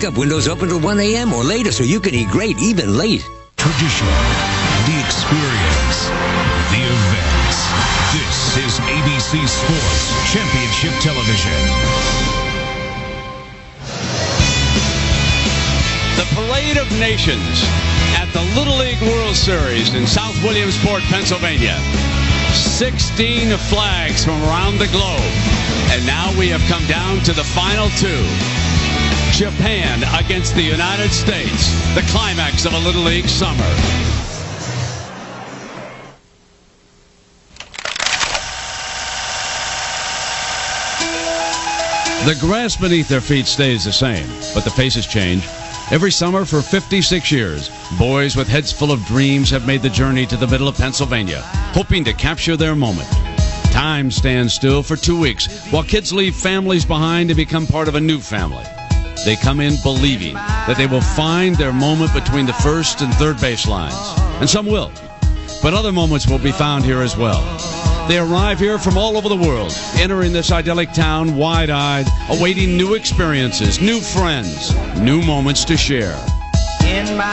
Up windows open till 1 a.m. or later, so you can eat great even late. Tradition, the experience, the events. This is ABC Sports Championship Television. The Parade of Nations at the Little League World Series in South Williamsport, Pennsylvania. 16 flags from around the globe. And now we have come down to the final two. Japan against the United States, the climax of a Little League summer. The grass beneath their feet stays the same, but the faces change. Every summer for 56 years, boys with heads full of dreams have made the journey to the middle of Pennsylvania, hoping to capture their moment. Time stands still for 2 weeks while kids leave families behind and become part of a new family. They come in believing that they will find their moment between the first and third base lines. And some will. But other moments will be found here as well. They arrive here from all over the world, entering this idyllic town wide-eyed, awaiting new experiences, new friends, new moments to share. In my...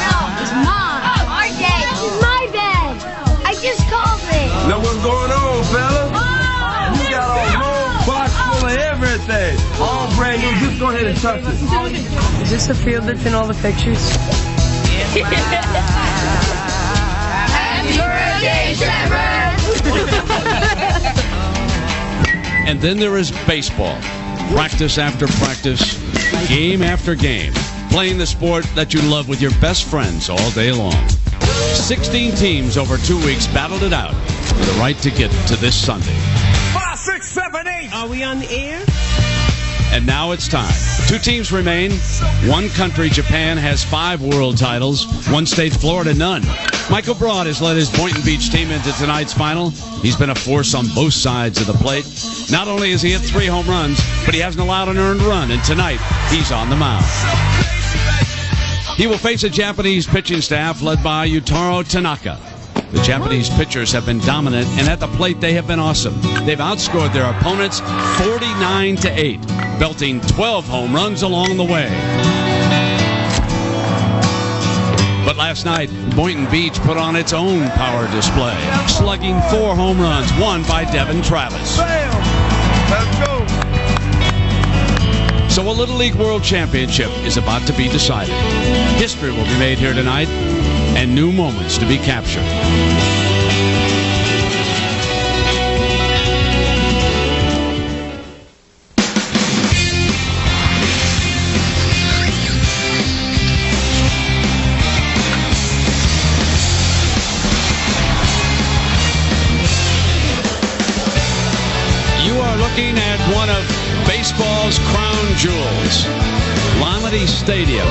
No, it's mine. Oh, our day. This is my bed. I just called it. Know what's going on, fella? You got a whole box full of everything. All brand new. Just go ahead and touch it. Is this the field that's in all the pictures? Happy birthday, Trevor! And then there is baseball. Practice after practice, game after game. Playing the sport that you love with your best friends all day long. 16 teams over 2 weeks battled it out for the right to get to this Sunday. 5, 6, 7, 8. Are we on the air? And now it's time. 2 teams remain. One country, Japan, has 5 world titles. One state, Florida, none. Michael Broad has led his Boynton Beach team into tonight's final. He's been a force on both sides of the plate. Not only has he hit 3 home runs, but he hasn't allowed an earned run. And tonight, he's on the mound. He will face a Japanese pitching staff led by Yutaro Tanaka. The Japanese pitchers have been dominant, and at the plate they have been awesome. They've outscored their opponents 49-8, belting 12 home runs along the way. But last night, Boynton Beach put on its own power display, slugging 4 home runs, one by Devin Travis. Bam! Let's go. So a Little League World Championship is about to be decided. History will be made here tonight, and new moments to be captured. You are looking at one of baseball's crown jewels, Lamade Stadium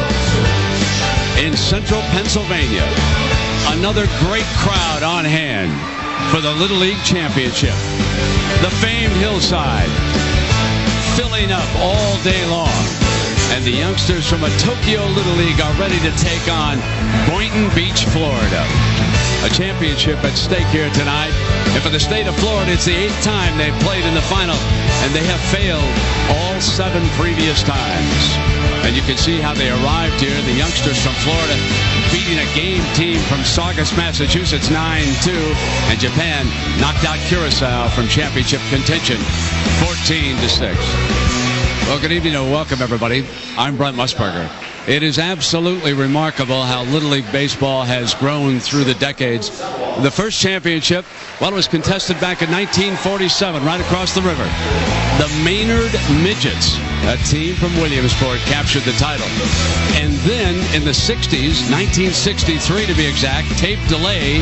in central Pennsylvania. Another great crowd on hand for the Little League Championship. The famed hillside filling up all day long. And the youngsters from a Tokyo Little League are ready to take on Boynton Beach, Florida. A championship at stake here tonight. And for the state of Florida, it's the 8th time they've played in the final. And they have failed all 7 previous times. And you can see how they arrived here. The youngsters from Florida beating a game team from Saugus, Massachusetts 9-2. And Japan knocked out Curacao from championship contention 14-6. Well, good evening and welcome, everybody. I'm Brent Musburger. It is absolutely remarkable how Little League Baseball has grown through the decades. The first championship, well, it was contested back in 1947, right across the river. The Maynard Midgets, a team from Williamsport, captured the title. And then in the 60s, 1963 to be exact, tape delay,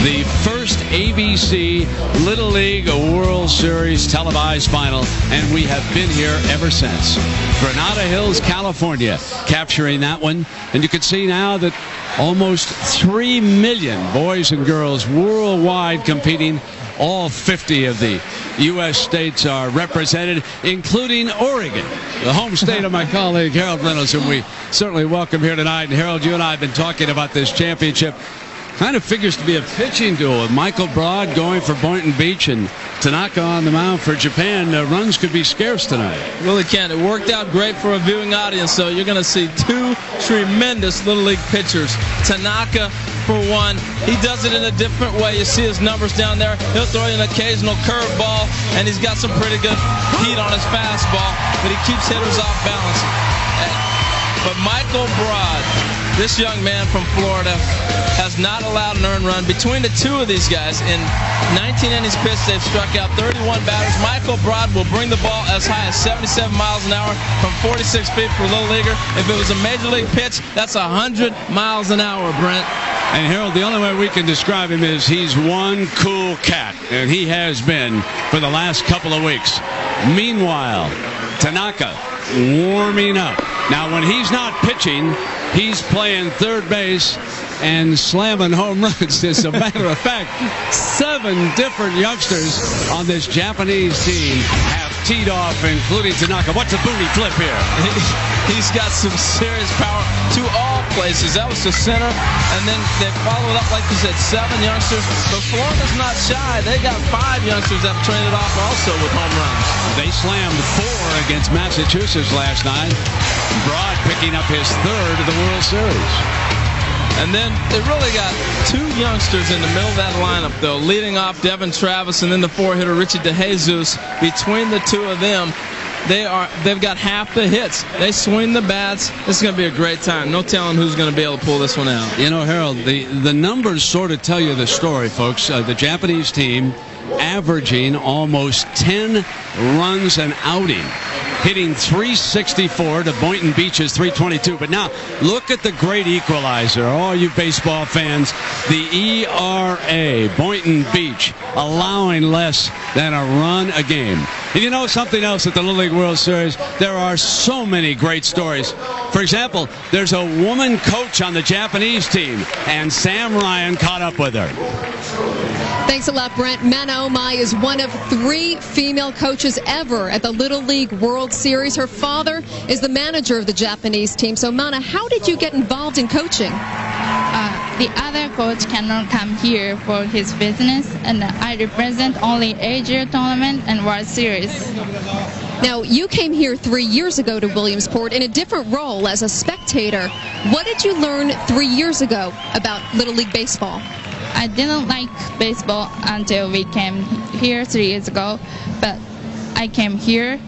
the first ABC Little League World Series televised final, and we have been here ever since. Granada Hills, California, capturing that one. And you can see now that almost 3 million boys and girls worldwide competing. All 50 of the U.S. states are represented, including Oregon, the home state of my colleague Harold Reynolds, whom we certainly welcome here tonight. And Harold, you and I have been talking about this championship. Kind of figures to be a pitching duel with Michael Broad going for Boynton Beach and Tanaka on the mound for Japan. Runs could be scarce tonight. Really can. It worked out great for a viewing audience, so you're going to see two tremendous Little League pitchers. Tanaka, for one, he does it in a different way. You see his numbers down there. He'll throw you an occasional curveball, and he's got some pretty good heat on his fastball, but he keeps hitters off balance. But Michael Broad, this young man from Florida, has not allowed an earned run. Between the two of these guys, in 19 innings pitched, they've struck out 31 batters. Michael Broad will bring the ball as high as 77 miles an hour from 46 feet for a Little Leaguer. If it was a Major League pitch, that's 100 miles an hour, Brent. And Harold, the only way we can describe him is he's one cool cat, and he has been for the last couple of weeks. Meanwhile, Tanaka warming up. Now, when he's not pitching, he's playing third base and slamming home runs. As a matter of fact, 7 different youngsters on this Japanese team have teed off, including Tanaka. What's a booty flip here? He's got some serious power to all places. That was the center, and then they followed up, like you said, 7 youngsters. But Florida's not shy. They got 5 youngsters that have traded off also with home runs. They slammed 4 against Massachusetts last night. Broad picking up his 3rd of the World Series. And then they really got 2 youngsters in the middle of that lineup, though, leading off Devin Travis and then the 4-hitter Richie DeJesus. Between the 2 of them, they've got half the hits. They swing the bats. This is going to be a great time. No telling who's going to be able to pull this one out. You know, Harold, the numbers sort of tell you the story, folks. The Japanese team averaging almost 10 runs an outing, hitting 364 to Boynton Beach's 322. But now, look at the great equalizer. All you baseball fans, the ERA, Boynton Beach, allowing less than a run a game. And you know something else at the Little League World Series? There are so many great stories. For example, there's a woman coach on the Japanese team, and Sam Ryan caught up with her. Thanks a lot, Brent. Mana Omai is one of 3 female coaches ever at the Little League World Series. Her father is the manager of the Japanese team. So, Mana, how did you get involved in coaching? The other coach cannot come here for his business, and I represent only Asia Tournament and World Series. Now, you came here 3 years ago to Williamsport in a different role as a spectator. What did you learn 3 years ago about Little League Baseball? I didn't like baseball until we came here 3 years ago, but I came here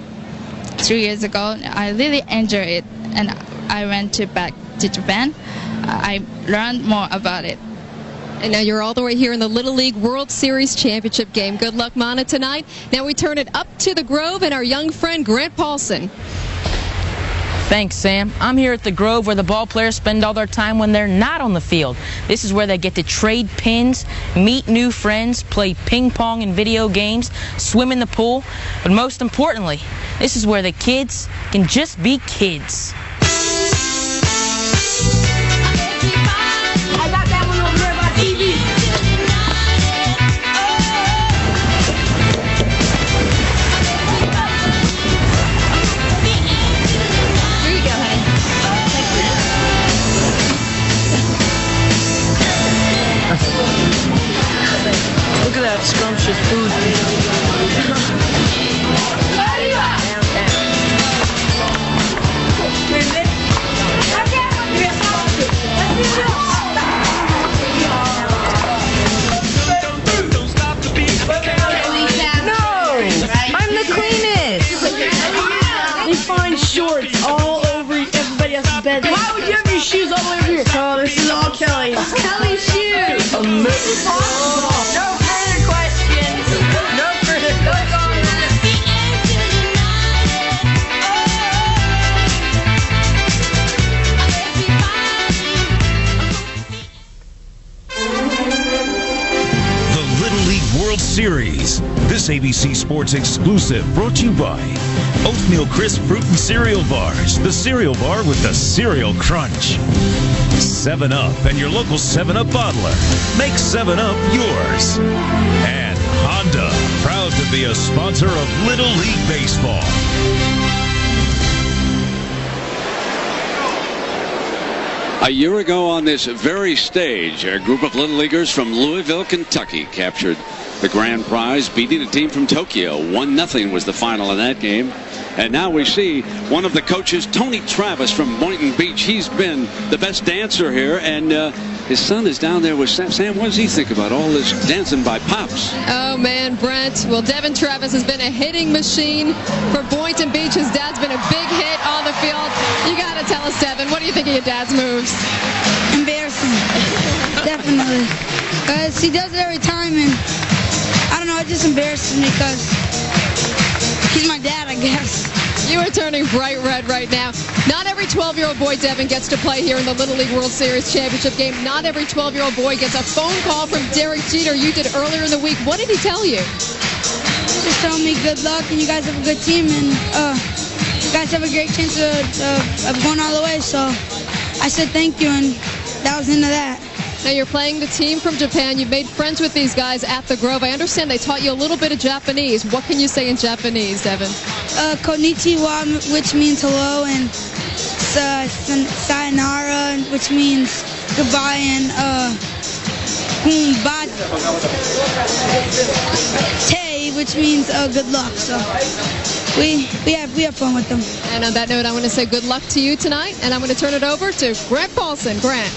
3 years ago. I really enjoyed it, and I went back to Japan. I learned more about it. And now you're all the way here in the Little League World Series Championship game. Good luck, Mana, tonight. Now we turn it up to the Grove and our young friend Grant Paulson. Thanks, Sam. I'm here at the Grove where the ball players spend all their time when they're not on the field. This is where they get to trade pins, meet new friends, play ping pong and video games, swim in the pool. But most importantly, this is where the kids can just be kids. I got that one over there by TV. Here you go, honey. Look at that scrumptious food. Shorts all over everybody else's bed. Why would you have your shoes all the way over here? Oh, this is all Kelly. Kelly's shoes. No further questions. No further questions. The Little League World Series. This ABC Sports exclusive brought to you by Oatmeal Crisp Fruit and Cereal Bars. The cereal bar with the cereal crunch. 7-Up and your local 7-Up bottler. Make 7-Up yours. And Honda, proud to be a sponsor of Little League Baseball. A year ago on this very stage, a group of Little Leaguers from Louisville, Kentucky captured the grand prize, beating a team from Tokyo. 1-0 was the final in that game. And now we see one of the coaches, Tony Travis from Boynton Beach. He's been the best dancer here, and his son is down there with Sam. Sam, what does he think about all this dancing by Pops? Oh, man, Brent. Well, Devin Travis has been a hitting machine for Boynton Beach. His dad's been a big hit on the field. You got to tell us, Devin, what do you think of your dad's moves? Embarrassing. Definitely. Because he does it every time, and I don't know, it just embarrasses me because he's my dad, I guess. You are turning bright red right now. Not every 12-year-old boy, Devin, gets to play here in the Little League World Series Championship game. Not every 12-year-old boy gets a phone call from Derek Jeter. You did earlier in the week. What did he tell you? Just telling me good luck, and you guys have a good team, and you guys have a great chance of going all the way. So I said thank you, and that was into that. Now you're playing the team from Japan. You've made friends with these guys at the Grove. I understand they taught you a little bit of Japanese. What can you say in Japanese, Devin? Konnichiwa, which means hello, and sayonara, which means goodbye, and kumbate, which means good luck. So we have fun with them. And on that note, I want to say good luck to you tonight, and I'm going to turn it over to Grant Paulson. Grant.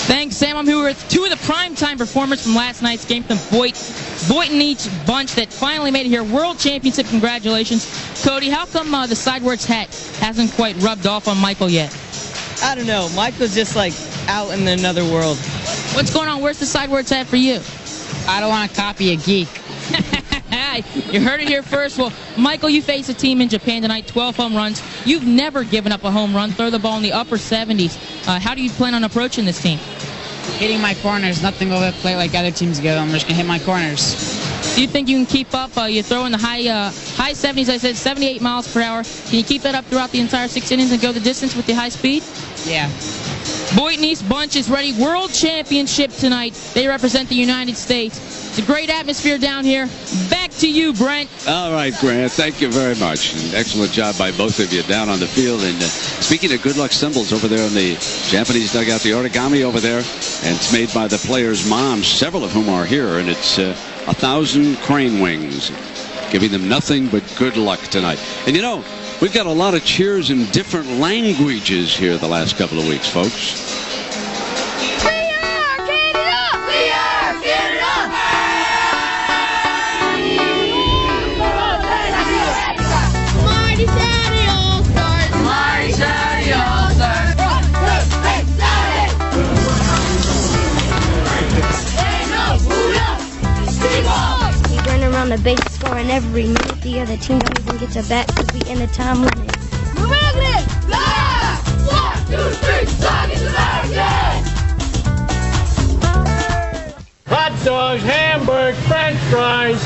Thanks, Sam. I'm here with two of the primetime performers from last night's game from Boyton each bunch that finally made it here. World Championship, congratulations. Cody, how come the sidewards hat hasn't quite rubbed off on Michael yet? I don't know. Michael's just like out in another world. What's going on? Where's the sidewards hat for you? I don't want to copy a geek. You heard it here first. Well, Michael, you face a team in Japan tonight, 12 home runs. You've never given up a home run. Throw the ball in the upper 70s. How do you plan on approaching this team? Hitting my corners. Nothing over the plate like other teams go. I'm just going to hit my corners. Do you think you can keep up? You throw in the high 70s, I said 78 miles per hour. Can you keep that up throughout the entire 6 innings and go the distance with the high speed? Yeah. Boynton East bunch is ready. World Championship tonight. They represent the United States. It's a great atmosphere down here. Back to you, Brent. All right, Grant. Thank you very much. An excellent job by both of you down on the field. And speaking of good luck symbols over there in the Japanese dugout, the origami over there, and it's made by the players' moms, several of whom are here. And it's 1,000 crane wings, giving them nothing but good luck tonight. And you know, we've got a lot of cheers in different languages here the last couple of weeks, folks. The base scoring every minute. The other team don't even get your back because we in the time limit. Hot dogs, hamburgers, french fries.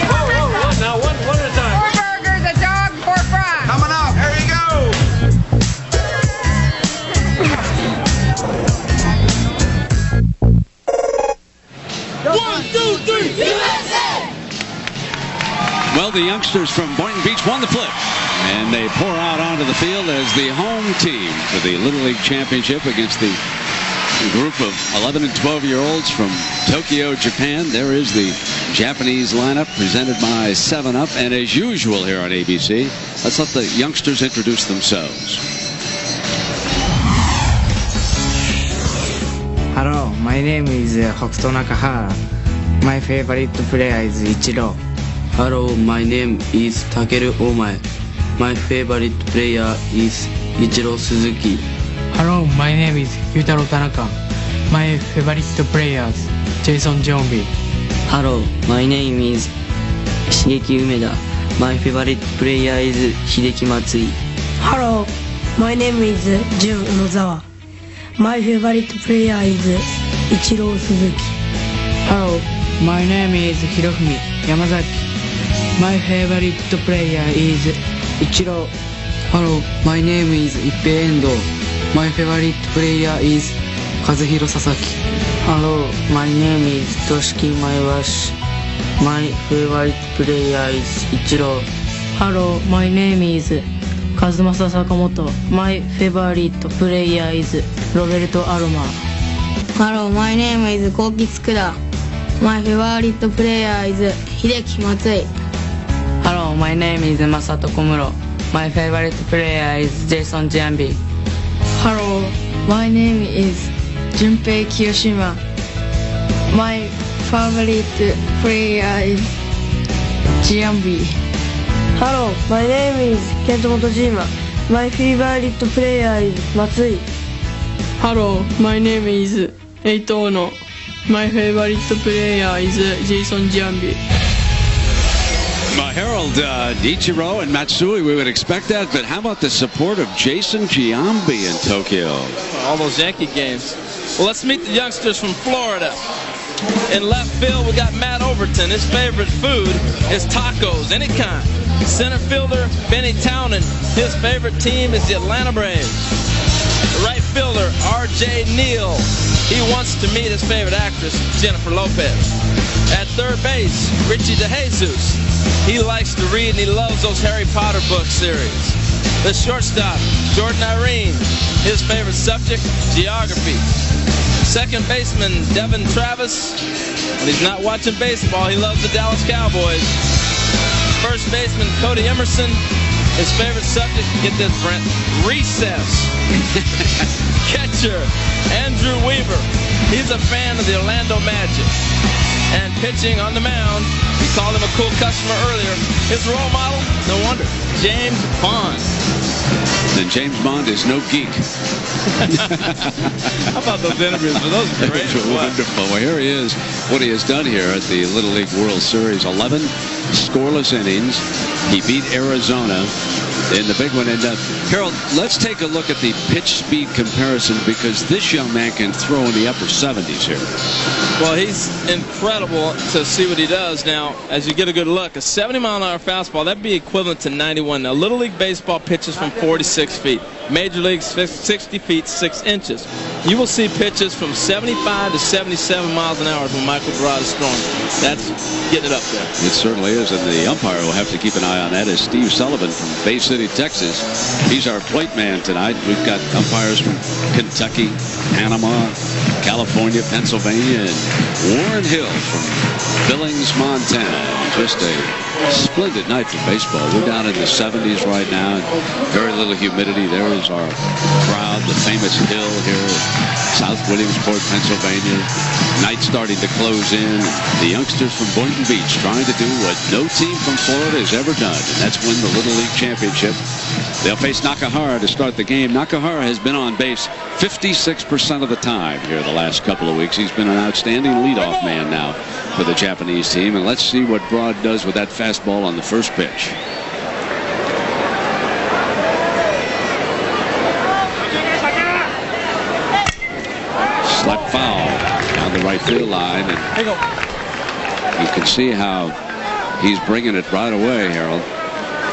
What now? One at a time. 4 burgers, a dog, 4 fries. Coming up. There you go. 1, 2, 3, USA! Well, the youngsters from Boynton Beach won the flip, and they pour out onto the field as the home team for the Little League Championship against the group of 11 and 12-year-olds from Tokyo, Japan. There is the Japanese lineup presented by 7-Up, and as usual here on ABC, let's let the youngsters introduce themselves. Hello, my name is Hokuto Nakahara. My favorite player is Ichiro. Hello, my name is Takeru Omae. My favorite player is Ichiro Suzuki. Hello, my name is Yutaro Tanaka. My favorite player is Jason Jombi. Hello, my name is Shigeki Umeda. My favorite player is Hideki Matsui. Hello, my name is Jun Unozawa. My favorite player is Ichiro Suzuki. Hello, my name is Hirofumi Yamazaki. My favorite player is Ichiro. Hello, my name is Ippei Endo. My favorite player is Kazuhiro Sasaki. Hello, my name is Toshiki Maebashi. My favorite player is Ichiro. Hello, my name is Kazumasa Sakamoto. My favorite player is Roberto Alomar. Hello, my name is Koki Tsukuda. My favorite player is Hideki Matsui. Hello, my name is Masato Komuro. My favorite player is Jason Giambi. Hello, my name is Junpei Kiyoshima. My favorite player is Giambi. Hello, my name is Kento Motojima. My favorite player is Matsui. Hello, my name is Eito Ono. My favorite player is Jason Giambi. Harold, Ichiro and Matsui, we would expect that, but how about the support of Jason Giambi in Tokyo? All those Yankee games. Well, let's meet the youngsters from Florida. In left field, we got Matt Overton. His favorite food is tacos, any kind. Center fielder, Benny Townend. His favorite team is the Atlanta Braves. The right fielder, R.J. Neal. He wants to meet his favorite actress, Jennifer Lopez. At third base, Richie DeJesus. He likes to read and he loves those Harry Potter book series. The shortstop, Jordan Irene. His favorite subject, geography. Second baseman, Devin Travis. When he's not watching baseball, he loves the Dallas Cowboys. First baseman, Cody Emerson. His favorite subject, get this, Brent, recess. Catcher, Andrew Weaver. He's a fan of the Orlando Magic. And pitching on the mound, we called him a cool customer earlier. His role model, no wonder, James Bond. Then James Bond is no geek. How about those interviews? Were those great? Those were wonderful. Well, here he is, what he has done here at the Little League World Series. 11 scoreless innings. He beat Arizona in the big one. And Harold, let's take a look at the pitch speed comparison, because this young man can throw in the upper 70s here. Well, he's incredible to see what he does. Now, as you get a good look, a 70-mile-an-hour fastball, that'd be equivalent to 91. Now, Little League Baseball pitches from 46 feet. Major League 60 feet, 6 inches. You will see pitches from 75 to 77 miles an hour when Michael Barada is throwing. That's getting it up there. It certainly is, and the umpire will have to keep an eye on that is Steve Sullivan from Bay City, Texas. He's our plate man tonight. We've got umpires from Kentucky, Panama, California, Pennsylvania, and Warren Hill from Billings, Montana. Just a splendid night for baseball. We're down in the 70s right now, and very little humidity. There is our crowd, the famous hill here in South Williamsport, Pennsylvania. Night starting to close in. The youngsters from Boynton Beach trying to do what no team from Florida has ever done, and that's win the Little League Championship. They'll face Nakahara to start the game. Nakahara has been on base 56% of the time here the last couple of weeks. He's been an outstanding leadoff man now for the Japanese team. And let's see what Broad does with that fastball on the first pitch. Slap foul down the right field line. And you can see how he's bringing it right away, Harold.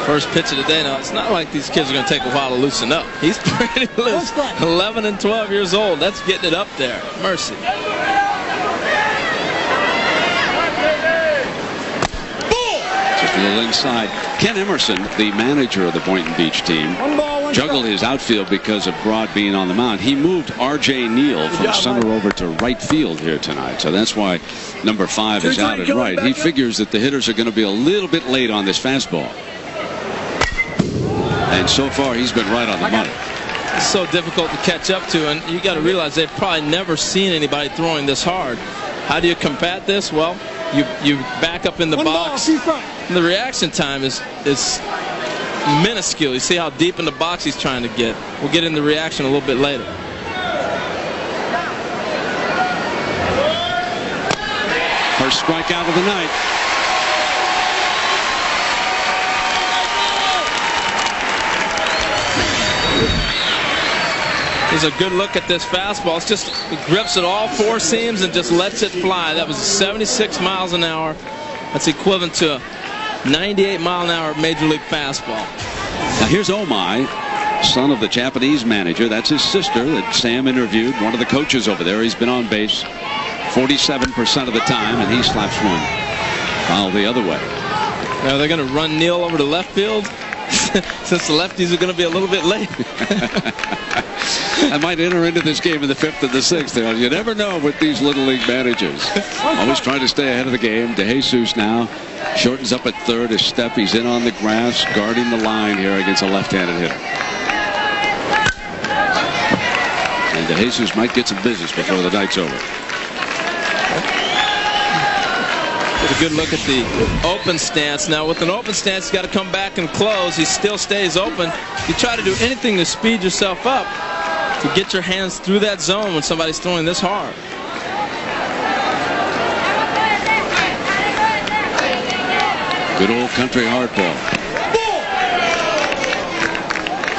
First pitch of the day. Now, it's not like these kids are going to take a while to loosen up. He's pretty loose. 11 and 12 years old. That's getting it up there. Mercy. Just a little inside. Ken Emerson, the manager of the Boynton Beach team, juggled his outfield because of Broad being on the mound. He moved R.J. Neal from center over to right field here tonight. So that's why number 5 is out at right. He figures that the hitters are going to be a little bit late on this fastball. And so far, he's been right on the money. It's so difficult to catch up to, and you got to realize they've probably never seen anybody throwing this hard. How do you combat this? Well, you back up in the box. And the reaction time is minuscule. You see how deep in the box he's trying to get. We'll get in the reaction a little bit later. First strikeout of the night. Here's a good look at this fastball. It's just, it grips at all 4 seams and just lets it fly. That was 76 miles an hour. That's equivalent to a 98 mile an hour major league fastball. Now here's Omai, son of the Japanese manager. That's his sister that Sam interviewed, one of the coaches over there. He's been on base 47% of the time, and he slaps one foul the other way. Now they're going to run Neal over to left field. since the lefties are going to be a little bit late. I might enter into this game in the 5th and the 6th. You never know with these Little League managers. Always trying to stay ahead of the game. DeJesus now shortens up at third. His step, he's in on the grass, guarding the line here against a left-handed hitter. And DeJesus might get some business before the night's over. Get a good look at the open stance. Now, with an open stance, you got to come back and close. He still stays open. You try to do anything to speed yourself up to get your hands through that zone when somebody's throwing this hard. Good old country hardball.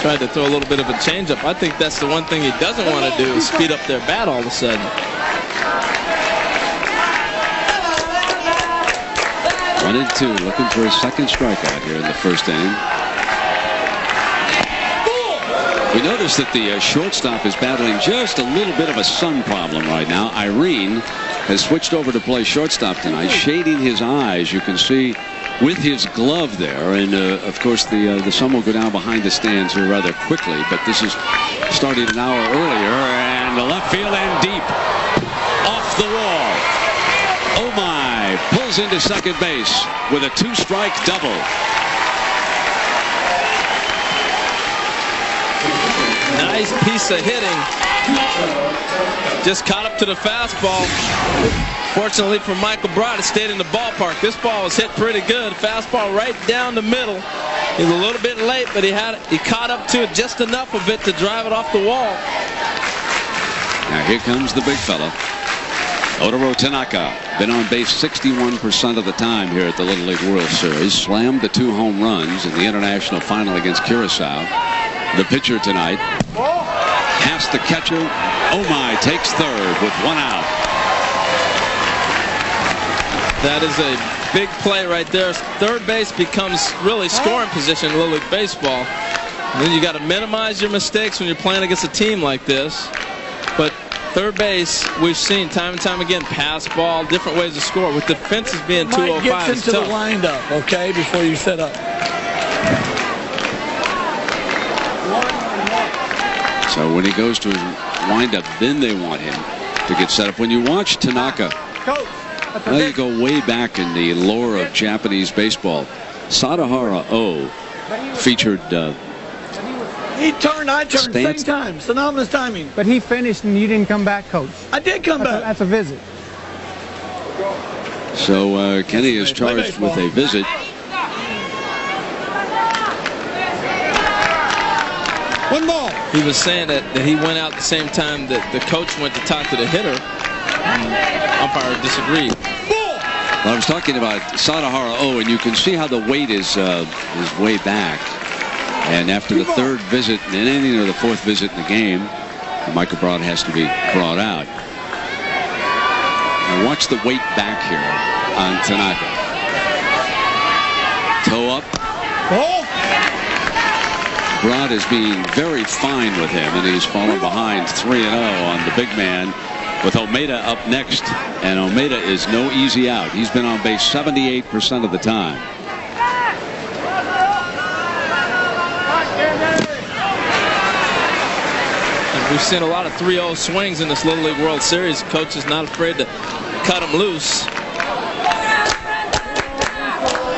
Tried to throw a little bit of a changeup. I think that's the one thing he doesn't want to do is speed up their bat all of a sudden. 1-2, looking for his second strikeout here in the first inning. We notice that the shortstop is battling just a little bit of a sun problem right now. Irene has switched over to play shortstop tonight, shading his eyes. You can see with his glove there, and of course the sun will go down behind the stands here rather quickly, but this is starting an hour earlier, and the left field and deep off the wall. Oh my, pulls into second base with a 2-strike double. Nice piece of hitting. Just caught up to the fastball. Fortunately for Michael Broad, it stayed in the ballpark. This ball was hit pretty good. Fastball right down the middle. He was a little bit late, but he caught up to it just enough of it to drive it off the wall. Now here comes the big fella. Otaro Tanaka, been on base 61% of the time here at the Little League World Series. Slammed the 2 home runs in the international final against Curacao. The pitcher tonight, past the catcher. Oh my, takes third with 1 out. That is a big play right there. Third base becomes really scoring position in Little League Baseball. And then you got to minimize your mistakes when you're playing against a team like this. But third base, we've seen time and time again, pass ball, different ways to score. With the fences being 205, get it's into tough. the windup, okay, before you set up. So when he goes to his windup, then they want him to get set up. When you watch Tanaka, now you go way back in the lore of Japanese baseball. Sadahara O featured. He turned, I turned, same time. Synonymous timing. But he finished and you didn't come back, Coach. I did come back. That's a visit. So Kenny is charged with a visit. One ball. He was saying that he went out the same time that the coach went to talk to the hitter. Umpire disagreed. Well, I was talking about Sadahara O, and you can see how the weight is way back. And after the third visit in an inning or the fourth visit in the game, Michael Broad has to be brought out. Now watch the weight back here on Tanaka. Toe up. Broad is being very fine with him, and he's fallen behind 3-0 on the big man with Omeda up next. And Omeda is no easy out. He's been on base 78% of the time. We've seen a lot of 3-0 swings in this Little League World Series. Coach is not afraid to cut them loose.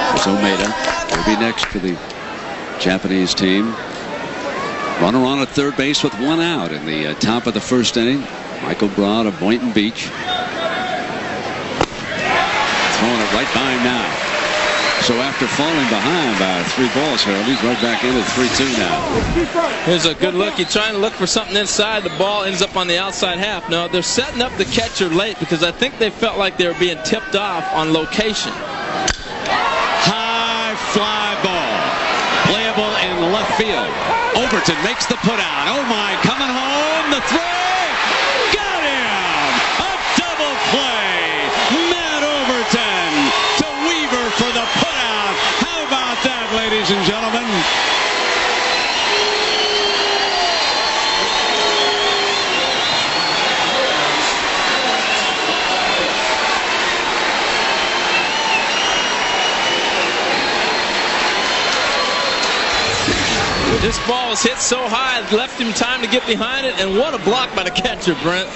There's Omeda. He'll be next to the Japanese team. Runner on at third base with 1 out in the top of the first inning. Michael Broad of Boynton Beach. Throwing it right by him now. So after falling behind by 3 balls, Harold, he's right back in at 3-2 now. Here's a good look. He's trying to look for something inside. The ball ends up on the outside half. No, they're setting up the catcher late because I think they felt like they were being tipped off on location. High fly ball. Playable in left field. Overton makes the put out. Oh my, coming home. The throw. Got him. A double play. Matt Overton to Weaver for the put out. How about that, ladies and gentlemen? This ball was hit so high, it left him time to get behind it, and what a block by the catcher, Brent.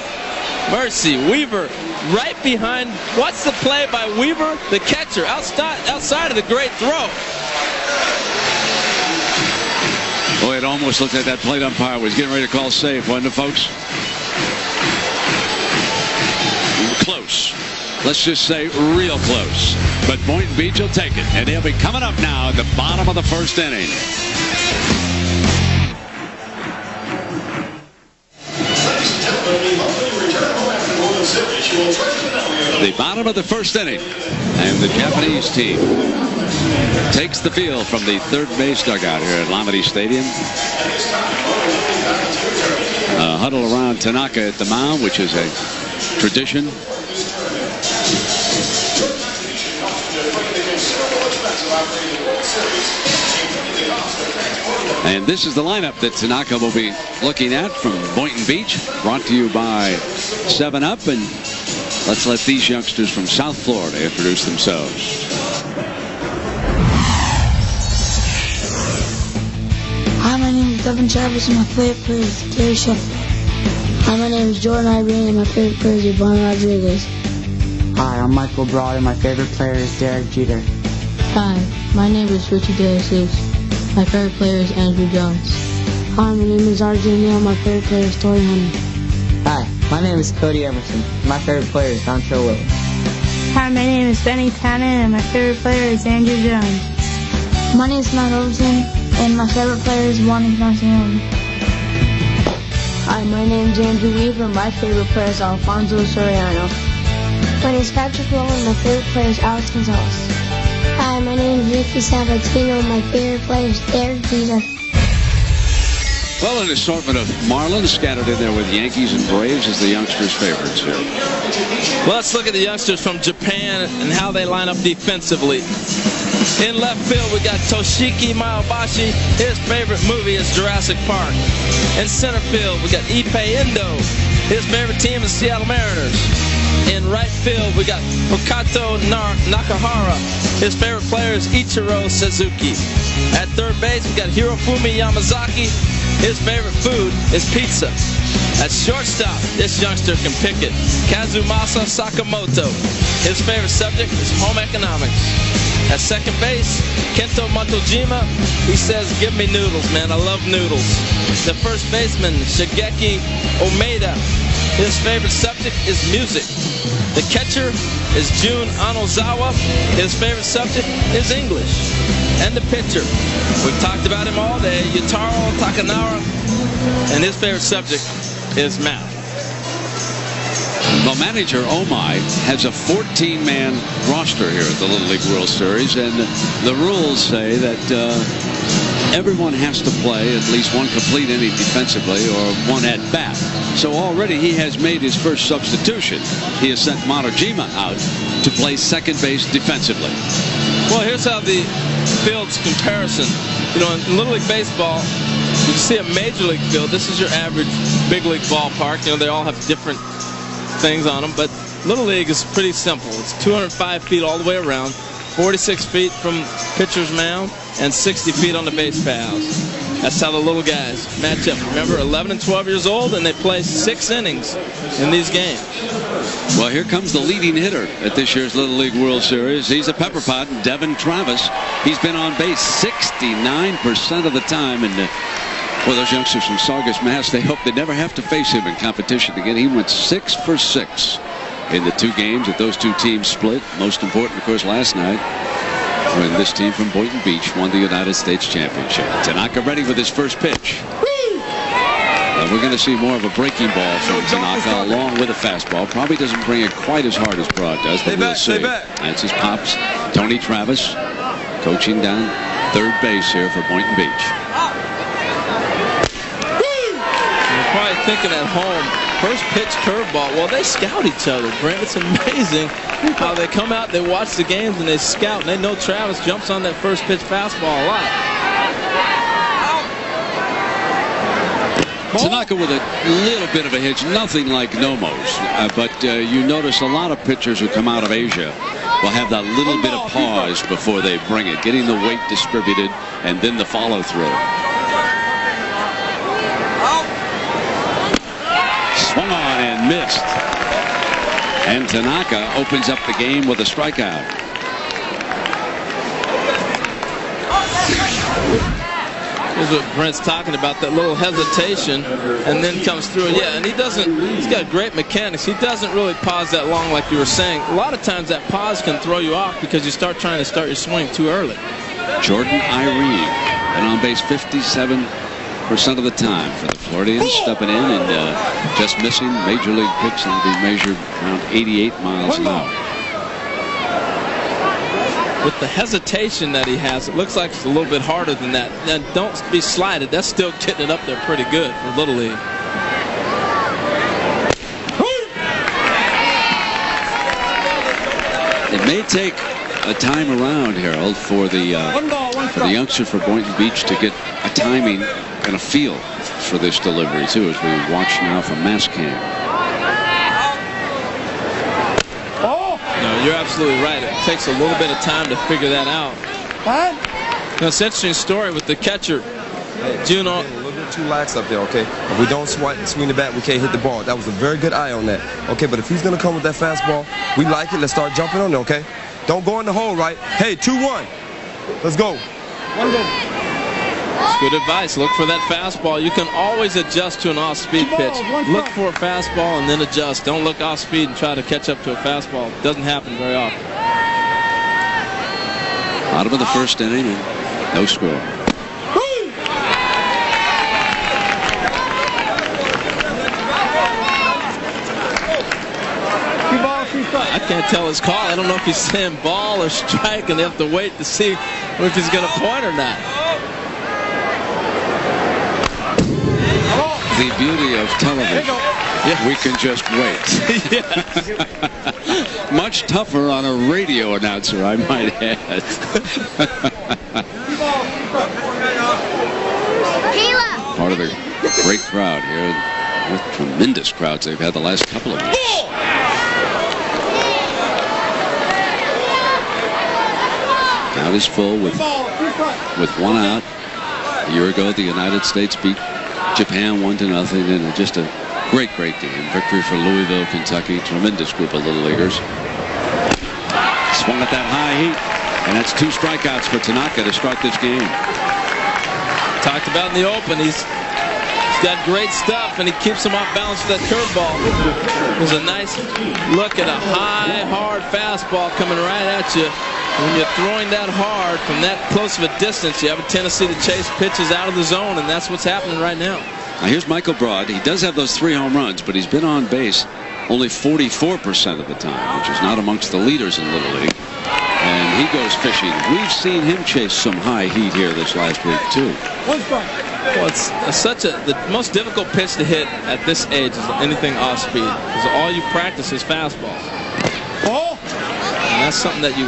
Mercy, Weaver right behind. What's the play by Weaver, the catcher, outside of the great throw. Boy, it almost looked like that plate umpire was getting ready to call safe, wasn't it, folks? Close. Let's just say real close. But Boynton Beach will take it, and he'll be coming up now at the bottom of the first inning. The bottom of the first inning, and the Japanese team takes the field from the third base dugout here at Lamade Stadium. Huddle around Tanaka at the mound, which is a tradition. And this is the lineup that Tanaka will be looking at from Boynton Beach, brought to you by 7-Up. And let's let these youngsters from South Florida introduce themselves. Hi, my name is Devin Travis, and my favorite player is Gary Sheffield. Hi, my name is Jordan Irene, and my favorite player is Yvonne Rodriguez. Hi, I'm Michael Broad, and my favorite player is Derek Jeter. Hi, my name is Richie De Jesus. My favorite player is Andrew Jones. Hi, my name is RJ Neal. My favorite player is Torrey Hunter. Hi, my name is Cody Emerson. My favorite player is Dontrell Willis. Hi, my name is Benny Tannen, and my favorite player is Andrew Jones. My name is Matt Overton, and my favorite player is Juan Ignacio. Hi, my name is Andrew Weaver. My favorite player is Alfonso Soriano. My name is Patrick Rowe, and my favorite player is Alex Gonzalez. Hi, my name is Ricky Sabatino. My favorite player is Derek Jeter. Well, an assortment of Marlins scattered in there with Yankees and Braves as the youngsters' favorites here. Well, let's look at the youngsters from Japan and how they line up defensively. In left field, we got Toshiki Maebashi. His favorite movie is Jurassic Park. In center field, we got Ippei Endo. His favorite team is Seattle Mariners. In right field, we got Hokato Nakahara. His favorite player is Ichiro Suzuki. At third base, we got Hirofumi Yamazaki. His favorite food is pizza. At shortstop, this youngster can pick it. Kazumasa Sakamoto. His favorite subject is home economics. At second base, Kento Motojima. He says, give me noodles, man. I love noodles. The first baseman, Shigeki Omeda. His favorite subject is music. The catcher is Jun Anozawa. His favorite subject is English. And the pitcher, we've talked about him all day, Yutaro Takanara. And his favorite subject is math. Well, manager Omai has a 14-man roster here at the Little League World Series, and the rules say that everyone has to play at least one complete inning defensively or one at bat. So already he has made his first substitution. He has sent Motojima out to play second base defensively. Well, here's how the field's comparison. You know, in Little League Baseball, you see a Major League field. This is your average big league ballpark. You know, they all have different things on them, but Little League is pretty simple. It's 205 feet all the way around, 46 feet from pitcher's mound, and 60 feet on the base paths. That's how the little guys match up. Remember, 11 and 12 years old, and they play 6 innings in these games. Well, here comes the leading hitter at this year's Little League World Series. He's a pepper pot, Devin Travis. He's been on base 69% of the time, and for those youngsters from Saugus, Mass, they hope they never have to face him in competition again. He went 6 for 6 in the 2 games that those 2 teams split. Most important, of course, last night, when this team from Boynton Beach won the United States Championship. Tanaka ready with his first pitch. We're going to see more of a breaking ball from Tanaka along with a fastball. Probably doesn't bring it quite as hard as Broad does, but we'll see. That's his pops, Tony Travis, coaching down third base here for Boynton Beach. You're probably thinking at home, first pitch curveball. Well, they scout each other, Brent. It's amazing how they come out, they watch the games, and they scout. And they know Travis jumps on that first pitch fastball a lot. Tanaka with a little bit of a hitch, nothing like Nomo's, but you notice a lot of pitchers who come out of Asia will have that little bit of pause before they bring it, getting the weight distributed and then the follow through. missed. And Tanaka opens up the game with a strikeout. Here's what Brent's talking about, that little hesitation, and then comes through. Yeah, and he's got great mechanics. He doesn't really pause that long like you were saying. A lot of times that pause can throw you off because you start trying to start your swing too early. Jordan Irene, and on base 57% of the time for the Floridians, stepping in and just missing major league pitch and be measured around 88 miles an hour. With the hesitation that he has, it looks like it's a little bit harder than that. And don't be slighted. That's still getting it up there pretty good for Little League. It may take a time around, Harold, for the youngster for Boynton Beach to get a timing and a feel for this delivery too, as we watch now from mass cam. No, you're absolutely right. It takes a little bit of time to figure that out. What? Now, it's an interesting story with the catcher. June, a little bit too lax up there, okay? If we don't swing the bat, we can't hit the ball. That was a very good eye on that. Okay, but if he's going to come with that fastball, we like it. Let's start jumping on it, okay? Don't go in the hole, right? Hey, 2-1. Let's go. That's good advice. Look for that fastball. You can always adjust to an off-speed pitch. Look for a fastball and then adjust. Don't look off-speed and try to catch up to a fastball. It doesn't happen very often. Bottom of the first inning and no score. I can't tell his call. I don't know if he's saying ball or strike, and they have to wait to see if he's going to point or not. The beauty of television, we can just wait. Much tougher on a radio announcer, I might add. Part of the great crowd here, with tremendous crowds they've had the last couple of weeks. Count is full with 1 out. A year ago, the United States beat Japan 1-0, and just a great game. Victory for Louisville, Kentucky. Tremendous group of little leaguers. Swung at that high heat, and that's 2 strikeouts for Tanaka to start this game. Talked about in the open, he's got great stuff, and he keeps him off balance with that curveball. It was a nice look at a high, hard fastball coming right at you. When you're throwing that hard from that close of a distance, you have a tendency to chase pitches out of the zone, and that's what's happening right now. Now here's Michael Broad. He does have those 3 home runs, but he's been on base only 44% of the time, which is not amongst the leaders in Little League. And he goes fishing. We've seen him chase some high heat here this last week, too. Well, it's the most difficult pitch to hit at this age is anything off speed, because all you practice is fastballs. And that's something that you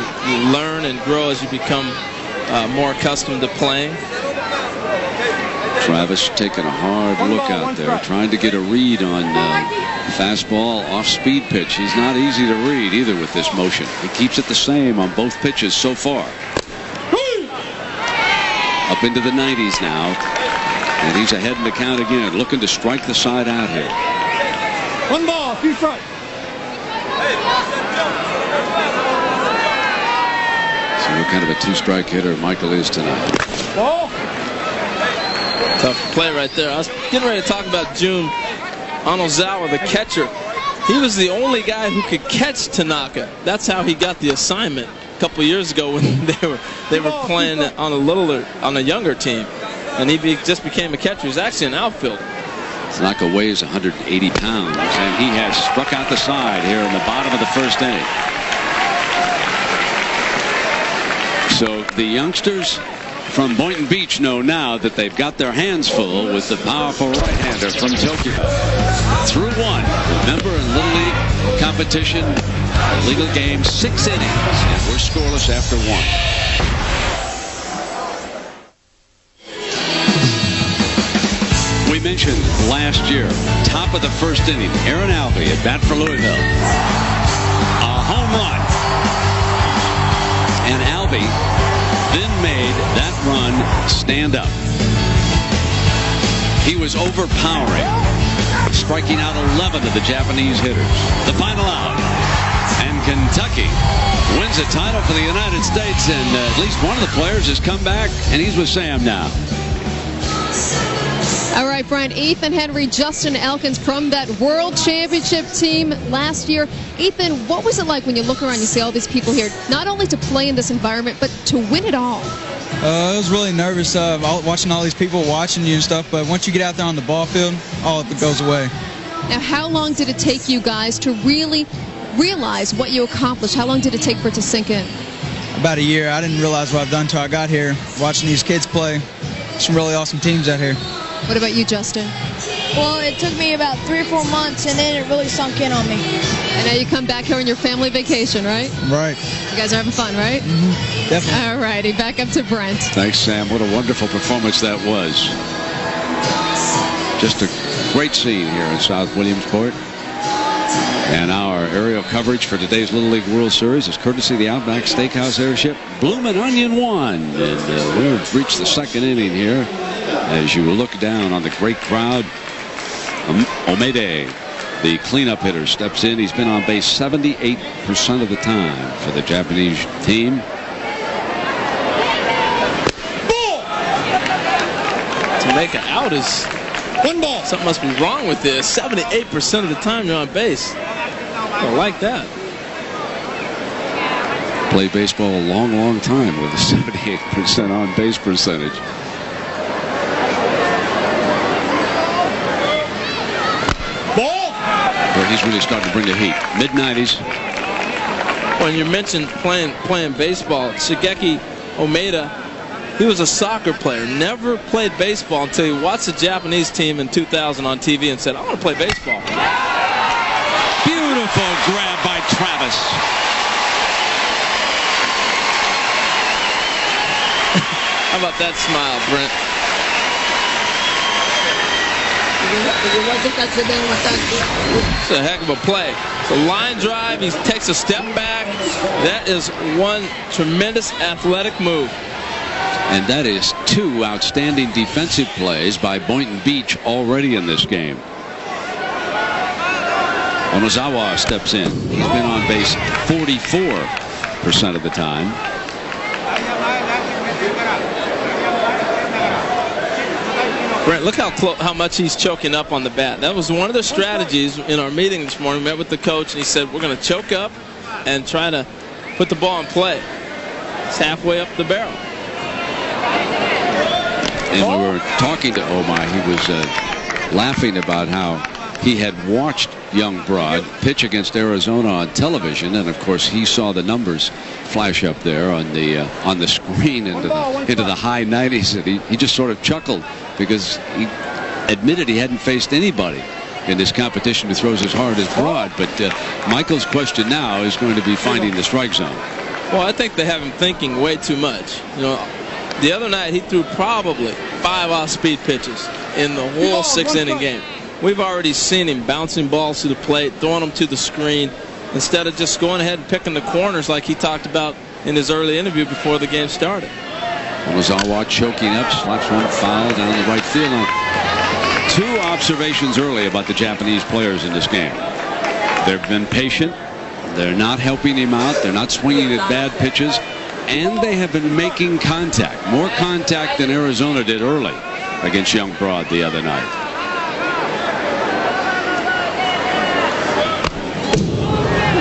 learn and grow as you become more accustomed to playing. Travis taking a hard look out there, trying to get a read on fastball off-speed pitch. He's not easy to read either with this motion. He keeps it the same on both pitches so far. Up into the 90s now, and he's ahead in the count again, looking to strike the side out here. 1 ball, 2 strikes. See what kind of a 2-strike hitter Michael is tonight. Ball. Tough play right there. I was getting ready to talk about Jun Onozawa, the catcher. He was the only guy who could catch Tanaka. That's how he got the assignment a couple of years ago when they were playing on a younger team, and he just became a catcher. He's actually an outfielder. Tanaka weighs 180 pounds, and he has struck out the side here in the bottom of the first inning. So the youngsters from Boynton Beach know now that they've got their hands full with the powerful right-hander from Tokyo. Through 1. Remember, in Little League competition, legal game, 6 innings, and we're scoreless after 1. We mentioned last year, top of the first inning, Aaron Alvey at bat for Louisville. A home run. And Alvey then made that run stand up. He was overpowering. striking out 11 of the Japanese hitters. The final out. And Kentucky wins a title for the United States, and at least one of the players has come back, and he's with Sam now. All right, Brian, Ethan Henry, Justin Elkins from that World Championship team last year. Ethan, what was it like when you look around, you see all these people here, not only to play in this environment, but to win it all? I was really nervous watching all these people watching you and stuff, but once you get out there on the ball field, all of it goes away. Now, how long did it take you guys to really realize what you accomplished? How long did it take for it to sink in? About a year. I didn't realize what I've done until I got here, watching these kids play. Some really awesome teams out here. What about you, Justin? Well, it took me about 3 or 4 months, and then it really sunk in on me. And now you come back here on your family vacation, right? Right. You guys are having fun, right? Mm-hmm. Definitely. All righty, back up to Brent. Thanks, Sam. What a wonderful performance that was. Just a great scene here in South Williamsport. And our aerial coverage for today's Little League World Series is courtesy of the Outback Steakhouse Airship Bloomin' Onion 1. And we've reached the second inning here. As you look down on the great crowd, Omede, the cleanup hitter, steps in. He's been on base 78% of the time for the Japanese team. To make an out is 1 ball. Something must be wrong with this. 78% of the time you're on base. I like that. Played baseball a long, long time with a 78% on base percentage. Where he's really starting to bring the heat. Mid-90s. When you mentioned playing baseball, Shigeki Omeda, he was a soccer player, never played baseball until he watched the Japanese team in 2000 on TV and said, I want to play baseball. Beautiful grab by Travis. How about that smile, Brent? It's a heck of a play. It's a line drive. He takes a step back. That is one tremendous athletic move. And that is 2 outstanding defensive plays by Boynton Beach already in this game. Onozawa steps in. He's been on base 44% of the time. Brent, look how much he's choking up on the bat. That was one of the strategies in our meeting this morning. We met with the coach, and he said, we're going to choke up and try to put the ball in play. It's halfway up the barrel. And we were talking to Omai. He was laughing about how he had watched young Broad pitch against Arizona on television, and of course he saw the numbers flash up there on the screen into the high 90s, and he just sort of chuckled because he admitted he hadn't faced anybody in this competition who throws as hard as Broad. But Michael's question now is going to be finding the strike zone. Well, I think they have him thinking way too much. You know, the other night he threw probably 5 off-speed pitches in the whole 6-inning game. We've already seen him bouncing balls to the plate, throwing them to the screen, instead of just going ahead and picking the corners like he talked about in his early interview before the game started. Onozawa choking up, slaps one foul down the right field line. 2 observations early about the Japanese players in this game. They've been patient. They're not helping him out. They're not swinging at bad pitches. And they have been making contact. More contact than Arizona did early against young Broad the other night.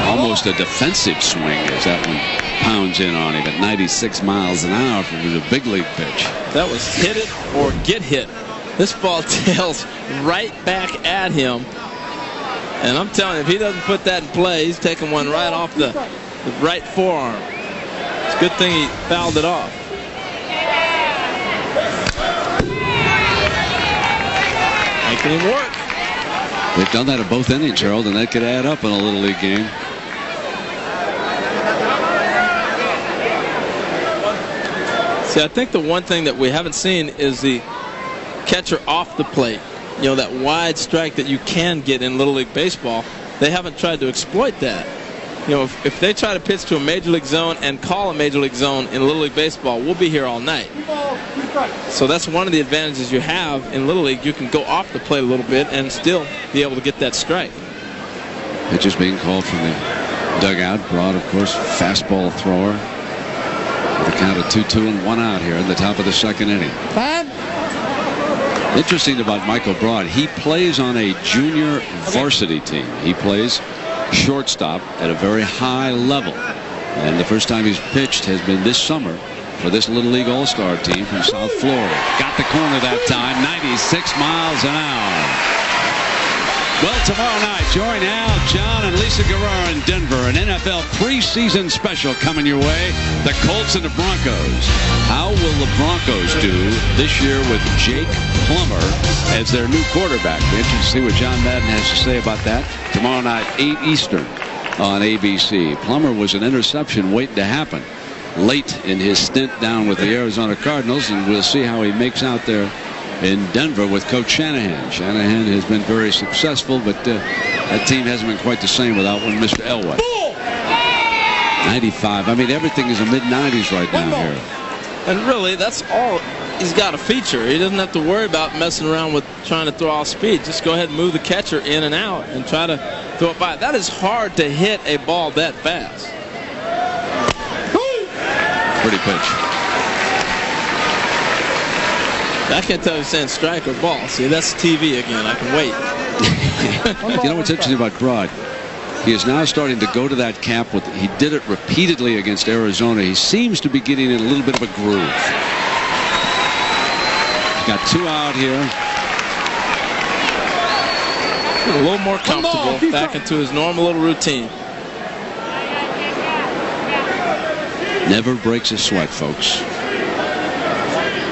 Almost a defensive swing as that one pounds in on him at 96 miles an hour from a big league pitch. That was hit it or get hit. This ball tails right back at him. And I'm telling you, if he doesn't put that in play, he's taking one right off the right forearm. It's a good thing he fouled it off. Making him work. They've done that in both innings, Harold, and that could add up in a Little League game. See, I think the one thing that we haven't seen is the catcher off the plate. You know, that wide strike that you can get in Little League Baseball. They haven't tried to exploit that. You know, if they try to pitch to a Major League zone and call a Major League zone in Little League Baseball, we'll be here all night. So that's one of the advantages you have in Little League. You can go off the plate a little bit and still be able to get that strike. Pitches being called from the dugout. Broad, of course, fastball thrower. The count of 2-2 and 1 out here in the top of the second inning. Interesting about Michael Broad, he plays on a junior varsity team. He plays shortstop at a very high level. And the first time he's pitched has been this summer for this Little League All-Star team from South Florida. Got the corner that time, 96 miles an hour. Well, tomorrow night, join Al, John, and Lisa Guerrero in Denver. An NFL preseason special coming your way. The Colts and the Broncos. How will the Broncos do this year with Jake Plummer as their new quarterback? Be interested to see what John Madden has to say about that. Tomorrow night, 8 Eastern on ABC. Plummer was an interception waiting to happen late in his stint down with the Arizona Cardinals, and we'll see how he makes out there in Denver with Coach Shanahan. Shanahan has been very successful, but that team hasn't been quite the same without one Mr. Elway. 95. I mean, everything is a mid-90s right now here. And really, that's all he's got to feature. He doesn't have to worry about messing around with trying to throw off speed. Just go ahead and move the catcher in and out and try to throw it by. That is hard to hit a ball that fast. Pretty pitch. I can't tell if he's saying strike or ball. See, that's TV again. I can wait. You know what's interesting about Broad? He is now starting to go to that cap. He did it repeatedly against Arizona. He seems to be getting in a little bit of a groove. He's got 2 out here. A little more comfortable, back into his normal little routine. Never breaks a sweat, folks.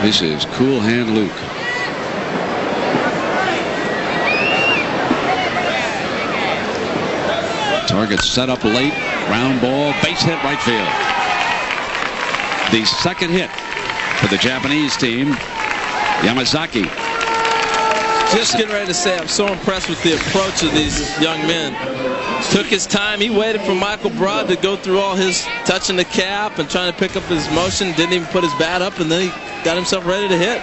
This is Cool Hand Luke. Target set up late. Ground ball. Base hit right field. The second hit for the Japanese team. Yamazaki. Just getting ready to say, I'm so impressed with the approach of these young men. Took his time. He waited for Michael Broad to go through all his touching the cap and trying to pick up his motion. Didn't even put his bat up, and then he got himself ready to hit.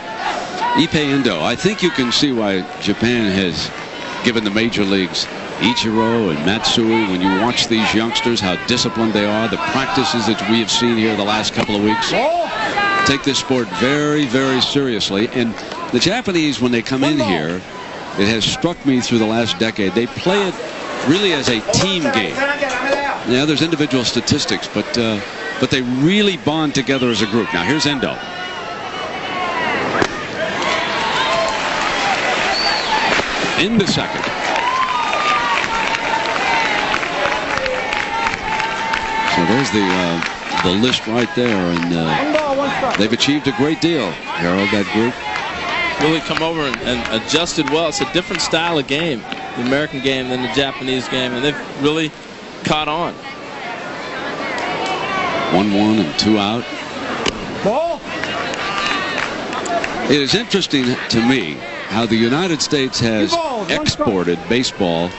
Ippei Endo. I think you can see why Japan has given the major leagues Ichiro and Matsui. When you watch these youngsters, how disciplined they are, the practices that we have seen here the last couple of weeks, take this sport very, very seriously. And the Japanese, when they come in here, it has struck me through the last decade, they play it really as a team game. Yeah, there's individual statistics, but they really bond together as a group. Now here's Endo. In the second. So there's the list right there, and they've achieved a great deal, Harold, that group. Really come over and adjusted well. It's a different style of game, the American game, than the Japanese game, and they've really caught on. 1-1 and 2 out. Ball. It is interesting to me how the United States has exported baseball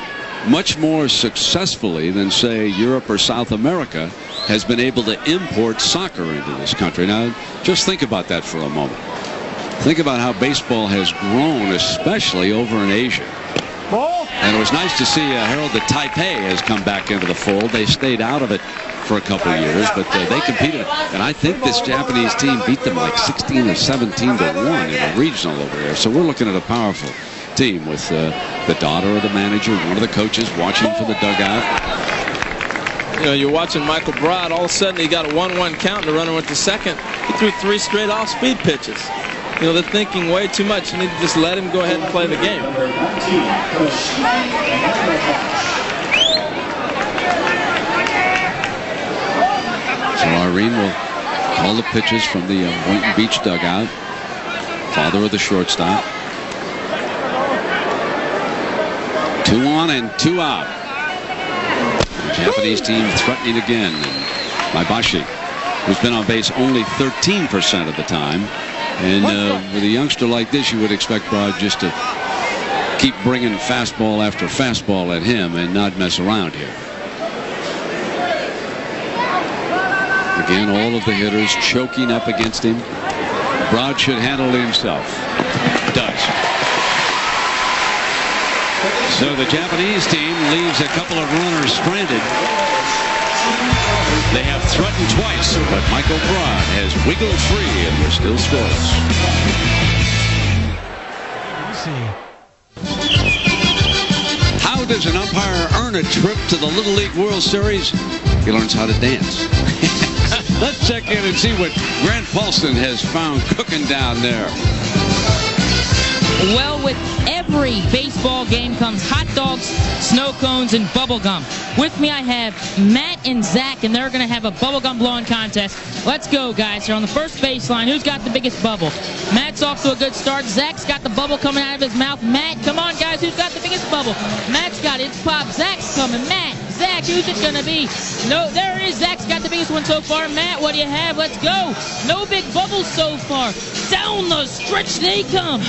much more successfully than, say, Europe or South America has been able to import soccer into this country. Now, just think about that for a moment. Think about how baseball has grown, especially over in Asia. And it was nice to see, Harold, that Taipei has come back into the fold. They stayed out of it for a couple of years, but they competed. And I think this Japanese team beat them like 16 or 17 to 1 in a regional over there. So we're looking at a powerful team with the daughter of the manager, one of the coaches watching for the dugout. You know, you're watching Michael Broad. All of a sudden, he got a 1-1 count, and the runner went to second. He threw 3 straight off-speed pitches. You know, they're thinking way too much. You need to just let him go ahead and play the game. So Irene will call the pitches from the Boynton Beach dugout. Father of the shortstop. 2 on and 2 out. The Japanese team threatening again. And Maibashi, who's been on base only 13% of the time. And with a youngster like this, you would expect Broad just to keep bringing fastball after fastball at him and not mess around here. Again, all of the hitters choking up against him. Broad should handle it himself. Does. So the Japanese team leaves a couple of runners stranded. They have threatened twice, but Michael Broad has wiggled free, and we're still scoreless. How does an umpire earn a trip to the Little League World Series? He learns how to dance. Let's check in and see what Grant Paulson has found cooking down there. Well, with every baseball game comes hot dogs, snow cones, and bubble gum. With me, I have Matt and Zach, and they're going to have a bubble gum blowing contest. Let's go, guys. They're on the first baseline. Who's got the biggest bubble? Matt's off to a good start. Zach's got the bubble coming out of his mouth. Matt, come on, guys. Who's got the biggest bubble? Matt's got it. It's pop. Zach's coming. Matt, Zach, who's it going to be? No, there it is. Zach's got the biggest one so far. Matt, what do you have? Let's go. No big bubbles so far. Down the stretch they come.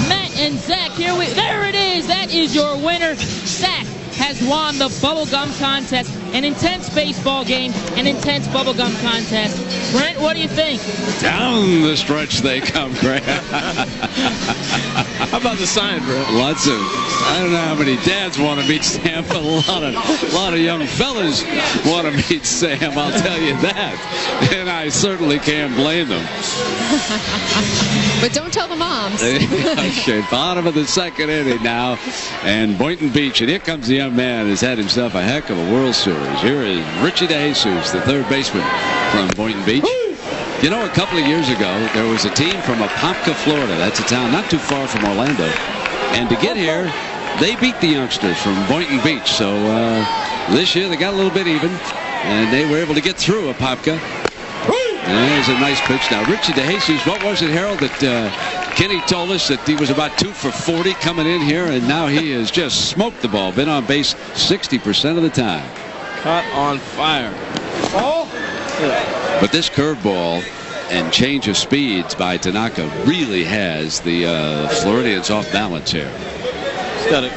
Matt and Zach, there it is. That is your winner. Zach has won the bubblegum contest. An intense baseball game, an intense bubblegum contest. Brent, what do you think? Down the stretch they come, Grant. How about the sign, Brent? Lots of, I don't know how many dads want to meet Sam, but a lot of young fellas want to meet Sam, I'll tell you that. And I certainly can't blame them. But don't tell the moms. Okay, bottom of the second inning now, and Boynton Beach, and here comes the young man who's had himself a heck of a World Series. Here is Richie DeJesus, the third baseman from Boynton Beach. You know, a couple of years ago, there was a team from Apopka, Florida. That's a town not too far from Orlando. And to get here, they beat the youngsters from Boynton Beach. So this year, they got a little bit even, and they were able to get through Apopka. And there's a nice pitch. Now, Richie DeJesus, what was it, Harold, that Kenny told us that he was about 2 for 40 coming in here, and now he has just smoked the ball. Been on base 60% of the time. Caught on fire. Oh! Yeah. But this curveball and change of speeds by Tanaka really has the Floridians off balance here. He's got to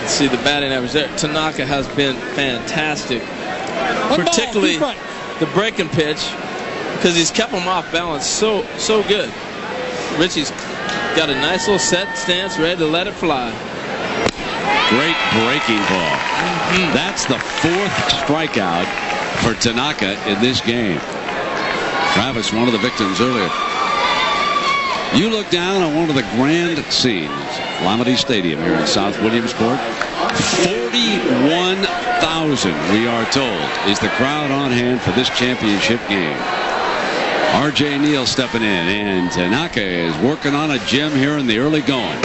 see the batting average there. Tanaka has been fantastic, particularly the breaking pitch, because he's kept them off balance so good. Richie's got a nice little set stance, ready to let it fly. Great breaking ball. That's the 4th strikeout for Tanaka in this game. Travis, one of the victims earlier. You look down on one of the grand scenes, Lamade Stadium here in South Williamsport. 41,000, we are told, is the crowd on hand for this championship game. R.J. Neal stepping in, and Tanaka is working on a gem here in the early going.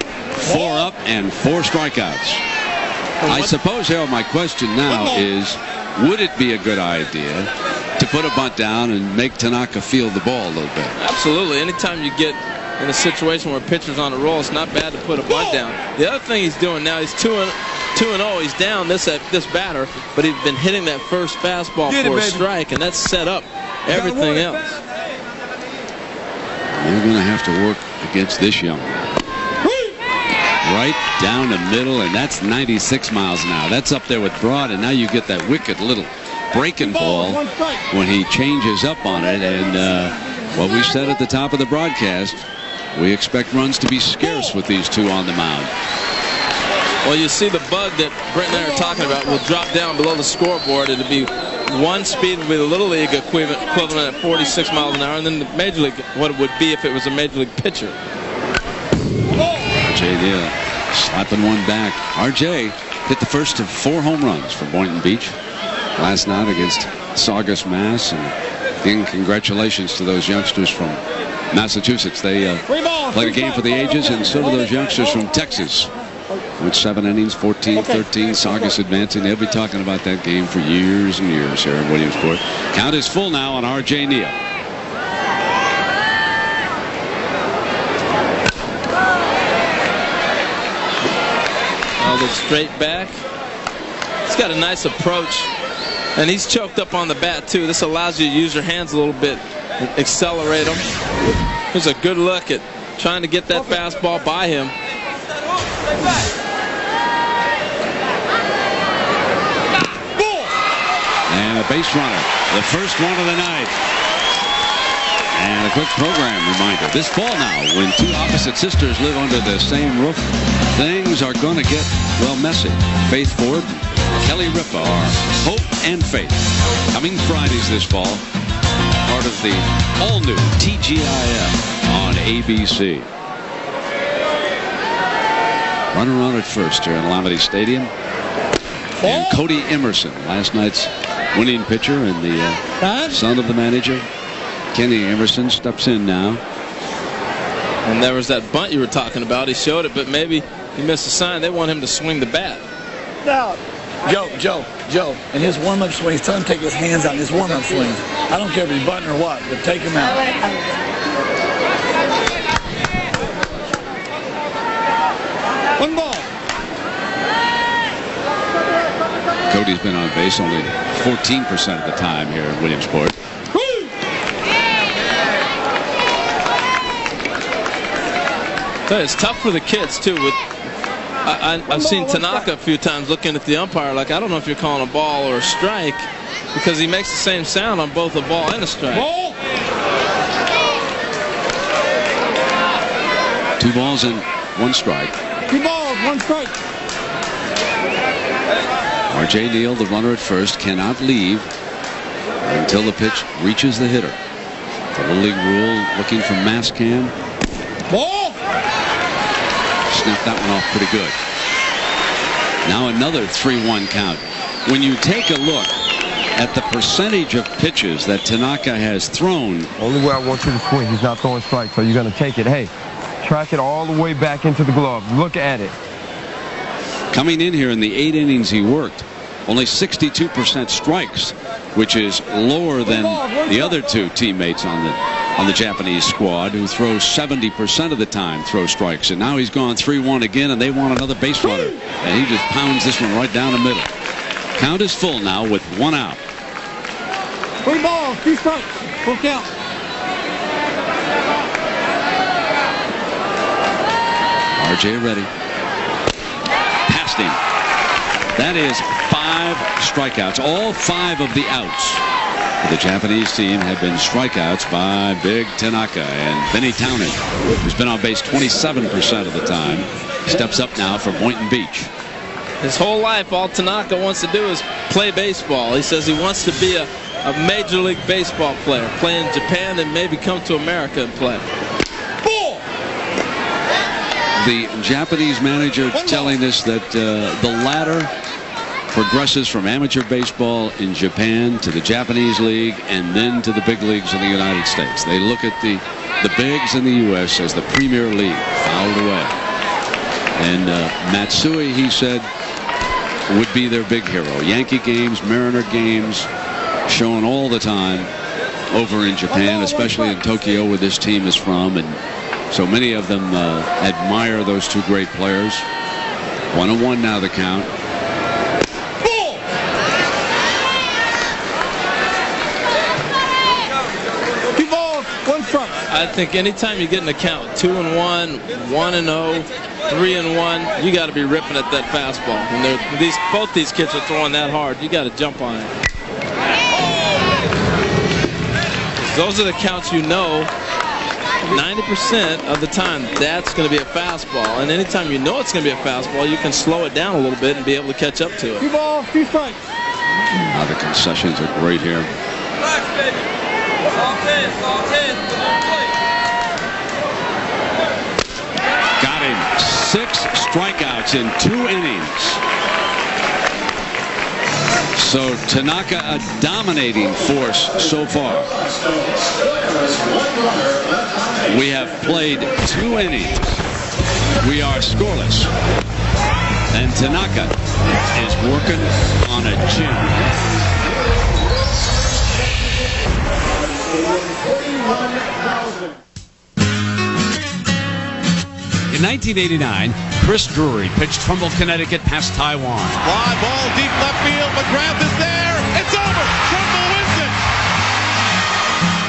4 up and 4 strikeouts. I suppose, Harold, my question now is, would it be a good idea to put a bunt down and make Tanaka feel the ball a little bit? Absolutely. Anytime you get in a situation where a pitcher's on a roll, it's not bad to put a bunt down. The other thing he's doing now, he's 2-0. He's down this batter, but he's been hitting that first fastball for a strike, and that's set up everything else. They're going to have to work against this young man. Right down the middle, and that's 96 miles an hour. That's up there with Broad, and now you get that wicked little breaking ball when he changes up on it. And what we said at the top of the broadcast, we expect runs to be scarce with these two on the mound. Well, you see the bug that Brent and I are talking about will drop down below the scoreboard. It'll be one speed would be the Little League equivalent at 46 miles an hour, and then the Major League, what it would be if it was a Major League pitcher. R.J. Neal slapping one back. R.J. hit the first of 4 home runs for Boynton Beach last night against Saugus, Mass. And again, congratulations to those youngsters from Massachusetts. They played a game for the ages, and so do those youngsters from Texas. With 7 innings, 14-13, Saugus advancing. They'll be talking about that game for years and years here in Williamsport. Count is full now on R.J. Neal. Look straight back. He's got a nice approach, and he's choked up on the bat too. This allows you to use your hands a little bit and accelerate them. Here's a good look at trying to get that fastball by him. And a base runner. The first one of the night. And a quick program reminder. This fall now, when two opposite sisters live under the same roof, things are going to get, well, messy. Faith Ford, Kelly Ripa are Hope and Faith. Coming Fridays this fall, part of the all-new TGIF on ABC. Runner on at first here in Lamade Stadium. And Cody Emerson, last night's winning pitcher and the son of the manager. Kenny Emerson steps in now. And there was that bunt you were talking about. He showed it, but maybe he missed a sign. They want him to swing the bat. Now, Joe, in his warm-up swings, tell him to take his hands out in his warm-up swings. I don't care if he's button or what, but take him out. One ball. Cody's been on base only 14% of the time here in Williamsport. So it's tough for the kids too. I've seen Tanaka a few times looking at the umpire like, I don't know if you're calling a ball or a strike, because he makes the same sound on both a ball and a strike. Ball. 2 balls and 1 strike. 2 balls, 1 strike. R.J. Neal, the runner at first, cannot leave until the pitch reaches the hitter. The Little League rule looking for mass cam. Ball. Snapped that one off pretty good. Now another 3-1 count. When you take a look at the percentage of pitches that Tanaka has thrown. Only way I want you to swing, he's not throwing strikes, so you're going to take it. Hey, track it all the way back into the glove. Look at it. Coming in here in the 8 innings he worked, only 62% strikes, which is lower than the other 2 teammates on the Japanese squad, who throw 70% of the time throw strikes. And now he's gone 3-1 again, and they want another base runner. And he just pounds this one right down the middle. Count is full now with 1 out. 3 balls, 2 strikes. Full count. RJ ready. Past him. That is 5 strikeouts. All 5 of the outs for the Japanese team have been strikeouts by Big Tanaka. And Benny Townend, who's been on base 27% of the time, steps up now for Boynton Beach. His whole life, all Tanaka wants to do is play baseball. He says he wants to be a Major League Baseball player, play in Japan and maybe come to America and play. The Japanese manager telling us that the ladder progresses from amateur baseball in Japan to the Japanese league and then to the big leagues in the United States. They look at the bigs in the U.S. as the premier league, fouled away. And Matsui, he said, would be their big hero. Yankee games, Mariner games, shown all the time over in Japan, especially in Tokyo, where this team is from. And so many of them admire those 2 great players. 1-1 now the count. I think anytime you get an account 2-1, 1-0, 3-1, you got to be ripping at that fastball. And both these kids are throwing that hard. You got to jump on it. Those are the counts you know. 90% of the time, that's going to be a fastball. And anytime you know it's going to be a fastball, you can slow it down a little bit and be able to catch up to it. 2 balls, 2 strikes. Now the concessions are great here. Got him. 6 strikeouts in 2 innings. So Tanaka a dominating force so far. We have played 2 innings. We are scoreless. And Tanaka is working on a gym. In 1989, Chris Drury pitched Trumbull, Connecticut past Taiwan. Fly ball deep left field. McGrath is there. It's over. Trumbull wins it.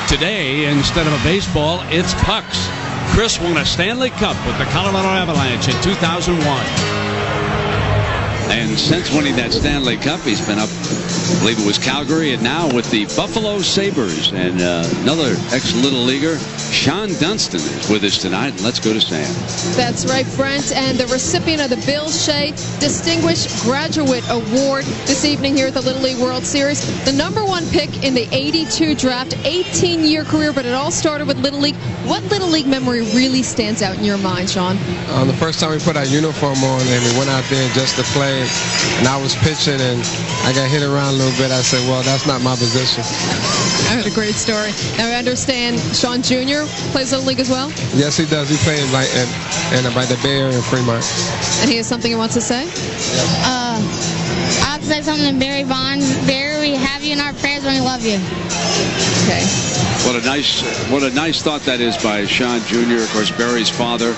Today, instead of a baseball, it's pucks. Chris won a Stanley Cup with the Colorado Avalanche in 2001. And since winning that Stanley Cup, he's been up, I believe it was Calgary, and now with the Buffalo Sabres. And another ex-Little Leaguer, Sean Dunston, is with us tonight. And let's go to Sam. That's right, Brent. And the recipient of the Bill Shea Distinguished Graduate Award this evening here at the Little League World Series. The #1 pick in the '82 draft, 18-year career, but it all started with Little League. What Little League memory really stands out in your mind, Sean? The first time we put our uniform on and we went out there just to play, and I was pitching and I got hit around a little bit. I said, well, that's not my position. That's a great story. Now, I understand Sean Jr. plays Little League as well? Yes, he does. He plays by the Bay Area in Fremont. And he has something he wants to say? I'll say something to Barry Bonds. Barry, we have you in our prayers when we love you. Okay. What a nice thought that is by Sean Jr. Of course, Barry's father,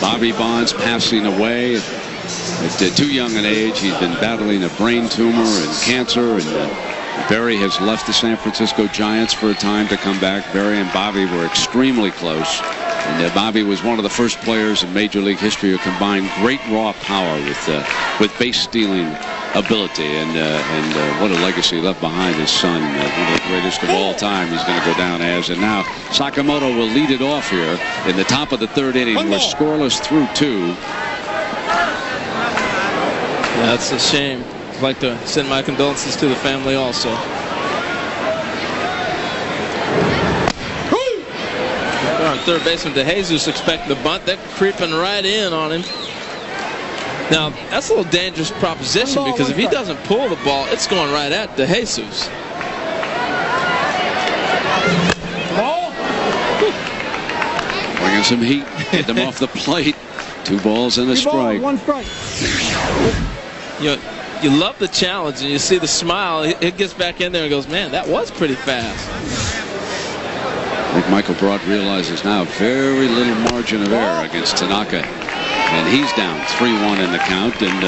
Bobby Bonds, passing away at too young an age. He'd been battling a brain tumor and cancer, and Barry has left the San Francisco Giants for a time to come back. Barry and Bobby were extremely close. And Bobby was one of the first players in Major League history who combined great raw power with base stealing ability, and what a legacy left behind his son, one of the greatest of all time. He's going to go down as. And now Sakamoto will lead it off here in the top of the third inning. We're scoreless through 2. That's a shame. I'd like to send my condolences to the family also. On third baseman DeJesus expecting the bunt. They're creeping right in on him. Now, that's a little dangerous proposition because if he doesn't pull the ball, it's going right at DeJesus. Bringing some heat. Get them off the plate. 2 balls and a strike. 1 strike. You love the challenge, and you see the smile. It gets back in there and goes, man, that was pretty fast. I think Michael Broad realizes now very little margin of error against Tanaka. And he's down 3-1 in the count. And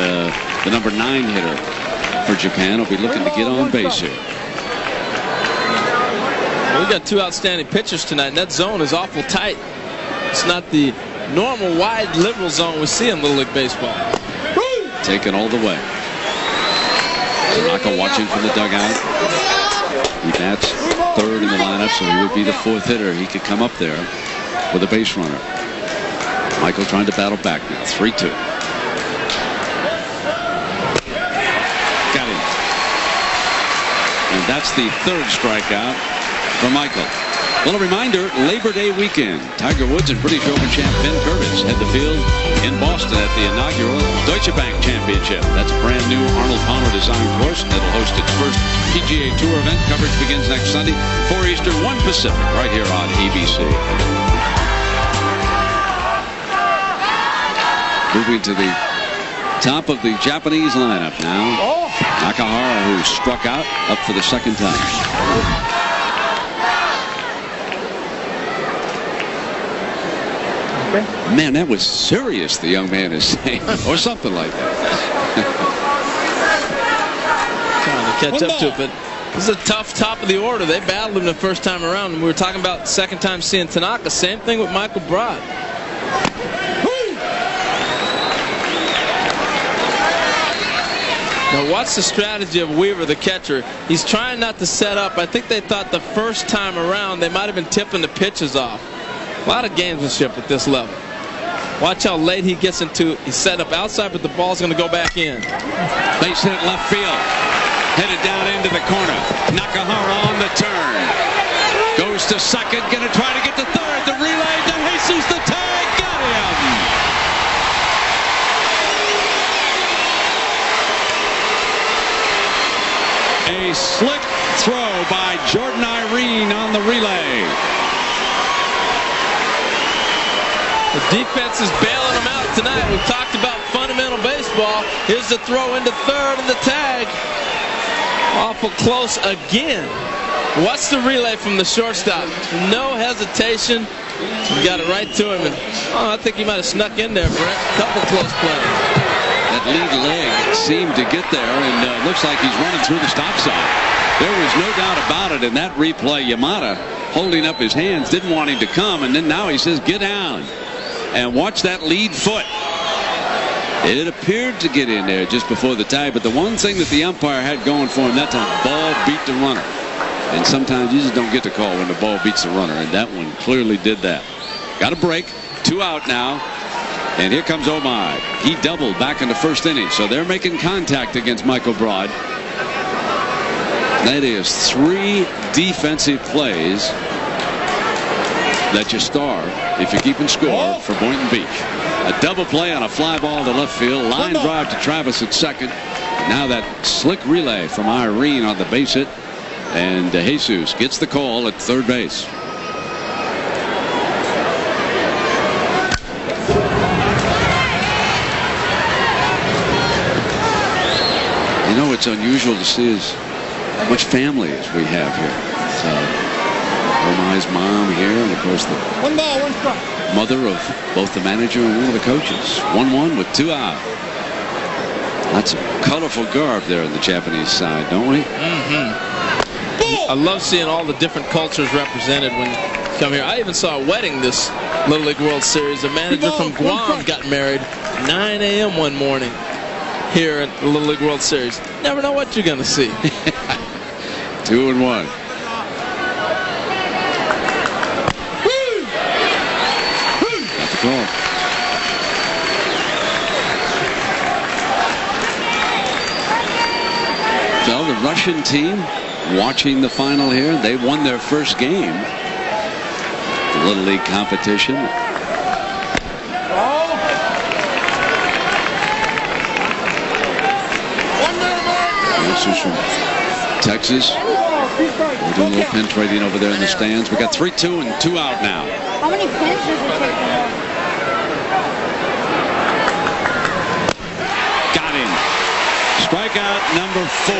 the number 9 hitter for Japan will be looking to get on base here. Well, we got 2 outstanding pitchers tonight, and that zone is awful tight. It's not the normal wide liberal zone we see in Little League Baseball. Taken all the way. Tanaka watching from the dugout. He bats third in the lineup, so he would be the 4th hitter. He could come up there with a base runner. Michael trying to battle back now. 3-2. Got him. And that's the 3rd strikeout for Michael. Well, a reminder, Labor Day weekend. Tiger Woods and British Open champ Ben Curtis head the field in Boston at the inaugural Deutsche Bank Championship. That's a brand new Arnold Palmer designed course that'll host its first PGA Tour event. Coverage begins next Sunday, 4 Eastern, 1 Pacific, right here on ABC. Moving to the top of the Japanese lineup now. Nakahara, who struck out, up for the 2nd time. Man, that was serious, the young man is saying, or something like that. Trying to catch up to it, but this is a tough top of the order. They battled him the first time around, and we were talking about 2nd time seeing Tanaka. Same thing with Michael Broad. Now watch the strategy of Weaver, the catcher. He's trying not to set up. I think they thought the first time around they might have been tipping the pitches off. A lot of gamesmanship at this level. Watch how late he gets into. He's set up outside, but the ball's going to go back in. Base hit left field. Headed down into the corner. Nakahara on the turn. Goes to 2nd. Going to try to get to 3rd. The relay. DeJesus the tag. Got him. A slick throw by Jordan Irene on the relay. The defense is bailing them out tonight. We've talked about fundamental baseball. Here's the throw into 3rd and the tag. Awful close again. What's the relay from the shortstop? No hesitation. He got it right to him. And I think he might have snuck in there, Brent. Couple close plays. That lead leg seemed to get there, and looks like he's running through the stop sign. There was no doubt about it in that replay. Yamada holding up his hands, didn't want him to come, and then now he says, get down. And watch that lead foot. It appeared to get in there just before the tag, but the one thing that the umpire had going for him that time, ball beat the runner. And sometimes you just don't get the call when the ball beats the runner, and that one clearly did that. Got a break, 2 out now, and here comes Omai. He doubled back in the first inning, so they're making contact against Michael Broad. That is 3 defensive plays that you star if you're keeping score for Boynton Beach. A double play on a fly ball to left field, line drive to Travis at second. Now that slick relay from Irene on the base hit, and Jesus gets the call at third base. You know, it's unusual to see as much family as we have here. So, Omai's mom here, and of course the 1 ball, 1 strike. mother of both the manager and one of the coaches. 1-1 with 2 out. Lots of colorful garb there on the Japanese side, don't we? I love seeing all the different cultures represented when you come here. I even saw a wedding this Little League World Series. A manager from Guam got married 9 a.m. one morning here at the Little League World Series. Never know what you're going to see. 2-1. Got the call. So the Russian team watching the final here. They won their first game. The Little League competition. This is from Texas. We're doing a little pin trading over there in the stands. We got 3-2 and 2 out now. How many pins does it take? Got him. Strikeout number 4.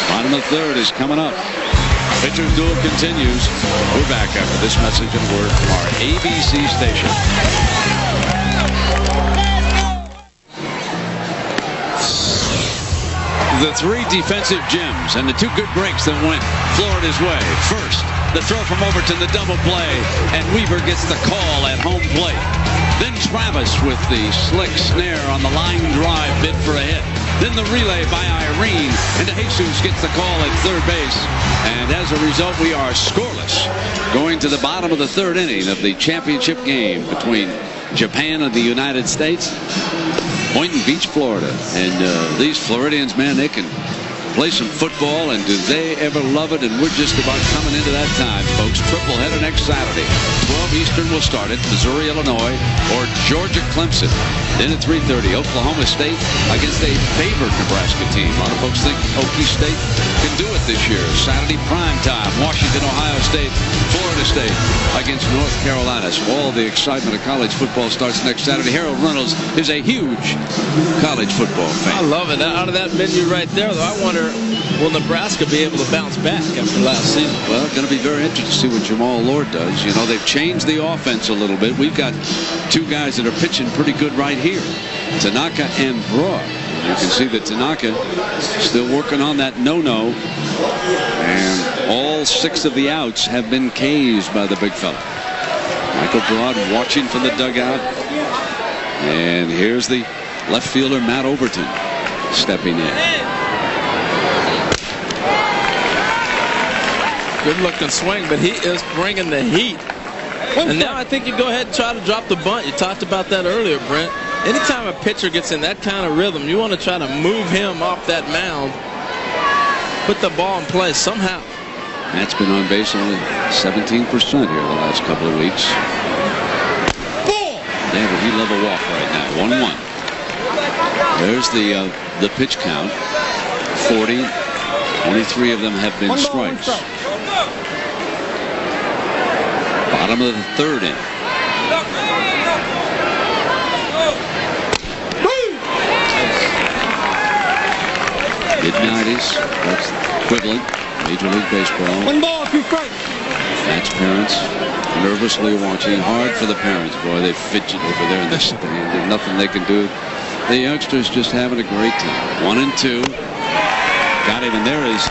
Bottom of the third is coming up. Pitcher's duel continues. We're back after this message and word from our ABC station. The 3 defensive gems and the 2 good breaks that went Florida's way. First, the throw from Overton, the double play, and Weaver gets the call at home plate. Then Travis with the slick snare on the line drive bid for a hit. Then the relay by Irene, and Jesus gets the call at third base. And as a result, we are scoreless going to the bottom of the third inning of the championship game between Japan and the United States. Boynton Beach, Florida. And these Floridians, man, they can play some football, and do they ever love it. And we're just about coming into that time, folks. Triple header next Saturday. 12 Eastern will start it. Missouri, Illinois, or Georgia, Clemson. Then at 3:30, Oklahoma State against a favored Nebraska team. A lot of folks think Okie State can do it this year. Saturday prime time. Washington, Ohio State, Florida State against North Carolina. So all the excitement of college football starts next Saturday. Harold Reynolds is a huge college football fan. I love it. Out of that menu right there, though, I wonder, will Nebraska be able to bounce back after last season? Well, going to be very interesting to see what Jamal Lord does. You know, they've changed the offense a little bit. We've got 2 guys that are pitching pretty good right here, Tanaka and Broad. You can see that Tanaka still working on that no-no, and all 6 of the outs have been K's by the big fella. Michael Broad watching from the dugout, and here's the left fielder Matt Overton stepping in. Good looking swing, but he is bringing the heat. And now I think you go ahead and try to drop the bunt. You talked about that earlier, Brent. Anytime a pitcher gets in that kind of rhythm, you want to try to move him off that mound, put the ball in play somehow. Matt's been on base only 17% here the last couple of weeks. They have a heat level walk right now, 1-1. There's the pitch count. 40. 23 of them have been strikes. Bottom of the third inning. Mid-90s. That's equivalent. Major League Baseball. 1 ball, 2 strikes. That's parents nervously watching. Hard for the parents. Boy, they fidget over there in the stand. There's nothing they can do. The youngsters just having a great time. 1 and 2. Got him, and there is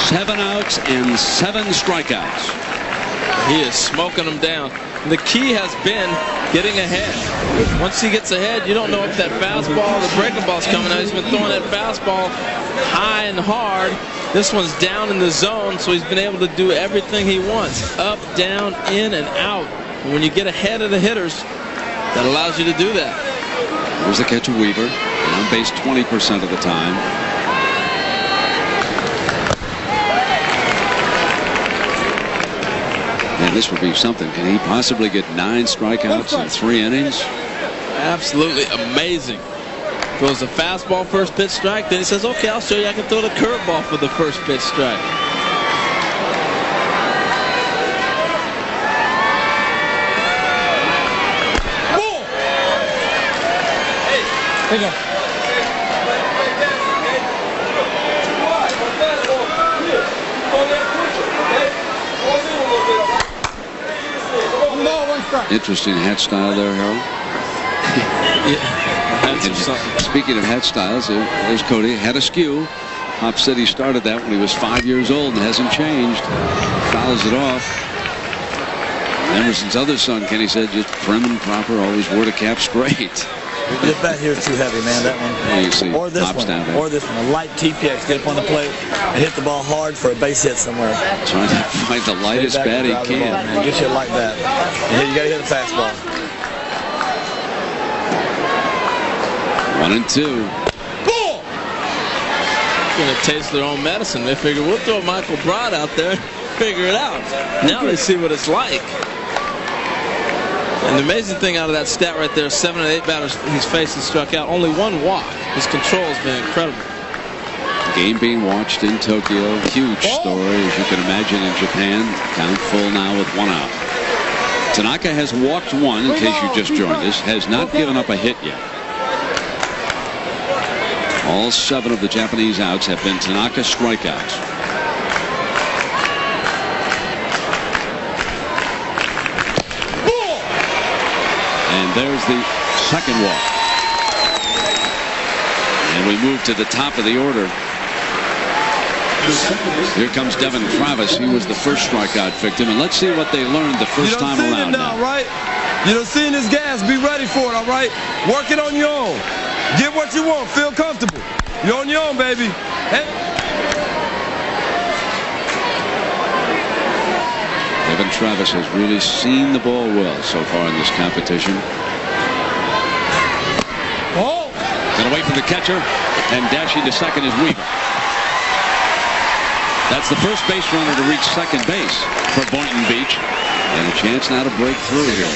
7 outs and 7 strikeouts. He is smoking them down. The key has been getting ahead. Once he gets ahead, you don't know if that fastball, the breaking ball's coming out. He's been throwing that fastball high and hard. This one's down in the zone, so he's been able to do everything he wants. Up, down, in, and out. And when you get ahead of the hitters, that allows you to do that. Here's the catcher, Weaver. On base 20% of the time. And this would be something. Can he possibly get 9 strikeouts in 3 innings? Absolutely amazing. Throws a fastball first pitch strike. Then he says, okay, I'll show you I can throw the curveball for the first pitch strike. There you go. Interesting hat style there, Harold. Speaking of hat styles, there's Cody. Had a skew. Hop said he started that when he was 5 years old and hasn't changed. Fouls it off. Emerson's other son, Kenny, said just prim and proper, always wore the cap straight. This bat here is too heavy, man. That one. Yeah, you see, or this one. down there. Or this one. A light TPX. Get up on the plate and hit the ball hard for a base hit somewhere. Trying to find the lightest bat he can. Ball, get you a light bat. And here you got to hit a fastball. 1-2. Going to taste their own medicine. They figure we'll throw Michael Broad out there and figure it out. Now they see what it's like. And the amazing thing out of that stat right there, 7 of 8 batters he's faced and struck out. Only 1 walk. His control has been incredible. Game being watched in Tokyo. Huge story, as you can imagine, in Japan. Count full now with 1 out. Tanaka has walked 1, in case you just joined us. Has not given up a hit yet. All 7 of the Japanese outs have been Tanaka strikeouts. And there's the second walk. And we move to the top of the order. Here comes Devin Travis. He was the first strikeout victim. And let's see what they learned the first time around now. Right? You done seen this gas. Be ready for it, all right? Work it on your own. Get what you want. Feel comfortable. You're on your own, baby. Hey. Devin Travis has really seen the ball well so far in this competition. Going to wait for the catcher, and dashing to second is Weaver. That's the first base runner to reach second base for Boynton Beach, and a chance now to break through here.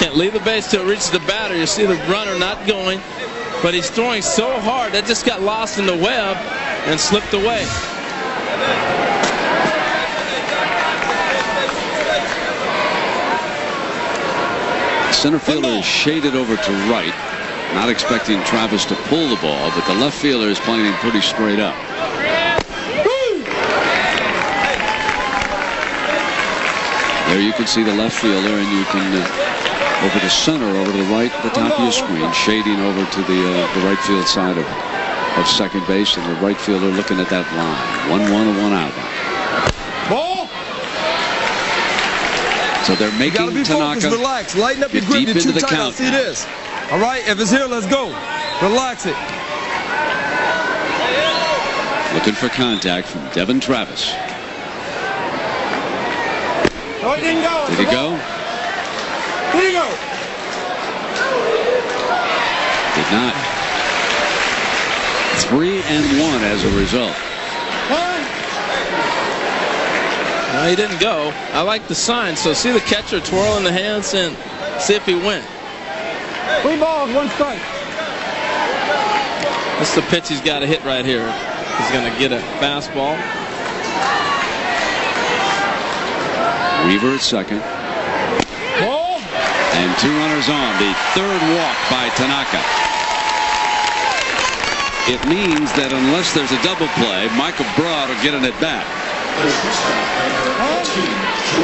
Can't leave the base till it reaches the batter. You see the runner not going, but he's throwing so hard that just got lost in the web and slipped away. Center fielder is shaded over to right, not expecting Travis to pull the ball, but the left fielder is playing him pretty straight up. There you can see the left fielder, and you can over to center, over to the right, the top of your screen, shading over to the right field side of second base, and the right fielder looking at that line. 1-1 and 1 out. Ball. So they're making Tanaka focused, relax, lighten up your grip. deep You're into too the tight. count. See this? All right, if it's here, let's go. Relax it. Looking for contact from Devin Travis. Oh, it didn't go. Did he go? Did he go? Did not. 3-1 as a result. No, he didn't go. I like the sign. So see the catcher twirling the hands and see if he went. 3 balls, 1 strike. This is the pitch he's got to hit right here. He's going to get a fastball. Weaver at second. Ball. And 2 runners on. The third walk by Tanaka. It means that unless there's a double play, Michael Broad will get an at bat.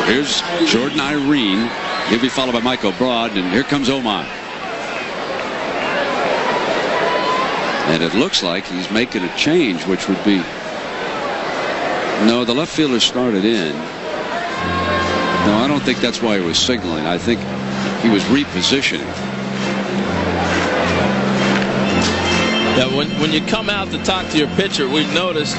Here's Jordan Irene. He'll be followed by Michael Broad, and here comes Omar. And it looks like he's making a change, which would be... No, the left fielder started in. No, I don't think that's why he was signaling. I think he was repositioning. Yeah, when you come out to talk to your pitcher, we've noticed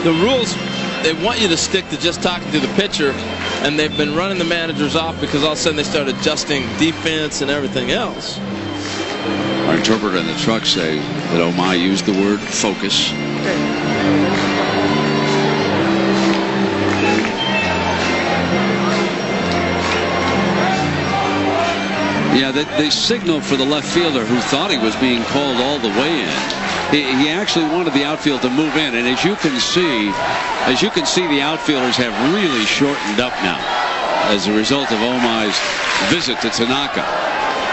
the rules, they want you to stick to just talking to the pitcher, and they've been running the managers off because all of a sudden they start adjusting defense and everything else. Our interpreter in the truck say that Omai used the word focus. Yeah, they signaled for the left fielder who thought he was being called all the way in. He actually wanted the outfield to move in, and as you can see, the outfielders have really shortened up now as a result of Omai's visit to Tanaka.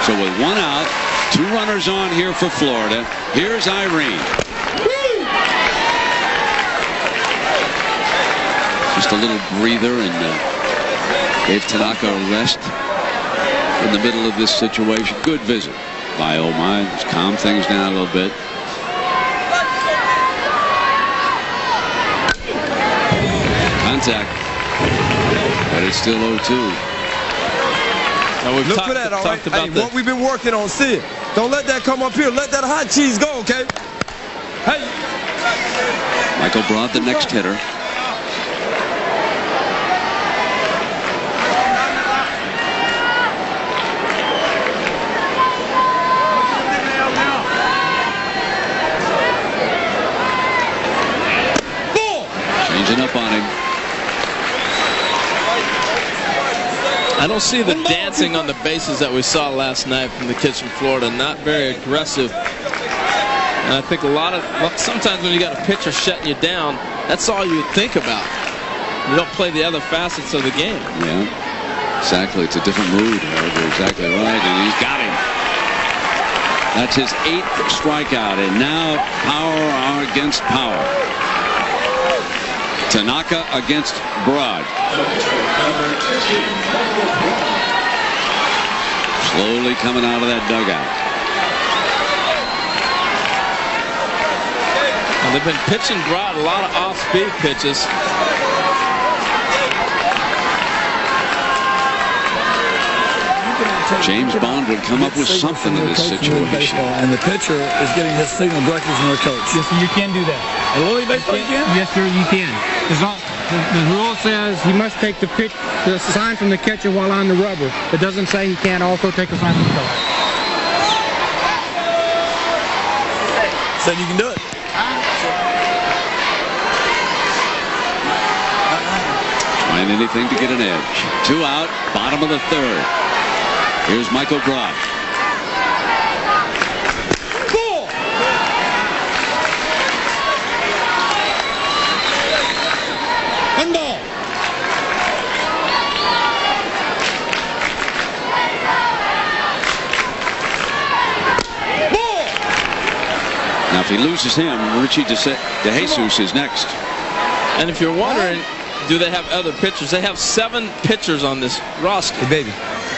So with 1 out, 2 runners on here for Florida. Here's Irene. Just a little breather and gave Tanaka a rest in the middle of this situation. Good visit by Omai. Just calm things down a little bit. Contact. But it's still 0-2. Look for that, all right? Hey, what we've been working on, see it. Don't let that come up here. Let that hot cheese go, okay? Hey. Michael Broad, the next hitter. Changing up on him. I don't see the dancing on the bases that we saw last night from the kids from Florida. Not very aggressive. And I think sometimes when you got a pitcher shutting you down, that's all you think about. You don't play the other facets of the game. Yeah, exactly. It's a different mood. You're exactly right. And he's got him. That's his 8th strikeout. And now power against power. Tanaka against Broad. Slowly coming out of that dugout. And they've been pitching Broad a lot of off-speed pitches. James Bond would come up with something in this situation. And the pitcher is getting his signal directly from their coach. Yes, you can do that. A Little League Baseball, you can? Yes, sir, you can. The rule says he must take the sign from the catcher while on the rubber. It doesn't say he can't also take a sign from the coach. Said you can do it. Trying anything to get an edge. 2 out, bottom of the 3rd. Here's Michael Broad. Ball. And ball. Ball. Now, if he loses him, Richie DeJesus is next. And if you're wondering, do they have other pitchers? They have 7 pitchers on this roster. Hey, baby,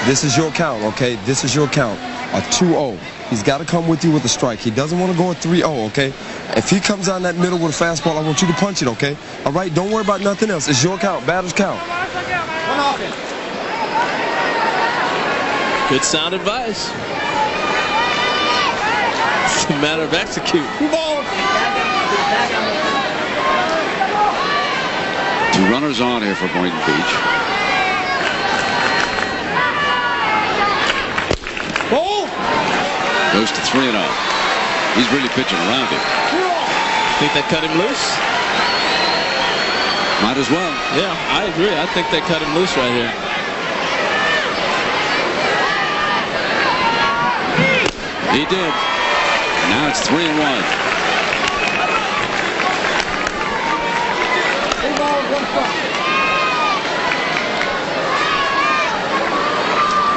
this is your count, okay? This is your count. A 2-0. He's got to come with you with a strike. He doesn't want to go a 3-0, okay? If he comes down that middle with a fastball, I want you to punch it, okay? All right? Don't worry about nothing else. It's your count. Batter's count. Good sound advice. It's a matter of execute. 2 runners on here for Boynton Beach. Goes to 3-0. He's really pitching around it. Think they cut him loose? Might as well. Yeah, I agree. I think they cut him loose right here. He did. Now it's 3-1.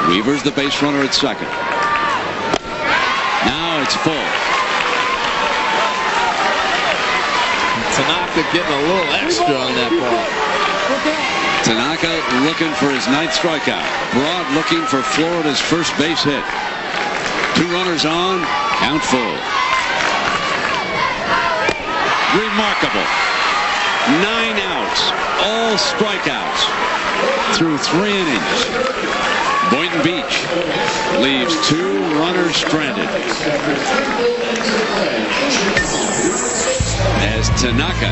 Weaver's the base runner at second. Now it's full. Tanaka getting a little extra on that ball. Tanaka looking for his 9th strikeout. Broad looking for Florida's first base hit. 2 runners on, count full. Remarkable. 9 outs, all strikeouts through 3 innings. Boynton Beach leaves 2 runners stranded. As Tanaka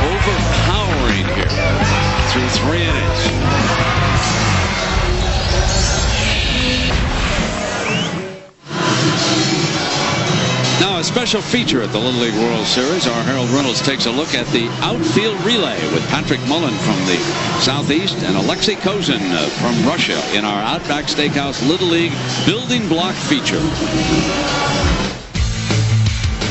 overpowering here through 3 innings. Now a special feature at the Little League World Series. Our Harold Reynolds takes a look at the outfield relay with Patrick Mullen from the Southeast and Alexei Kozin from Russia in our Outback Steakhouse Little League Building Block feature.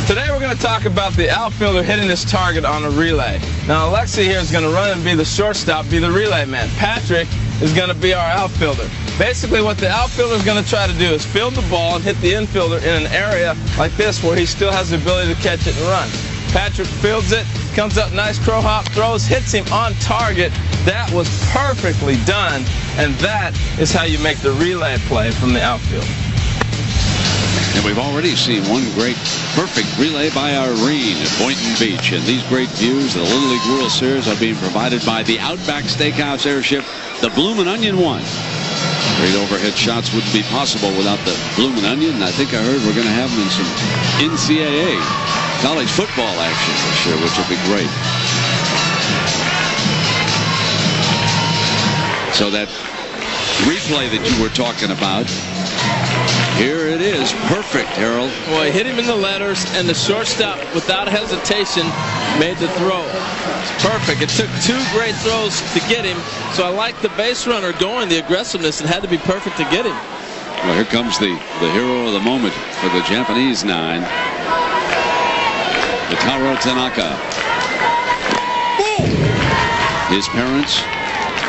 Today we're going to talk about the outfielder hitting his target on a relay. Now Alexei here is going to run and be the shortstop, be the relay man. Patrick is going to be our outfielder. Basically what the outfielder is going to try to do is field the ball and hit the infielder in an area like this where he still has the ability to catch it and run. Patrick fields it, comes up nice crow hop, throws, hits him on target. That was perfectly done, and that is how you make the relay play from the outfield. And we've already seen one great, perfect relay by Irene at Boynton Beach. And these great views of the Little League World Series are being provided by the Outback Steakhouse airship, the Bloomin' Onion 1. Great overhead shots wouldn't be possible without the Bloomin' Onion. And I think I heard we're going to have them in some NCAA college football action this year, which will be great. So that replay that you were talking about, here it is. Perfect, Harold. Well, he hit him in the letters, and the shortstop, without hesitation, made the throw. It's perfect. It took 2 great throws to get him, so I like the base runner going, the aggressiveness. It had to be perfect to get him. Well, here comes the hero of the moment for the Japanese 9, Taro Tanaka. His parents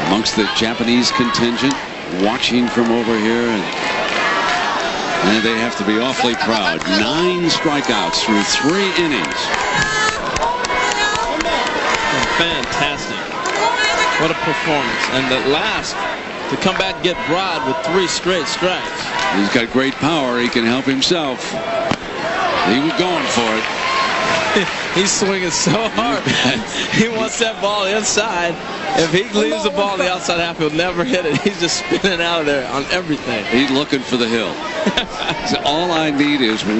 amongst the Japanese contingent watching from over here, and they have to be awfully proud. 9 strikeouts through 3 innings. Fantastic. What a performance. And at last, to come back and get Broad with 3 straight strikes. He's got great power. He can help himself. He was going for it. He's swinging so hard. He wants that ball inside. If he leaves the ball on the outside half, he'll never hit it. He's just spinning out of there on everything. He's looking for the hill. So all I need is 1.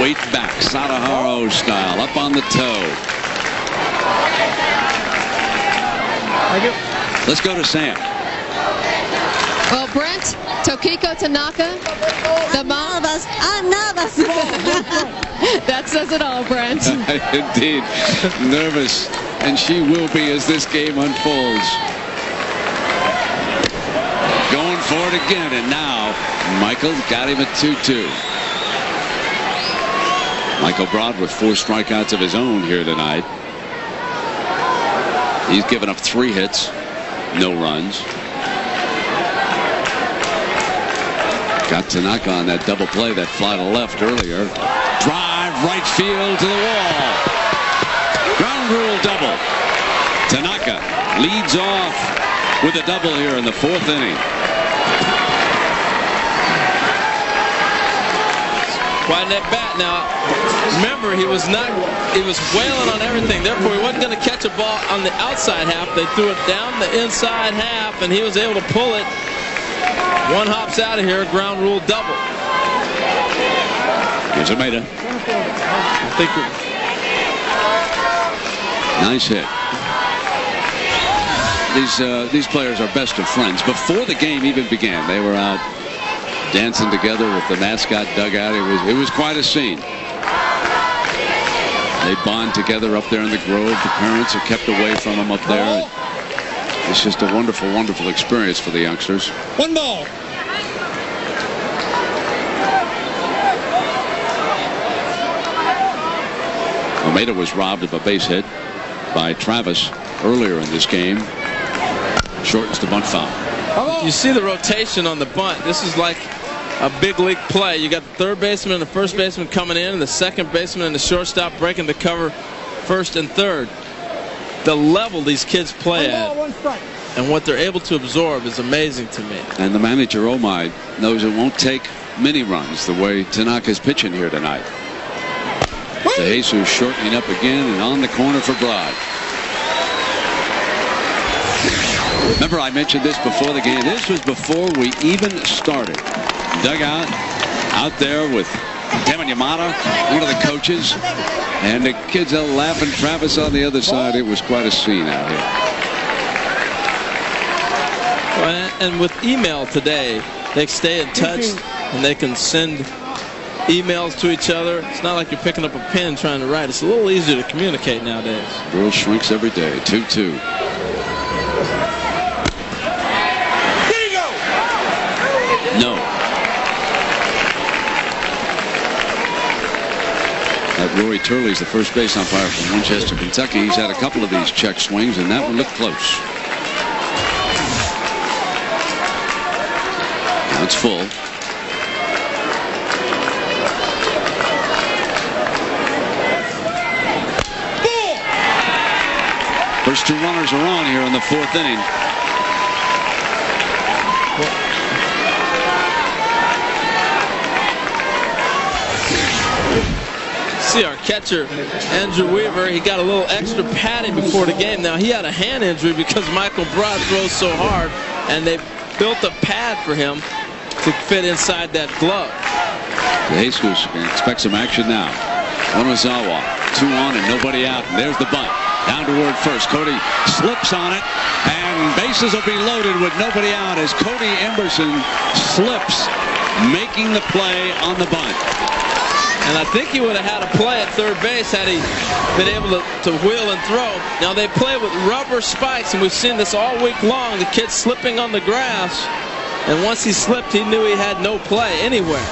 Weight back, Sadaharu style, up on the toe. Let's go to Sam. Well, Brent, Tokiko Tanaka, the mom. I'm nervous. That says it all, Brent. Indeed. Nervous. And she will be as this game unfolds. Going for it again. And now, Michael's got him at 2-2. Michael Broad with 4 strikeouts of his own here tonight. He's given up 3 hits. No runs. Got Tanaka on that double play, that fly to left earlier. Drive right field to the wall. Ground rule double. Tanaka leads off with a double here in the 4th inning. Quite that bat. Now, remember, he was wailing on everything. Therefore, he wasn't going to catch a ball on the outside half. They threw it down the inside half, and he was able to pull it. 1 hops out of here, ground rule double. Here's Ameda. Nice hit. These players are best of friends. Before the game even began, they were out dancing together with the mascot dugout. It was quite a scene. They bond together up there in the Grove. The parents are kept away from them up there. It's just a wonderful, wonderful experience for the youngsters. 1 ball. Almeida was robbed of a base hit by Travis earlier in this game. Shortens the bunt foul. You see the rotation on the bunt. This is like a big league play. You got the third baseman and the first baseman coming in, and the second baseman and the shortstop breaking the cover first and third. The level these kids play at and what they're able to absorb is amazing to me. And the manager, Omai, knows it won't take many runs the way Tanaka's pitching here tonight. DeJesus shortening up again and on the corner for Broad. Remember, I mentioned this before the game. This was before we even started. Dugout out there with Kevin Yamada, one of the coaches, and the kids are laughing. Travis on the other side. It was quite a scene out here. Well, and with email today, they stay in touch and they can send emails to each other. It's not like you're picking up a pen trying to write. It's a little easier to communicate nowadays. World shrinks every day. 2-2. No. Rory Turley's the first base umpire from Winchester, Kentucky. He's had a couple of these check swings, and that one looked close. Now it's full. First 2 runners are on here in the 4th inning. See our catcher, Andrew Weaver, he got a little extra padding before the game. Now, he had a hand injury because Michael Broad throws so hard, and they built a pad for him to fit inside that glove. DeJesus can expect some action now. Onozawa, 2 on and nobody out, and there's the bunt. Down toward first. Cody slips on it, and bases will be loaded with nobody out as Cody Emerson slips, making the play on the bunt. And I think he would have had a play at third base had he been able to wheel and throw. Now they play with rubber spikes, and we've seen this all week long. The kid slipping on the grass, and once he slipped, he knew he had no play anywhere.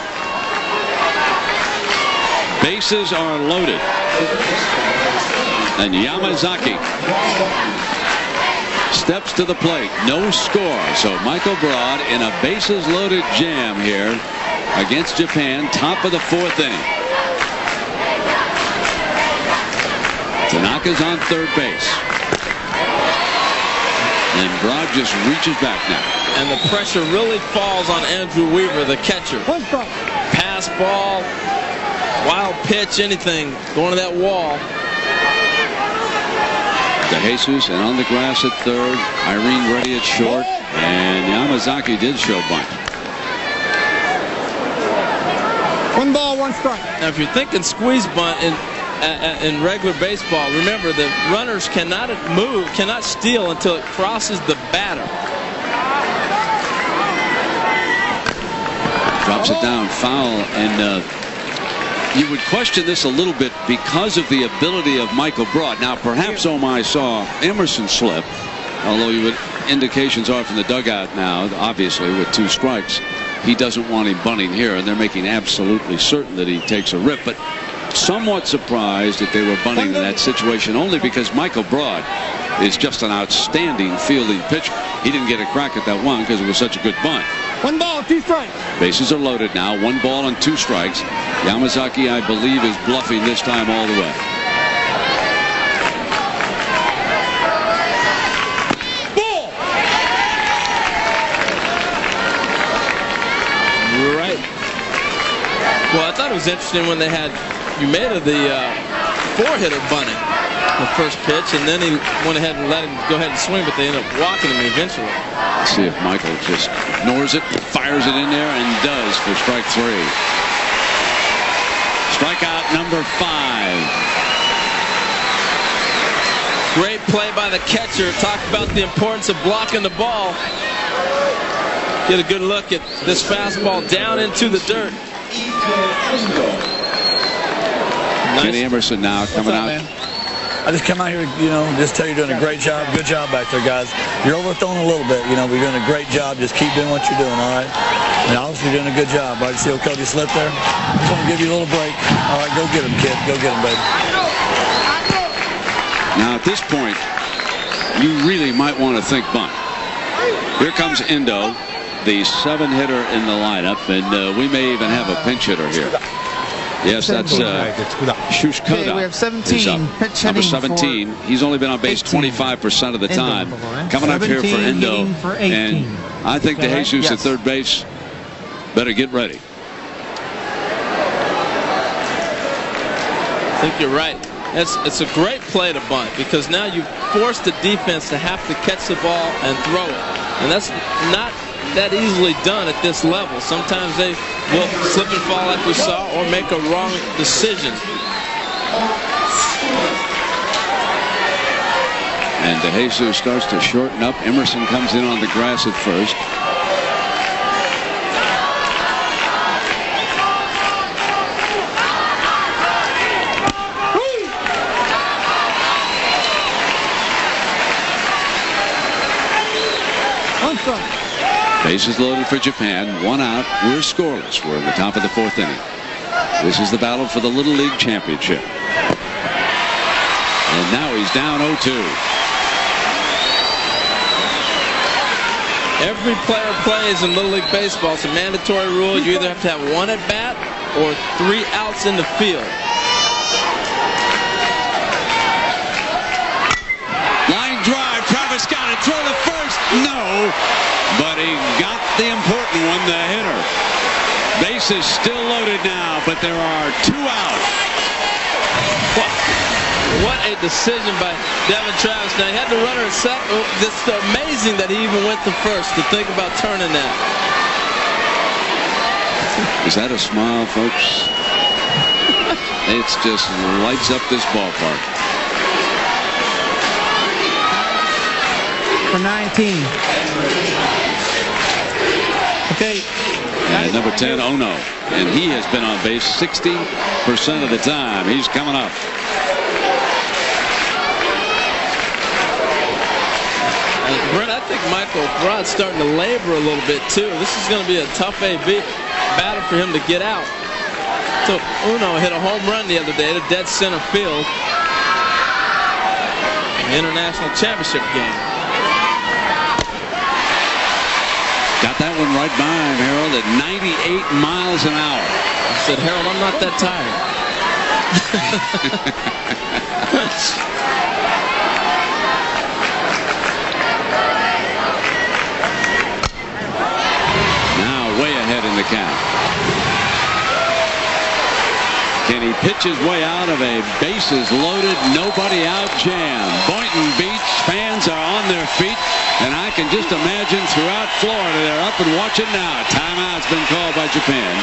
Bases are loaded. And Yamazaki steps to the plate. No score. So Michael Broad in a bases loaded jam here against Japan, top of the 4th inning. Tanaka's on third base. And Broad just reaches back now. And the pressure really falls on Andrew Weaver, the catcher. Pass ball, wild pitch, anything going to that wall. DeJesus and on the grass at third. Irene ready at short. And Yamazaki did show bunt. 1 ball, 1 strike. Now, if you're thinking squeeze bunt in regular baseball, remember the runners cannot move, cannot steal until it crosses the batter. Drops it down, foul, and you would question this a little bit because of the ability of Michael Broad. Now, perhaps Omai saw Emerson slip, although indications are from the dugout now, obviously, with 2 strikes. He doesn't want him bunting here, and they're making absolutely certain that he takes a rip. But somewhat surprised that they were bunting in that situation, only because Michael Broad is just an outstanding fielding pitcher. He didn't get a crack at that one because it was such a good bunt. 1 ball, 2 strikes. Bases are loaded now. 1 ball and 2 strikes. Yamazaki, I believe, is bluffing this time all the way. Ball. Right. Well, I thought it was interesting when they had Umeda, the 4-hitter, bunting the first pitch, and then he went ahead and let him go ahead and swing, but they ended up walking him eventually. Let's see if Michael just ignores it, fires it in there, and does for strike 3. Strikeout number 5. Great play by the catcher. Talk about the importance of blocking the ball. Get a good look at this fastball down into the dirt. Kenny Emerson now coming out. Man? I just come out here, just tell you you're doing a great job. Good job back there, guys. You're overthrown a little bit. We're doing a great job. Just keep doing what you're doing, all right? And obviously, you're doing a good job. Right? See how Cody slipped there? I'm just going to give you a little break. All right, go get him, kid. Go get him, baby. Now, at this point, you really might want to think bunt. Here comes Endo, the 7-hitter in the lineup, and we may even have a pinch hitter here. Yes, that's Shushkoda. Okay, we have 17. Pitch number 17. He's only been on base 25% of the time. Coming up here for Endo. And I think DeJesus at third base better get ready. think you're right. It's a great play to bunt, because now you force the defense to have to catch the ball and throw it. And that's not that easily done at this level. Sometimes they will slip and fall like we saw, or make a wrong decision. And DeJesus starts to shorten up. Emerson comes in on the grass at first. Bases loaded for Japan. 1 out. We're scoreless. We're in the top of the 4th inning. This is the battle for the Little League Championship. And now he's down 0-2. Every player plays in Little League Baseball. It's a mandatory rule. You either have to have 1 at bat or 3 outs in the field. Line drive. Travis got it. Throw to first. No. But he got the important one, the hitter. Base is still loaded now, but there are 2 out. What a decision by Devin Travis. Now, he had the runner at second. It's amazing that he even went to first, to think about turning that. Is that a smile, folks? It just lights up this ballpark. For 19. Okay. And number 10, Ono. And he has been on base 60% of the time. He's coming up. Brent, I think Michael Brod's starting to labor a little bit, too. This is going to be a tough A-B battle for him to get out. So Uno hit a home run the other day to dead center field. International championship game. Got that one right by him, Harold, at 98 miles an hour. I said, Harold, I'm not that tired. Now way ahead in the count. Can he pitch his way out of a bases loaded, nobody out jam? Boynton Beach fans are on their feet, and I can just imagine throughout Florida they're up and watching now. Timeout's been called by Japan.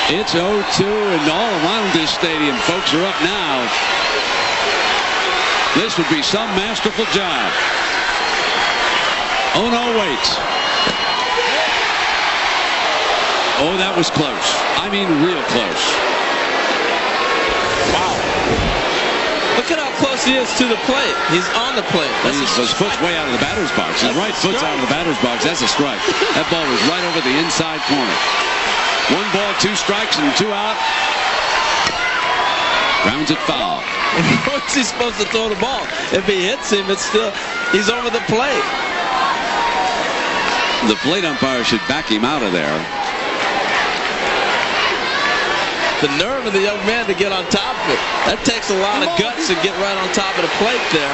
It's 0-2, and all around this stadium, folks are up now. This would be some masterful job. Ono waits. Oh, that was close. I mean, real close. Wow. Look at how close he is to the plate. He's on the plate. His foot's way out of the batter's box. His right foot's out of the batter's box. That's a strike. That ball was right over the inside corner. 1 ball, 2 strikes, and 2 out. Grounds it foul. What's he supposed to throw the ball? If he hits him, it's still, he's over the plate. The plate umpire should back him out of there. The nerve of the young man to get on top of it. That takes a lot of guts to get right on top of the plate there.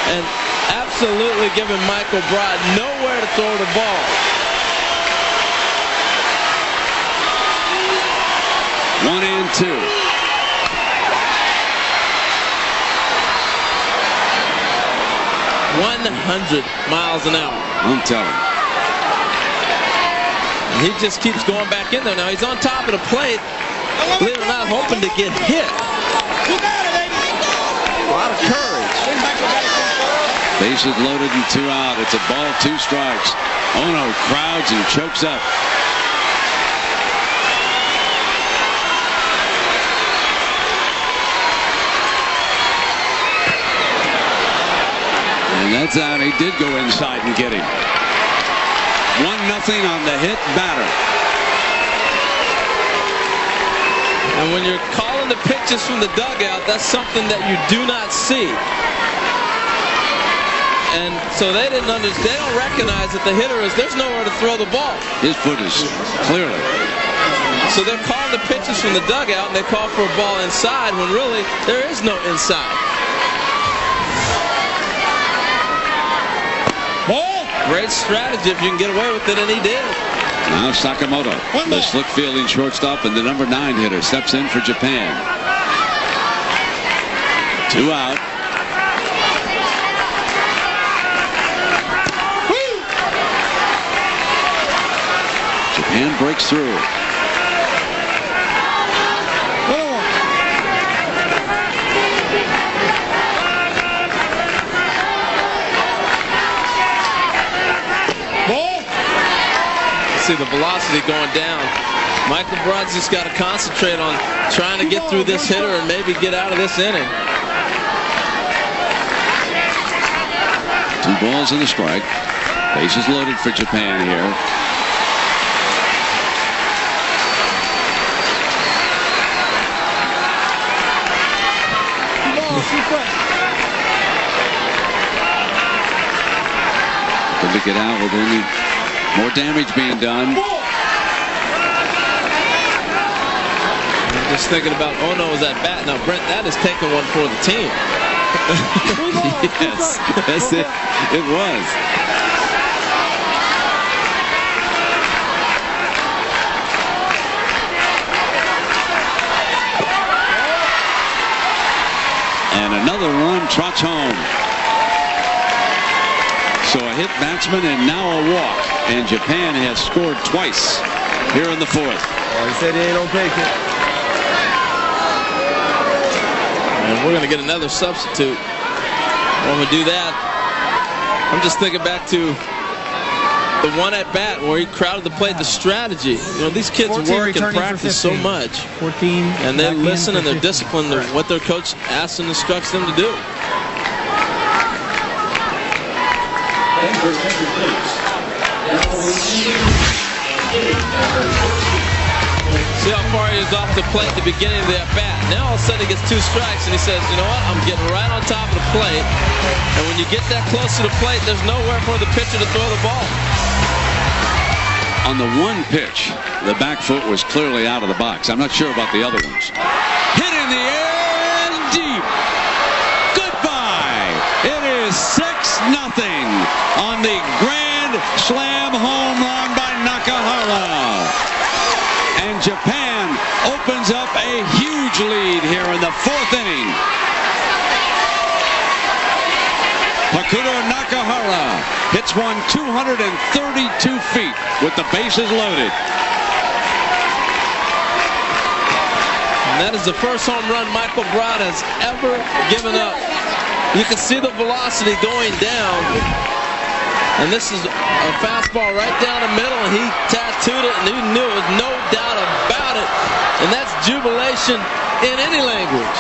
And absolutely giving Michael Brod nowhere to throw the ball. 1 and 2. 100 miles an hour. I'm telling you. And he just keeps going back in there. Now he's on top of the plate, believe it or not, hoping to get hit. A lot of courage. Bases loaded and 2 out. It's a ball, 2 strikes. Ono crowds and chokes up. And that's out. He did go inside and get him. 1-0 on the hit batter. And when you're calling the pitches from the dugout, that's something that you do not see. And so they didn't understand. They don't recognize that the hitter is, there's nowhere to throw the ball. His foot is clearly So they're calling the pitches from the dugout, and they call for a ball inside when really there is no inside. Ball. Great strategy if you can get away with it, and he did. Now Sakamoto, the slick fielding shortstop, and the number 9 hitter steps in for Japan. 2 out. Japan breaks through. See the velocity going down. Michael Broad's just got to concentrate on trying to get through this hitter and maybe get out of this inning. 2 balls and a strike. Bases loaded for Japan here. Good to get out with only more damage being done. I'm just thinking about, oh no, is that bat? Now, Brent, that is taking one for the team. Yes, that's it. It was. And another run trots home. So a hit batsman and now a walk. And Japan has scored twice here in the 4th. Oh, he said he ain't gonna take it. And we're going to get another substitute. When we do that, I'm just thinking back to the one at bat where he crowded the plate, the strategy. You know, these kids work and practice so much. 14. And they listen and they're disciplined to what their coach asks and instructs them to do. See how far he is off the plate at the beginning of the at-bat. Now all of a sudden he gets 2 strikes and he says, you know what, I'm getting right on top of the plate. And when you get that close to the plate, there's nowhere for the pitcher to throw the ball. On the one pitch, the back foot was clearly out of the box. I'm not sure about the other ones. Hit in the air and deep. Goodbye. It is 6-0 on the Grand Slam home run by Nakahara. And Japan opens up a huge lead here in the 4th inning. Hakuto Nakahara hits one 232 feet with the bases loaded. And that is the first home run Michael Broad has ever given up. You can see the velocity going down. And this is a fastball right down the middle, and he tattooed it, and he knew it, no doubt about it. And that's jubilation in any language.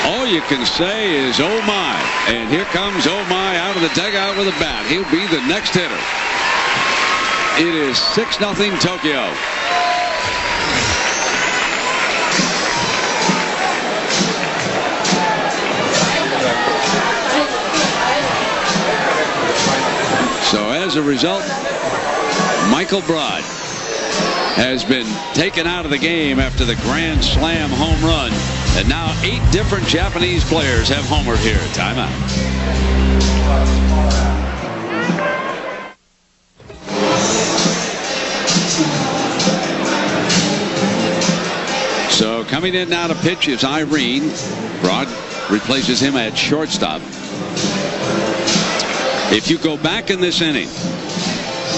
All you can say is, oh my. And here comes oh my out of the dugout with a bat. He'll be the next hitter. It is 6-0 Tokyo. So as a result, Michael Broad has been taken out of the game after the Grand Slam home run. And now 8 different Japanese players have homered here. Timeout. So coming in now to pitch is Irene. Broad replaces him at shortstop. If you go back in this inning,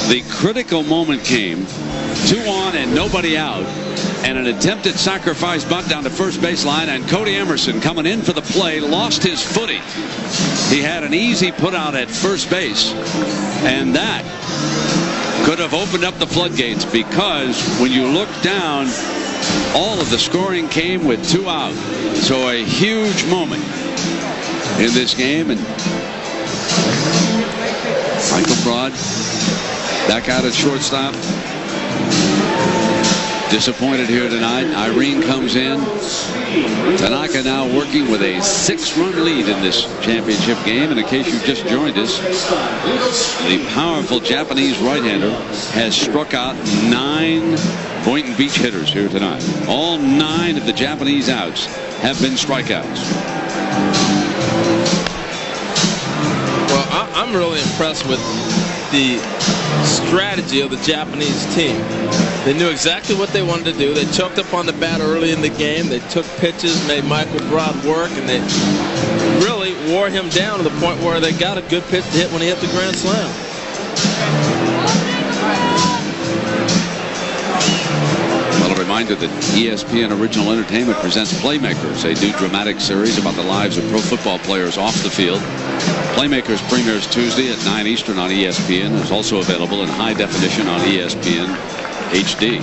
the critical moment came, 2 on and nobody out, and an attempted sacrifice bunt down to first baseline, and Cody Emerson coming in for the play lost his footing. He had an easy put out at first base, and that could have opened up the floodgates, because when you look down, all of the scoring came with 2 out. So a huge moment in this game, and Michael Broad back out at shortstop. disappointed here tonight. Irene comes in. Tanaka now working with a 6-run lead in this championship game. And in case you've just joined us, the powerful Japanese right-hander has struck out 9 Boynton Beach hitters here tonight. All 9 of the Japanese outs have been strikeouts. Well, I'm really impressed with the strategy of the Japanese team. They knew exactly what they wanted to do. They choked up on the bat early in the game. They took pitches, made Michael Broad work, and they really wore him down to the point where they got a good pitch to hit when he hit the grand slam. Well, a reminder that ESPN Original Entertainment presents Playmakers, a new dramatic series about the lives of pro football players off the field. Playmakers premieres Tuesday at 9 Eastern on ESPN. It's also available in high definition on ESPN HD.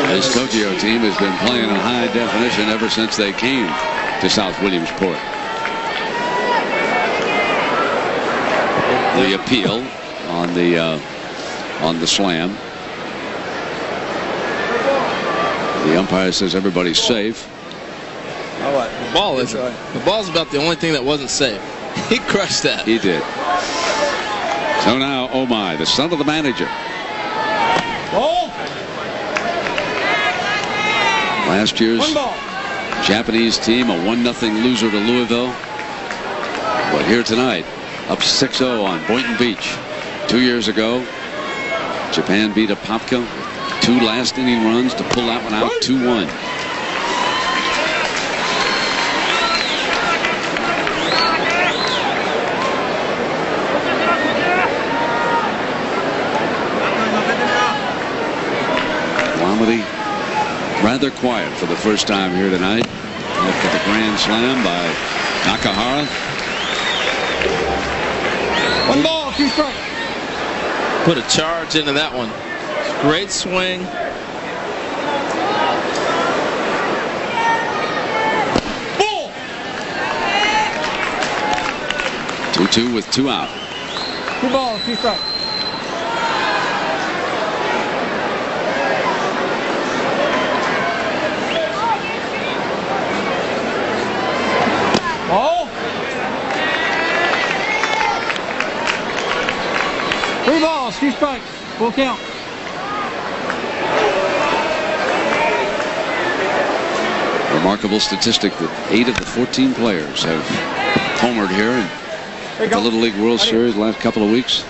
This Tokyo team has been playing in high definition ever since they came to South Williamsport. The appeal on the slam. The umpire says everybody's safe. The ball isn't. The ball's about the only thing that wasn't safe. He crushed that. He did. So now Omai, the son of the manager. Last year's Japanese team, a 1-0 loser to Louisville. But here tonight, up 6-0 on Boynton Beach. 2 years ago, Japan beat Apopka. 2 last inning runs to pull that one out 2-1. Rather quiet for the first time here tonight. After the grand slam by Nakahara. 1 ball, 2 strikes. Put a charge into that one. Great swing. Ball. 2-2 with 2 out. 2 balls, 2 strikes. Ball. 3 balls, 2 strikes. Full count. Remarkable statistic that 8 of the 14 players have homered here in the Little League World Series the last couple of weeks.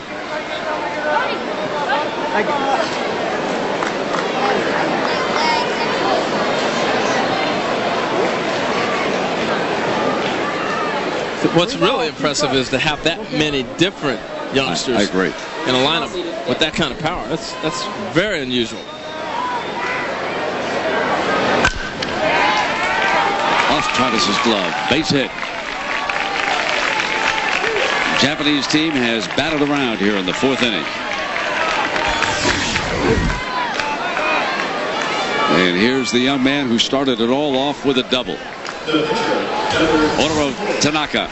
What's really impressive is to have that many different youngsters I agree. in a lineup with that kind of power. That's very unusual. Off Travis's glove. Base hit. The Japanese team has batted around here in the 4th inning. And here's the young man who started it all off with a double. Otaro Tanaka.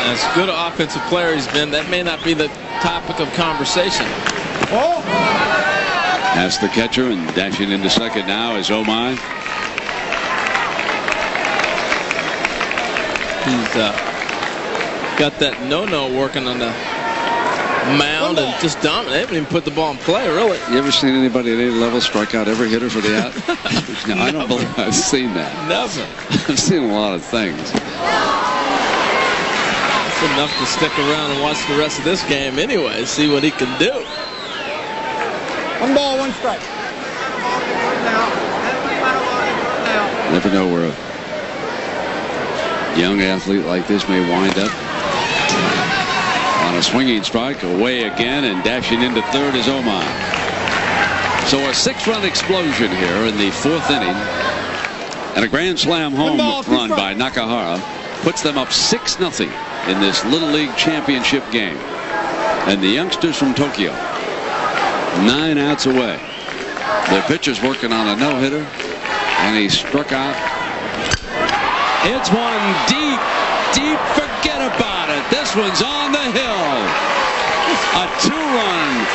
As good an offensive player he's been, that may not be the topic of conversation. Past the catcher and dashing into second now is Omai. He's got that no-no working on the mound and just dominate. They haven't even put the ball in play, really. You ever seen anybody at any level strike out every hitter for the out? No, I don't believe I've seen that. Never. I've seen a lot of things. It's enough to stick around and watch the rest of this game anyway, see what he can do. 1 ball, 1 strike. Never know where a young athlete like this may wind up. On a swinging strike, away again, and dashing into third is Omai. So a 6-run explosion here in the 4th inning, and a grand slam home run by Nakahara puts them up 6-0 in this Little League Championship game. And the youngsters from Tokyo, 9 outs away. The pitcher's working on a no-hitter, and he struck out It's one deep, deep, forget about it. This one's on the hill. A 2-run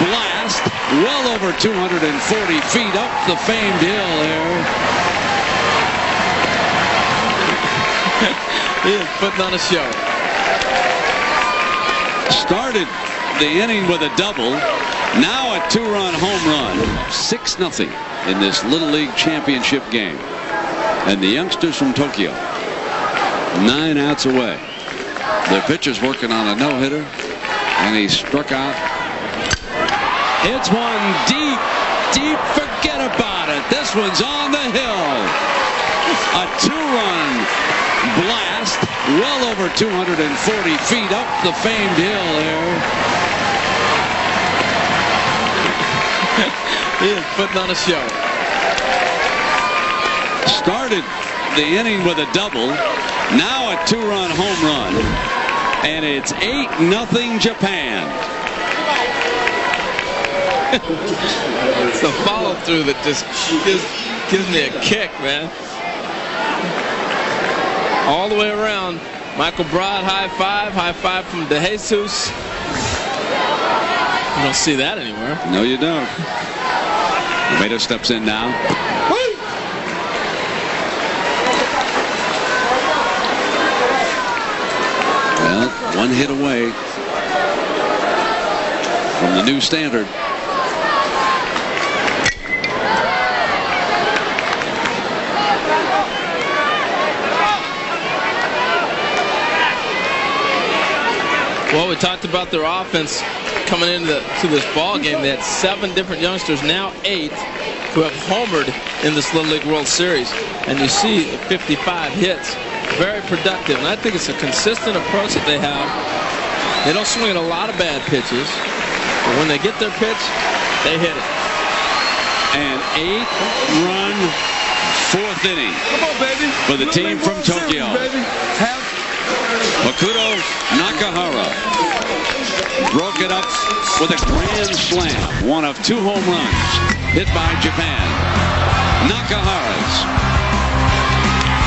blast, well over 240 feet up the famed hill here. He is putting on a show. Started the inning with a double. Now a 2-run home run. 6-0 in this Little League Championship game. And the youngsters from Tokyo, 9 outs away. The pitcher's working on a no-hitter, and he struck out. It's one deep, deep, forget about it. This one's on the hill. A 2-run blast, well over 240 feet up the famed hill here. He is putting on a show. Started the inning with a double. Now a 2-run home run. And it's 8-0 Japan. It's the follow-through that just gives me a kick, man. All the way around. Michael Broad, high five from De Jesus. You don't see that anywhere. No, you don't. Tomato steps in now. Well, one hit away from the new standard. Well, we talked about their offense coming into this ball game. They had 7 different youngsters, now 8, who have homered in this Little League World Series. And you see 55 hits. Very productive. And I think it's a consistent approach that they have. They don't swing at a lot of bad pitches, but when they get their pitch, they hit it. An 8-run 4th inning. Come on, baby. For the team from Tokyo. Makoto Nakahara broke it up with a grand slam. One of 2 home runs hit by Japan. Nakahara's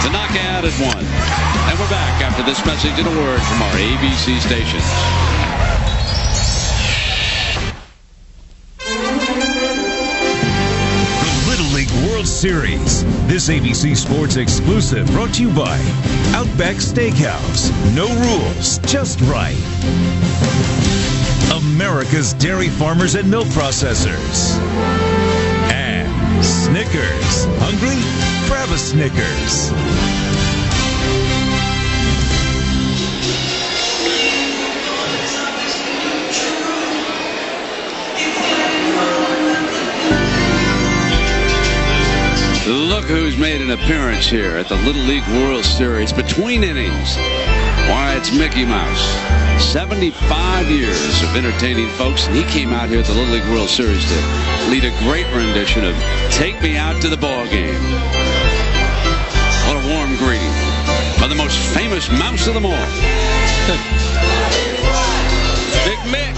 to knock out at 1. And we're back after this message and a word from our ABC stations. World Series. This ABC Sports exclusive brought to you by Outback Steakhouse. No rules, just right. America's dairy farmers and milk processors. And Snickers. Hungry? Grab a Snickers. Look who's made an appearance here at the Little League World Series between innings. Why, it's Mickey Mouse. 75 years of entertaining folks, and he came out here at the Little League World Series to lead a great rendition of Take Me Out to the Ball Game. What a warm greeting by the most famous mouse of them all. Big Mick.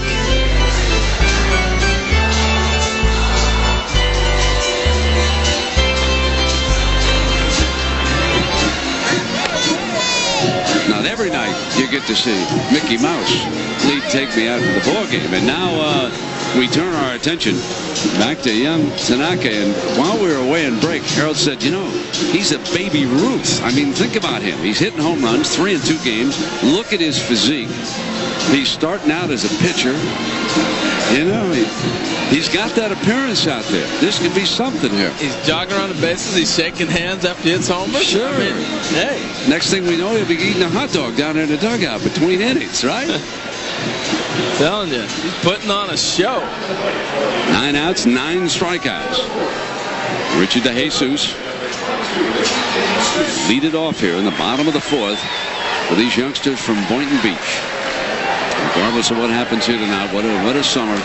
Not every night you get to see Mickey Mouse lead Take Me Out to the ball game. And now we turn our attention back to young Tanaka. And while we were away in break, Harold said, you know, he's a baby Ruth. I mean, think about him. He's hitting home runs, 3 in 2 games. Look at his physique. He's starting out as a pitcher. You know, he's got that appearance out there. This could be something here. He's jogging around the bases. He's shaking hands after he hits homers. Sure. I mean, hey. Next thing we know, he'll be eating a hot dog down there in the dugout between innings, right? Telling you, he's putting on a show. 9 outs, 9 strikeouts. Richard De Jesus lead it off here in the bottom of the 4th for these youngsters from Boynton Beach. Regardless of what happens here tonight, what a summer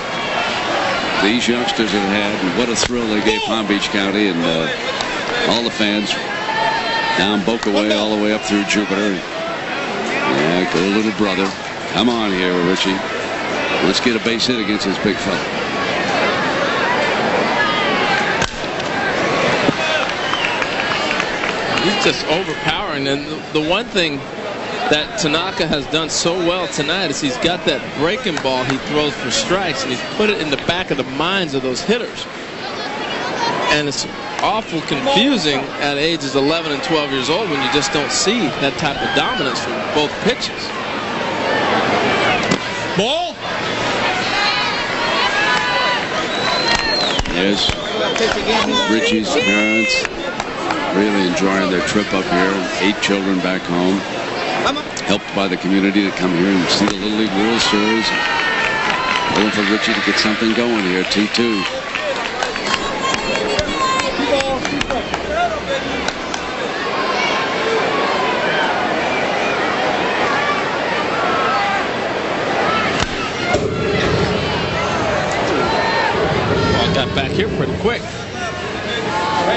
these youngsters have had, and what a thrill they gave Palm Beach County and all the fans down Boca Way all the way up through Jupiter. Yeah, go little brother. Come on here, Richie. Let's get a base hit against this big fella. He's just overpowering scoring. And the one thing that Tanaka has done so well tonight is he's got that breaking ball he throws for strikes, and he's put it in the back of the minds of those hitters. And it's awful confusing at ages 11 and 12 years old when you just don't see that type of dominance from both pitches. Ball. There's Richie's parents really enjoying their trip up here. 8 children back home, helped by the community to come here and see the Little League World Series. Looking for Richie to get something going here. 2-2. Got back here pretty quick.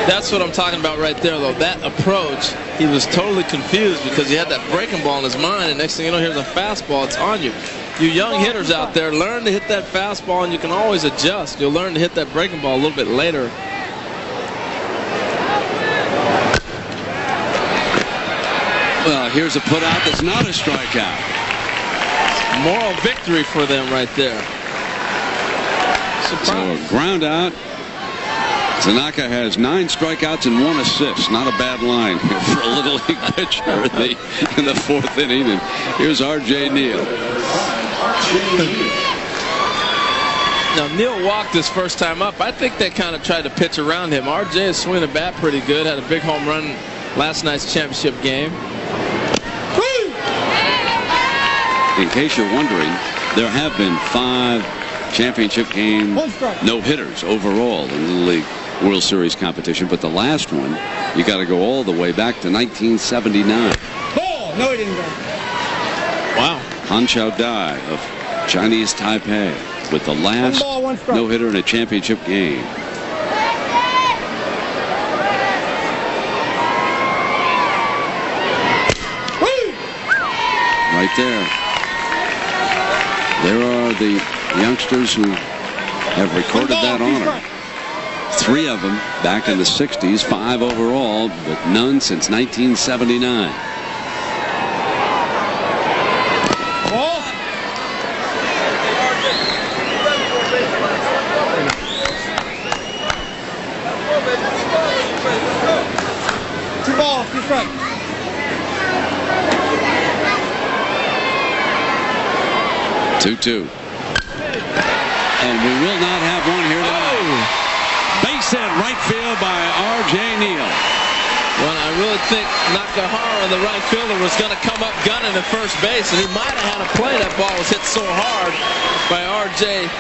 That's what I'm talking about right there, though. That approach, he was totally confused because he had that breaking ball in his mind, and next thing you know, here's a fastball. It's on you. You young hitters out there, learn to hit that fastball, and you can always adjust. You'll learn to hit that breaking ball a little bit later. Well, here's a putout that's not a strikeout. Moral victory for them right there. So a ground out. Tanaka has 9 strikeouts and 1 assist. Not a bad line for a Little League pitcher in the 4th inning. And here's R.J. Neal. Now, Neal walked his first time up. I think they kind of tried to pitch around him. R.J. is swinging the bat pretty good. Had a big home run last night's championship game. In case you're wondering, there have been 5 championship game no-hitters overall in the Little League World Series competition, but the last one, you got to go all the way back to 1979. Ball. No, he didn't go. Wow. Han Chao Dai of Chinese Taipei with the last no-hitter in a championship game. Right there. There are the youngsters who have recorded that honor. 3 of them back in the 60s, 5 overall, but none since 1979. Ball. Two balls, 2 strikes. Two. And we will not have one here tonight. Base hit right field by R.J. Neal. Well, I really think Nakahara, the right fielder, was going to come up gunning at first base, and he might have had a play. That ball was hit so hard by R.J.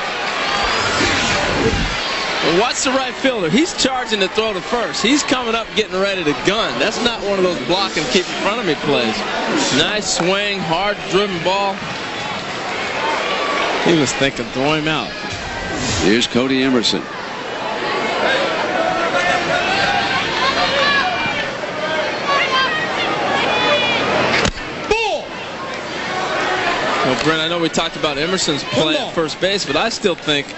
Well, watch the right fielder. He's charging to throw to first. He's coming up getting ready to gun. That's not one of those block and keep in front of me plays. Nice swing, hard-driven ball. He was thinking, throw him out. Here's Cody Emerson. Well, Brent, I know we talked about Emerson's play at first base, but I still think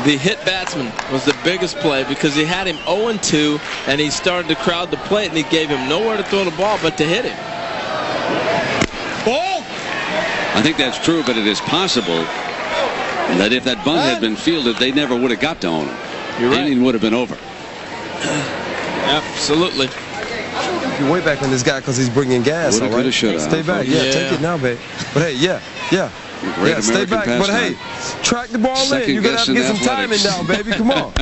the hit batsman was the biggest play because he had him 0-2, and he started to crowd the plate, and he gave him nowhere to throw the ball but to hit him. Ball. I think that's true, but it is possible that if that bunt had been fielded, they never would have got to own him. You're right. The inning would have been over. Absolutely. You're way back on this guy because he's bringing gas. Woulda, all right? coulda, shoulda. Stay back. Yeah, take it now, babe. But hey, yeah. Great stay American back. But hey, track the ball in. You're going to have to get some timing down, baby. Come on.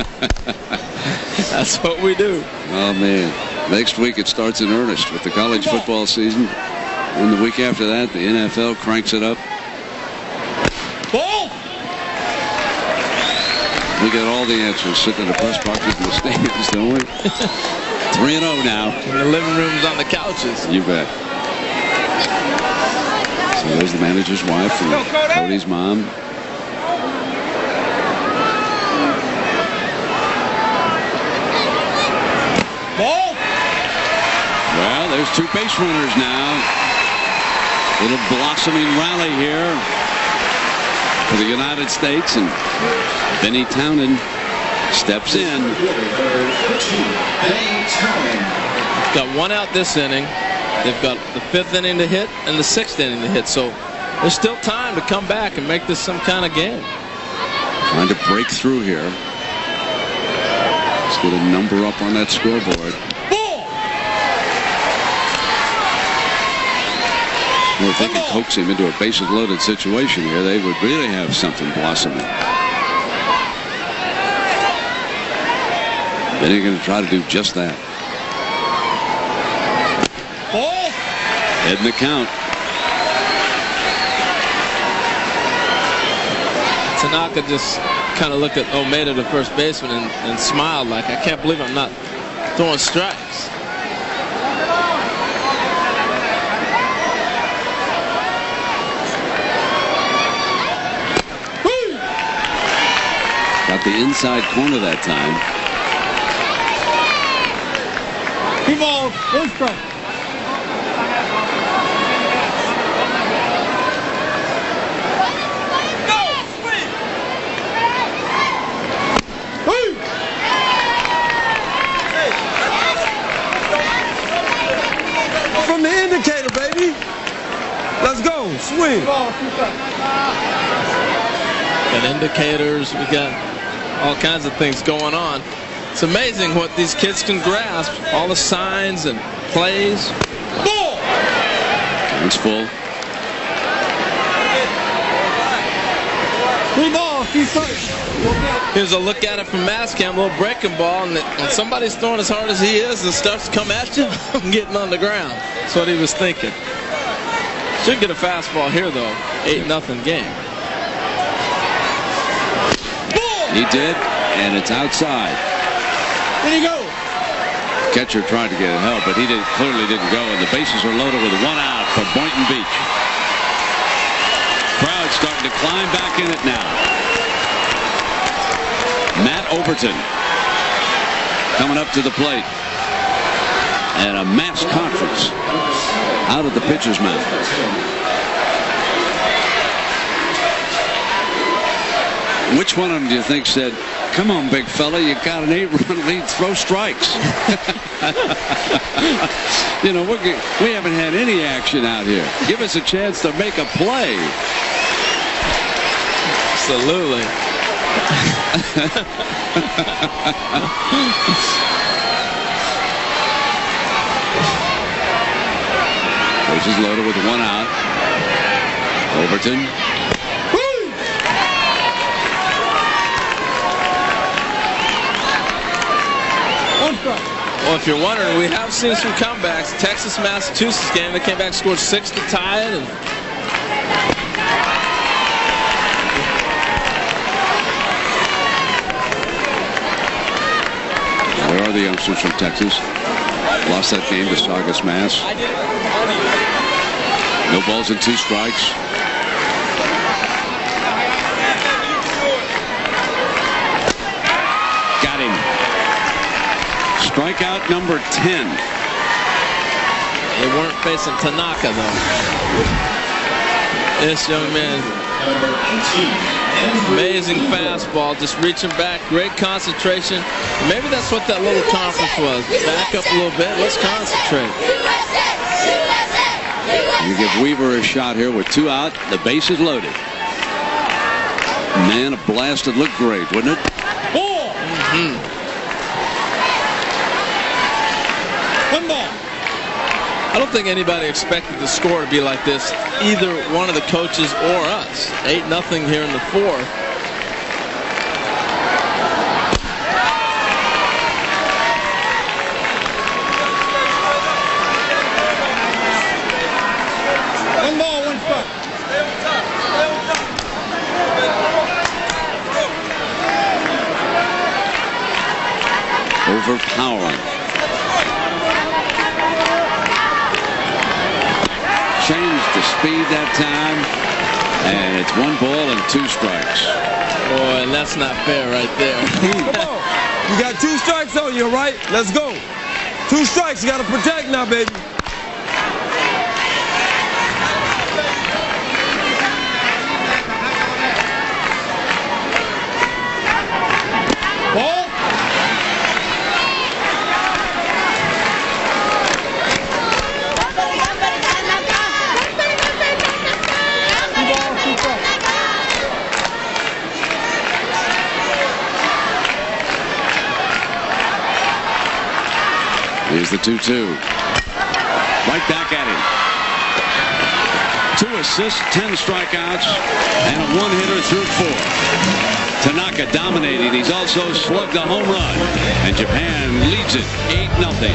That's what we do. Oh, man. Next week it starts in earnest with the college football season. And the week after that, the NFL cranks it up. Ball. We get all the answers sitting in the press boxes in the stands, don't we? 3-0 now. In the living rooms, on the couches. You bet. So there's the manager's wife and Cody's mom. Ball. Well, there's 2 base runners now. Little blossoming rally here for the United States, and Benny Townend steps in. Got 1 out this inning. They've got the 5th inning to hit and the 6th inning to hit. So there's still time to come back and make this some kind of game. Trying to break through here. Let's get a number up on that scoreboard. Well, if they can coax him into a bases loaded situation here, they would really have something blossoming. Then you're going to try to do just that. Head in the count. Tanaka just kind of looked at Omeda, the first baseman, and smiled like, I can't believe I'm not throwing strikes. Got the inside corner that time. 2 balls, 1 strike. From the indicator, baby. Let's go. Swing. Got indicators. We got all kinds of things going on. It's amazing what these kids can grasp. All the signs and plays. It's full. 3 balls, 2 strikes. Here's a look at it from Mascam, a little breaking ball, and when somebody's throwing as hard as he is and starts to come at you, I'm getting on the ground. That's what he was thinking. Should get a fastball here, though. 8-0 game. He did, and it's outside. There you go. Catcher tried to get it help, but he clearly didn't go, and the bases are loaded with 1 out for Boynton Beach. Crowd starting to climb back in it now. Matt Overton coming up to the plate. And a mass conference out of the pitcher's mound. Which one of them do you think said, come on, big fella, you got an 8-run lead, throw strikes? You know, we haven't had any action out here. Give us a chance to make a play. Absolutely. Bases loaded with 1 out. Overton. Well, if you're wondering, we have seen some comebacks. Texas-Massachusetts game, they came back, scored 6 to tie it. And there are the youngsters from Texas. Lost that game to Saugus, Mass. No balls and 2 strikes. Got him. Strikeout number 10. They weren't facing Tanaka, though. This young man, amazing fastball, just reaching back, great concentration. Maybe that's what that little conference was. Back up a little bit, let's concentrate. You give Weaver a shot here with 2 out, the base is loaded. Man, a blast would look great, wouldn't it? Mm-hmm. 1 ball. I don't think anybody expected the score to be like this, either one of the coaches or us. 8-0 here in the 4th. Overpowering. Changed the speed that time, and it's 1 ball and 2 strikes. Boy, and that's not fair right there. You got 2 strikes on you, right? Let's go. 2 strikes, you got to protect now, baby. Here's the 2-2. Right back at him. 2 assists, 10 strikeouts, and a 1-hitter through 4. Tanaka dominating. He's also slugged a home run. And Japan leads it 8-0.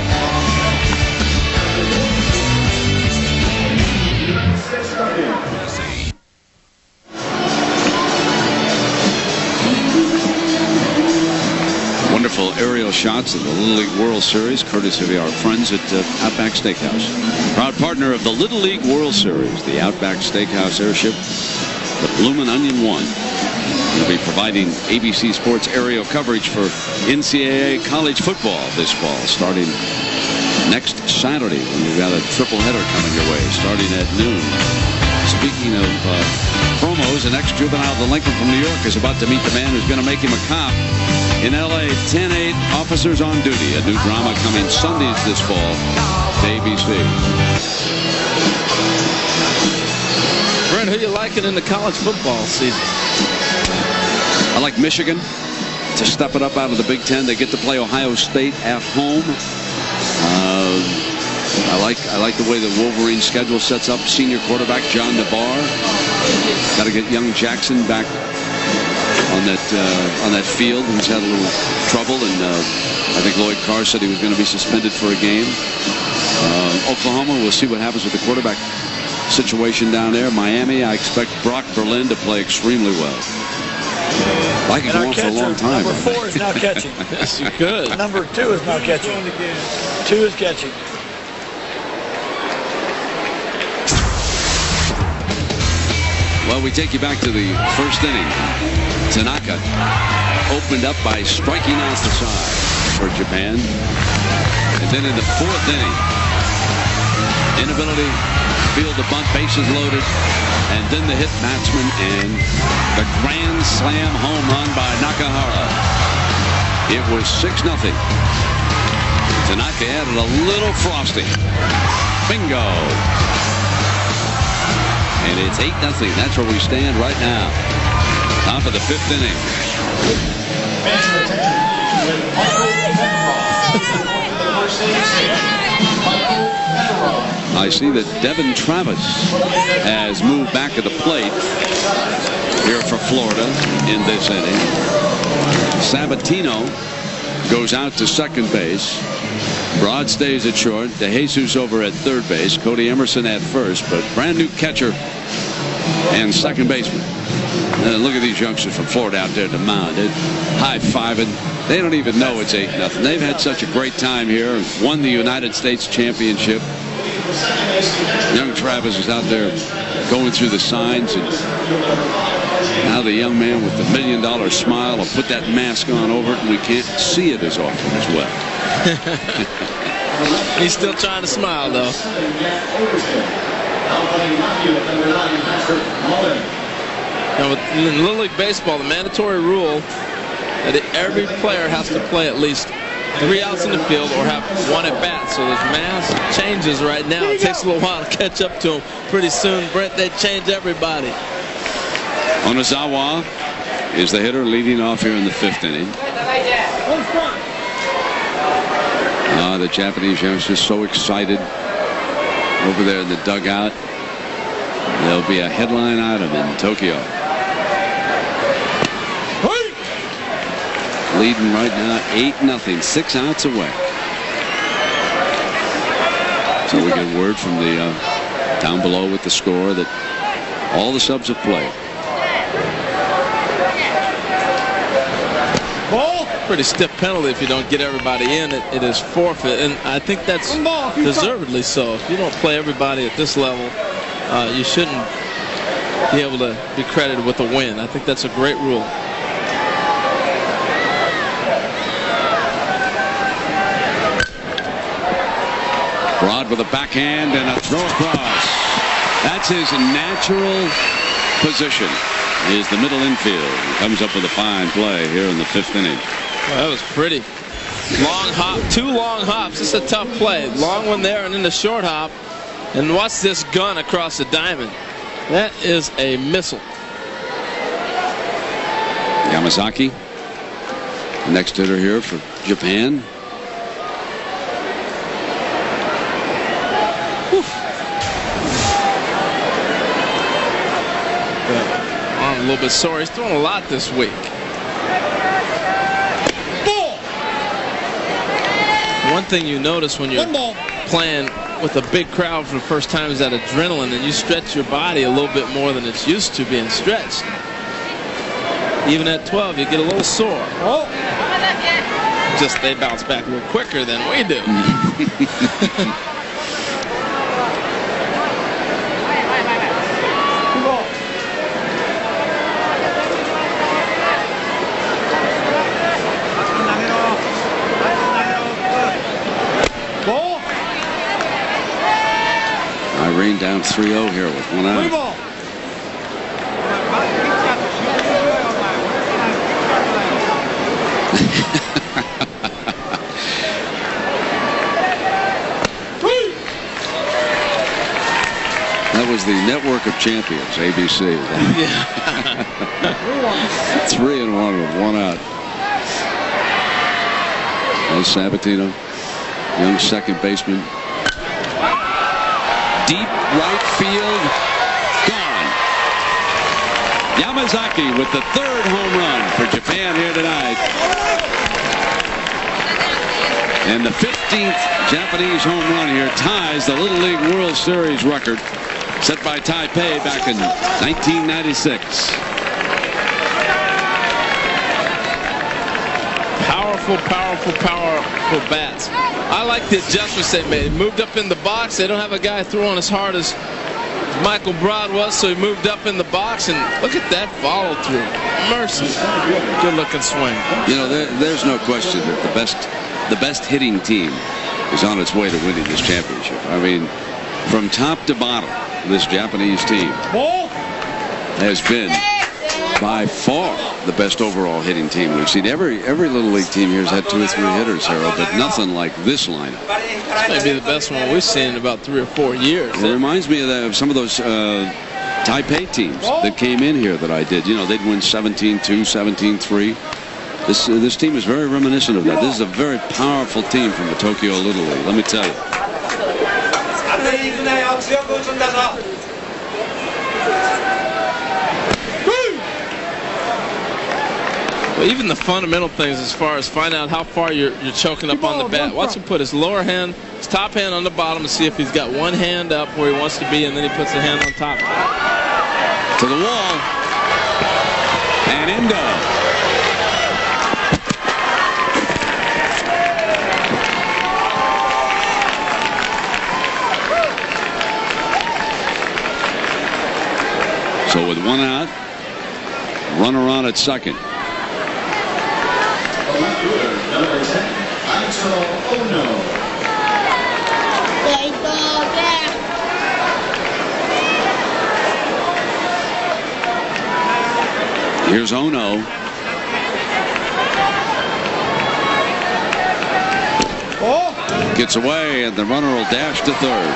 Wonderful aerial shots of the Little League World Series, courtesy of our friends at Outback Steakhouse. Proud partner of the Little League World Series, the Outback Steakhouse airship, the Bloomin' Onion 1. We'll be providing ABC Sports aerial coverage for NCAA college football this fall, starting next Saturday when we've got a triple header coming your way, starting at noon. Speaking of promos, an ex-juvenile of the Lincoln from New York is about to meet the man who's going to make him a cop in L.A. 10-8 Officers on Duty, a new drama coming Sundays this fall to ABC. Brent, who you liking in the college football season? I like Michigan to step it up out of the Big Ten. They get to play Ohio State at home. I like the way the Wolverines schedule sets up. Senior quarterback John Navarre. Got to get young Jackson back on that field. He's had a little trouble, and I think Lloyd Carr said he was going to be suspended for a game. Oklahoma, we'll see what happens with the quarterback situation down there. Miami, I expect Brock Berlin to play extremely well. I can go on for a long time. Number 4 is now catching. Yes, you could. Number 2 is now catching. 2 is catching. Well, we take you back to the first inning. Tanaka opened up by striking out the side for Japan. And then in the 4th inning, inability to field the bunt, bases loaded, and then the hit batsman and the grand slam home run by Nakahara. It was 6-0. Tanaka added a little frosting. Bingo. And it's 8-0. That's where we stand right now. On to the 5th inning. I see that Devin Travis has moved back at the plate here for Florida in this inning. Sabatino goes out to second base. Broad stays at short. DeJesus over at third base. Cody Emerson at first, but brand new catcher and second baseman. Look at these youngsters from Florida out there at the mound. They're high-fiving. They don't even know it's 8-0. They've had such a great time here. Won the United States Championship. Young Travis is out there going through the signs, and now the young man with the $1 million smile will put that mask on over it, and we can't see it as often as well. He's still trying to smile, though. Now, in Little League Baseball, the mandatory rule that every player has to play at least 3 outs in the field or have 1 at bat. So there's mass changes right now. It takes a little while to catch up to them. Pretty soon, Brent, they change everybody. Onozawa is the hitter leading off here in the 5th inning. The Japanese youngsters so excited over there in the dugout. There'll be a headline item in Tokyo. Leading right now 8-0, 6 outs away. So we get word from the down below with the score that all the subs have played. Pretty stiff penalty if you don't get everybody in. It is forfeit, and I think that's deservedly so. If you don't play everybody at this level, you shouldn't be able to be credited with a win. I think that's a great rule. Rod with a backhand and a throw across. That's his natural position. Is the middle infield. He comes up with a fine play here in the 5th inning. Well, that was pretty. Long hop, 2 long hops. It's a tough play. Long one there and then the short hop. And watch this gun across the diamond. That is a missile. Yamazaki, next hitter here for Japan. a little bit sore. He's thrown a lot this week. One thing you notice when you're playing with a big crowd for the first time is that adrenaline, and you stretch your body a little bit more than it's used to being stretched. Even at 12, you get a little sore. Just they bounce back a little quicker than we do. Irene down 3-0 here with one out. That was the Network of Champions, ABC. 3-1 with one out. There's Sabatino, young second baseman. Deep right field, gone. Yamazaki with the third home run for Japan here tonight. And the 15th Japanese home run here ties the Little League World Series record set by Taipei back in 1996. Powerful bats. I like the adjustments they made. He moved up in the box. They don't have a guy throwing as hard as Michael Broad was, so he moved up in the box, and look at that follow through. Mercy. Good looking swing. You know, there's no question that the best hitting team is on its way to winning this championship. I mean, from top to bottom, this Japanese team has been by far the best overall hitting team we've seen. Every Little League team here has had 2 or 3 hitters, Harold, but nothing like this lineup. This may be the best one we've seen in about 3 or 4 years. It reminds me of some of those Taipei teams that came in here that I did. You know, they'd win 17-2, 17-3. This team is very reminiscent of that. This is a very powerful team from the Tokyo Little League, let me tell you. Well, even the fundamental things as far as finding out how far you're choking up on the bat. Watch him put his lower hand, his top hand on the bottom and see if he's got one hand up where he wants to be, and then he puts the hand on top. To the wall. And Endo. So with one out, runner on at second. Here's Ono. Gets away, and the runner will dash to third.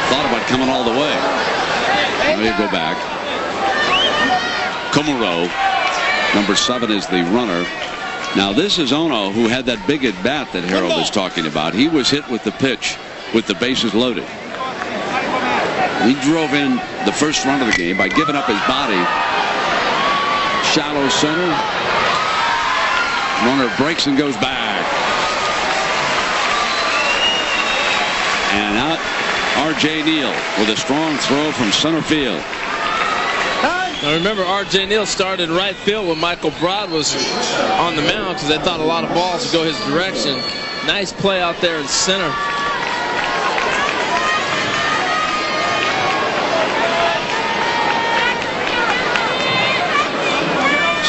Thought about coming all the way. Now you go back. Komuro, number 7, is the runner. Now this is Ono, who had that big at bat that Harold is talking about. He was hit with the pitch with the bases loaded. He drove in the first run of the game by giving up his body. Shallow center. Runner breaks and goes back. And out R.J. Neal with a strong throw from center field. Now remember, R.J. Neal started in right field when Michael Broad was on the mound because they thought a lot of balls would go his direction. Nice play out there in center.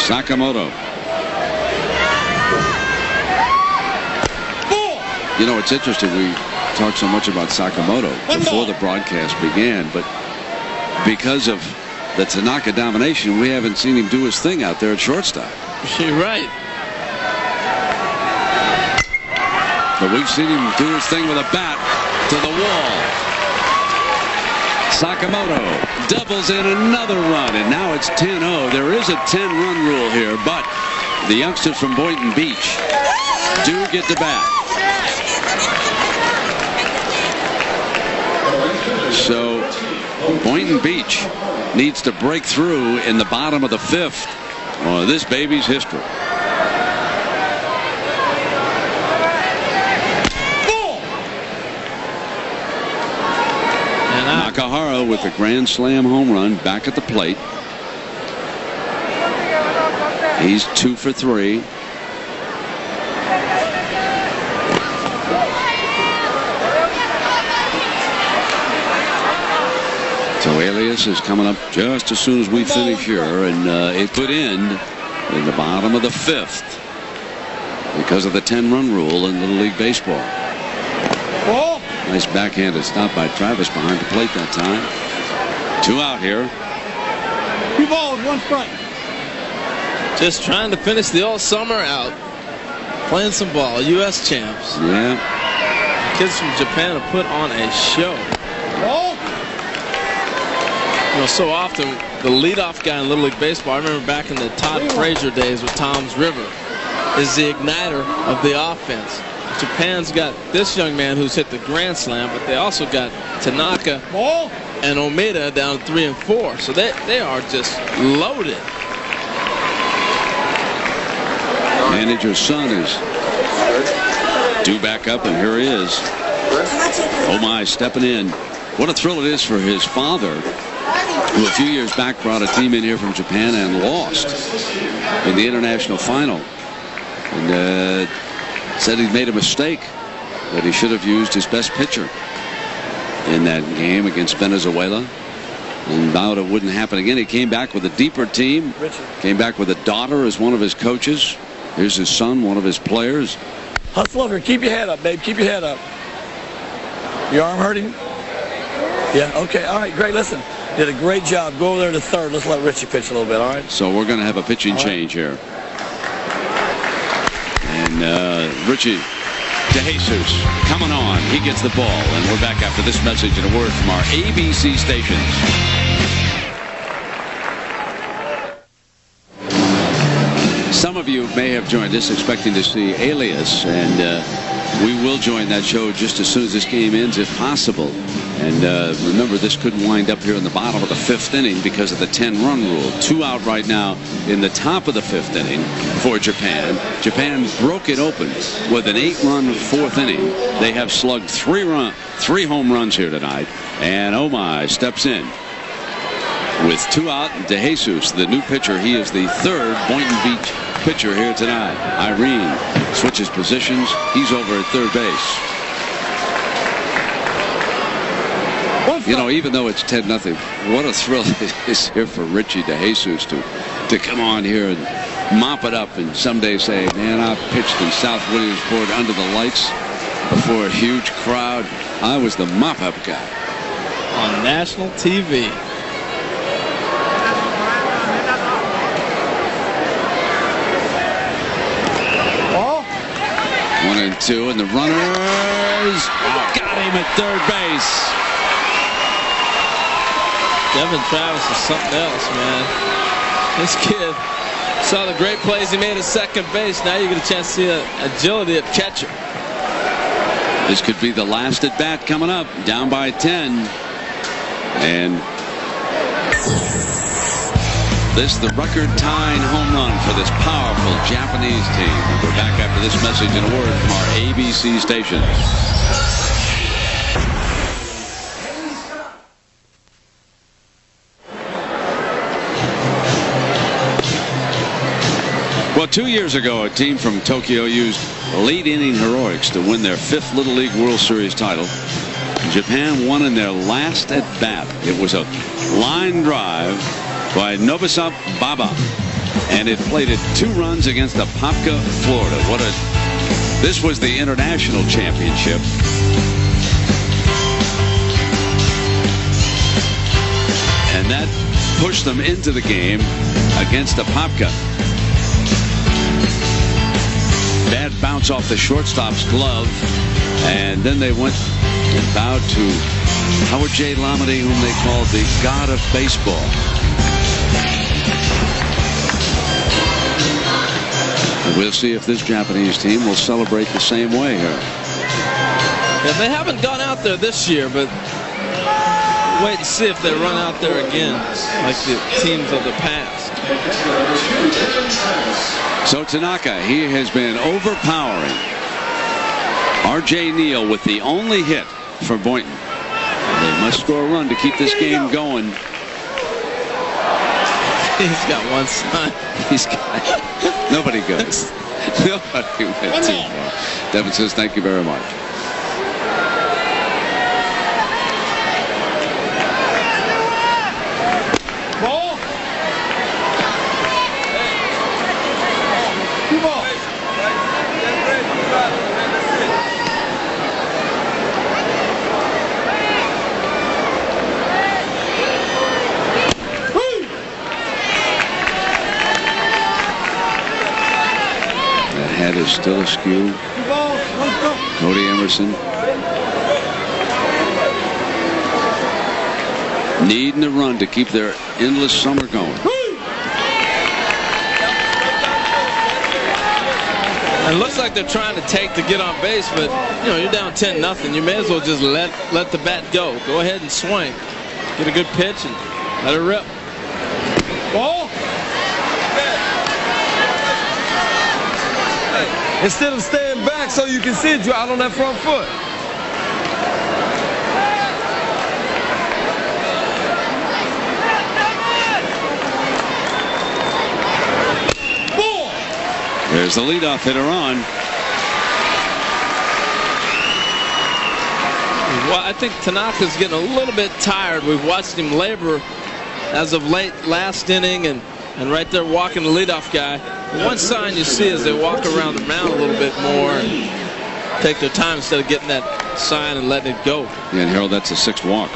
Sakamoto. You know, it's interesting. We talked so much about Sakamoto before the broadcast began, but because of the Tanaka domination, we haven't seen him do his thing out there at shortstop. You're right. But we've seen him do his thing with a bat to the wall. Sakamoto doubles in another run, and now it's 10-0. There is a 10-run rule here, but the youngsters from Boynton Beach do get the bat. So Boynton Beach needs to break through in the bottom of the 5th. Oh, this baby's history. Nakahara with a grand slam home run back at the plate. He's 2 for 3. So Alias is coming up just as soon as we finish here, and it could end in the bottom of the 5th because of the 10-run rule in Little League Baseball. Nice backhanded stop by Travis behind the plate that time. 2 out here. 2 balls, 1 strike. Just trying to finish the old summer out. Playing some ball. U.S. champs. Yeah. Kids from Japan have put on a show. You know, so often the leadoff guy in Little League Baseball, I remember back in the Todd Frazier days with Tom's River, is the igniter of the offense. Japan's got this young man who's hit the grand slam, but they also got Tanaka and Omeda down 3 and 4. So they are just loaded. Manager's son is due back up, and here he is. Oh my, stepping in. What a thrill it is for his father, who a few years back brought a team in here from Japan and lost in the international final. And said he made a mistake, that he should have used his best pitcher in that game against Venezuela. And vowed it wouldn't happen again. He came back with a deeper team. Came back with a daughter as one of his coaches. Here's his son, one of his players. Hustle over. Keep your head up, babe. Keep your head up. Your arm hurting? Yeah, okay. All right, great. Listen, did a great job. Go over there to third. Let's let Richie pitch a little bit, all right? So we're going to have a pitching change here. And Richie DeJesus coming on. He gets the ball. And we're back after this message and a word from our ABC stations. Some of you may have joined us expecting to see Alias, and we will join that show just as soon as this game ends, if possible. And remember, this could wind up here in the bottom of the 5th inning because of the 10-run rule. 2 out right now in the top of the 5th inning for Japan. Japan broke it open with an 8-run 4th inning. They have slugged 3 home runs here tonight. And oh my, steps in with 2 out. DeJesus, the new pitcher, he is the 3rd Boynton Beach pitcher here tonight. Irene switches positions. He's over at third base. You know, even though it's 10-0, what a thrill it is here for Richie DeJesus to come on here and mop it up and someday say, man, I pitched in South Williamsport under the lights before a huge crowd. I was the mop-up guy. On national TV. Ball. 1 and 2, and the runners got him at third base. Devin Travis is something else, man. This kid saw the great plays he made at second base. Now you get a chance to see the agility at catcher. This could be the last at bat coming up. Down by 10. And this the record-tying home run for this powerful Japanese team. We're back after this message and a word from our ABC station. Well, 2 years ago, a team from Tokyo used late inning heroics to win their 5th Little League World Series title. Japan won in their last at bat. It was a line drive by Nobusa Baba, and it plated 2 runs against Apopka, Florida. This was the international championship. And that pushed them into the game against Apopka. Bad bounce off the shortstop's glove, and then they went and bowed to Howard J. Lamade, whom they called the God of Baseball. And we'll see if this Japanese team will celebrate the same way here. Yeah, they haven't gone out there this year, but wait and see if they run out there again like the teams of the past. So Tanaka, he has been overpowering. R.J. Neal with the only hit for Boyton. They must score a run to keep this game going. He's got one son. He's got nobody goes. Nobody went too far. Devin says thank you very much. Ball. Two balls. Head is still askew. Cody Emerson needing to run to keep their endless summer going. It looks like they're trying to take to get on base, but you know, you're down 10-0. You may as well just let the bat go. Go ahead and swing. Get a good pitch and let it rip. Ball. Instead of staying back so you can see it, you're out on that front foot. There's the leadoff hitter on. Well, I think Tanaka's getting a little bit tired. We've watched him labor as of late last inning and right there walking the leadoff guy. One sign you see is they walk around the mound a little bit more and take their time instead of getting that sign and letting it go. Yeah, and Harold, that's a 6th walk.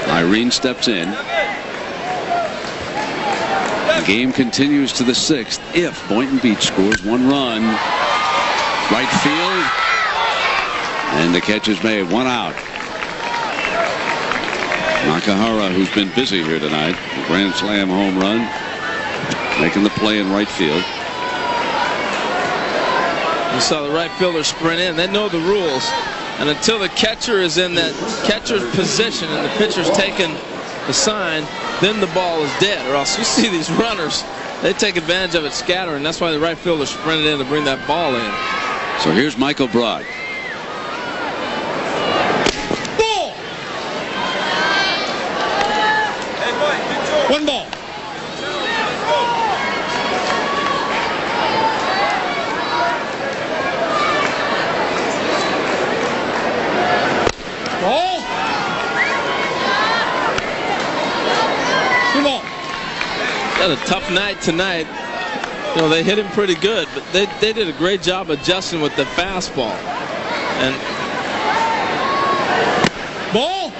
Irene steps in. The game continues to the 6th if Boynton Beach scores 1 run. Right field. And the catch is made. 1 out. Nakahara, who's been busy here tonight, a grand slam home run, making the play in right field. You saw the right fielder sprint in. They know the rules. And until the catcher is in that catcher's position and the pitcher's taking the sign, then the ball is dead. Or else you see these runners, they take advantage of it scattering. That's why the right fielder sprinted in to bring that ball in. So here's Michael Broad. Ball. 1 ball. Ball. 2 ball. Had a tough night tonight. You know, they hit him pretty good, but they did a great job adjusting with the fastball. And ball.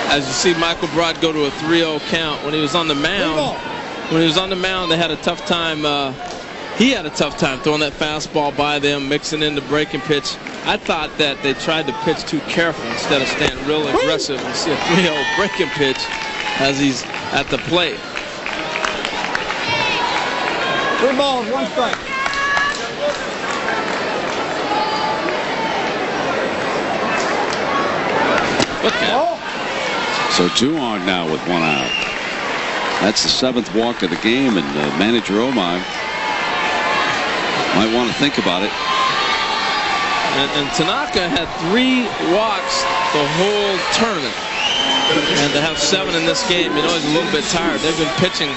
As you see Michael Broad go to a 3-0 count. When he was on the mound, they had a tough time. He had a tough time throwing that fastball by them, mixing in the breaking pitch. I thought that they tried to pitch too careful instead of staying real aggressive and see a 3-0 breaking pitch as he's at the plate. 3 balls, 1 strike. Look at it. So 2 on now with 1 out. That's the 7th walk of the game, and manager Omar might want to think about it. And Tanaka had 3 walks the whole tournament. And to have 7 in this game, you know, he's a little bit tired. They've been pitching